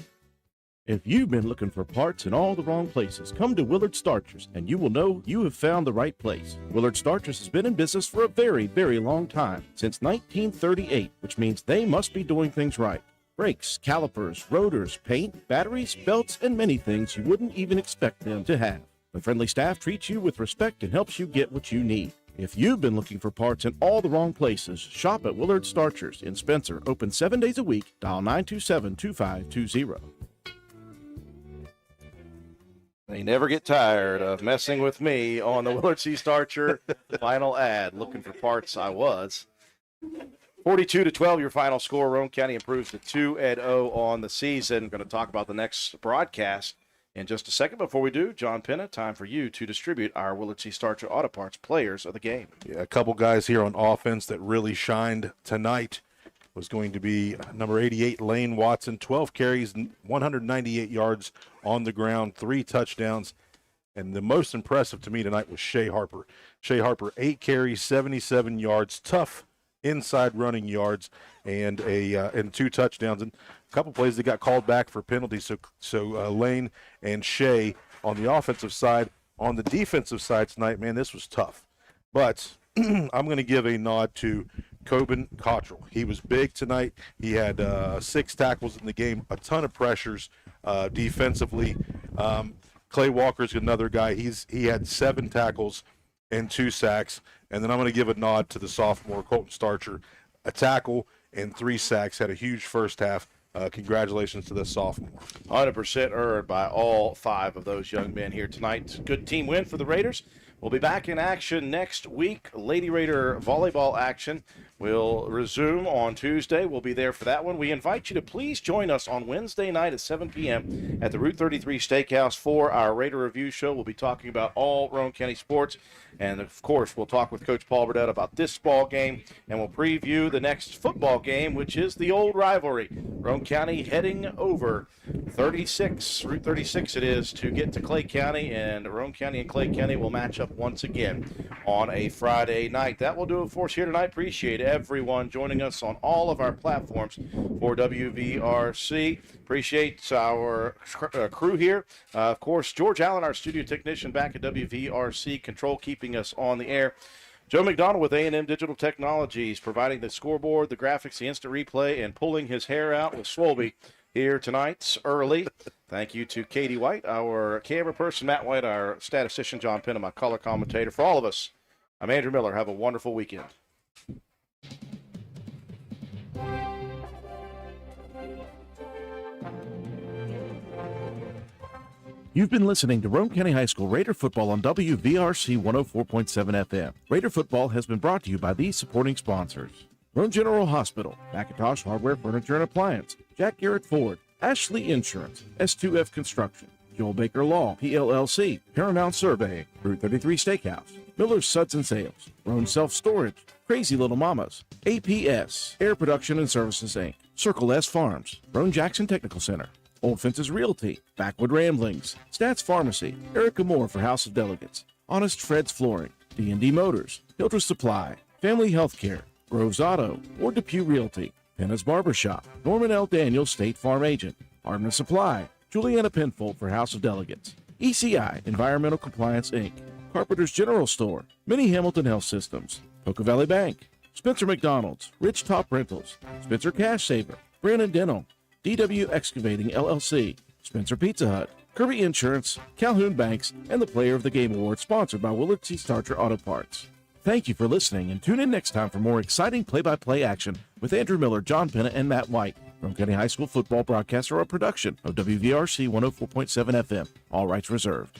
If you've been looking for parts in all the wrong places, come to Willard Starchers and you will know you have found the right place. Willard Starchers has been in business for a very, very long time, since 1938, which means they must be doing things right. Brakes, calipers, rotors, paint, batteries, belts, and many things you wouldn't even expect them to have. The friendly staff treats you with respect and helps you get what you need. If you've been looking for parts in all the wrong places, shop at Willard Starchers in Spencer, open 7 days a week. Dial 927-2520. They never get tired of messing with me on the Willard C. Starcher final ad. Looking for parts, I was. 42-12, your final score. Roane County improves to 2-0 on the season. Going to talk about the next broadcast in just a second. Before we do, John Penna, time for you to distribute our Willard C. Starcher Auto Parts players of the game. Yeah, a couple guys here on offense that really shined tonight was going to be number 88, Lane Watson, 12 carries, 198 yards on the ground, 3 touchdowns. And the most impressive to me tonight was Shea Harper. Shea Harper, 8 carries, 77 yards, tough inside running yards, and 2 touchdowns. And a couple plays that got called back for penalties. So Lane and Shea on the offensive side. On the defensive side tonight, man, this was tough. But I'm going to give a nod to Coben Cottrell. He was big tonight. He had 6 tackles in the game, a ton of pressures defensively. Clay Walker's another guy. He had 7 tackles and 2 sacks. And then I'm going to give a nod to the sophomore, Colton Starcher. A tackle and 3 sacks. Had a huge first half. Congratulations to the sophomore. 100% earned by all 5 of those young men here tonight. Good team win for the Raiders. We'll be back in action next week. Lady Raider volleyball action will resume on Tuesday. We'll be there for that one. We invite you to please join us on Wednesday night at 7 p.m. at the Route 33 Steakhouse for our Raider Review Show. We'll be talking about all Roane County sports. And, of course, we'll talk with Coach Paul Burdett about this ball game, and we'll preview the next football game, which is the old rivalry. Roane County heading over Route 36 it is, to get to Clay County, and Roane County and Clay County will match up once again on a Friday night. That will do it for us here tonight. Appreciate everyone joining us on all of our platforms for WVRC. Appreciate our crew here. Of course, George Allen, our studio technician back at WVRC Control, keeping us on the air. Joe McDonald with A&M Digital Technologies, providing the scoreboard, the graphics, the instant replay, and pulling his hair out with Swolby here tonight early. Thank you to Katie White, our camera person, Matt White, our statistician, John Penna, my color commentator. For all of us, I'm Andrew Miller. Have a wonderful weekend. You've been listening to Roane County High School Raider football on WVRC 104.7 FM. Raider football has been brought to you by these supporting sponsors: Roane General Hospital, McIntosh Hardware, Furniture and Appliance, Jack Garrett Ford, Ashley Insurance, S2F Construction, Joel Baker Law, PLLC, Paramount Surveying, Route 33 Steakhouse, Miller's Suds and Sales, Roane Self Storage, Crazy Little Mamas, APS, Air Production and Services Inc., Circle S Farms, Roane Jackson Technical Center, Old Fences Realty, Backwood Ramblings, Stats Pharmacy, Erica Moore for House of Delegates, Honest Fred's Flooring, D&D Motors, Hildreth Supply, Family Healthcare, Groves Auto, Ward Depew Realty, Penna's Barbershop, Norman L. Daniels State Farm Agent, Hardman Supply, Juliana Penfold for House of Delegates, ECI Environmental Compliance Inc., Carpenter's General Store, Mini Hamilton Health Systems, Poca Valley Bank, Spencer McDonald's, Rich Top Rentals, Spencer Cash Saver, Brandon Dental, DW Excavating LLC, Spencer Pizza Hut, Kirby Insurance, Calhoun Banks, and the Player of the Game Award, sponsored by Willard C. Starcher Auto Parts. Thank you for listening, and tune in next time for more exciting play-by-play action with Andrew Miller, John Penna, and Matt White. Roane County High School football broadcasts are a production of WVRC 104.7 FM. All rights reserved.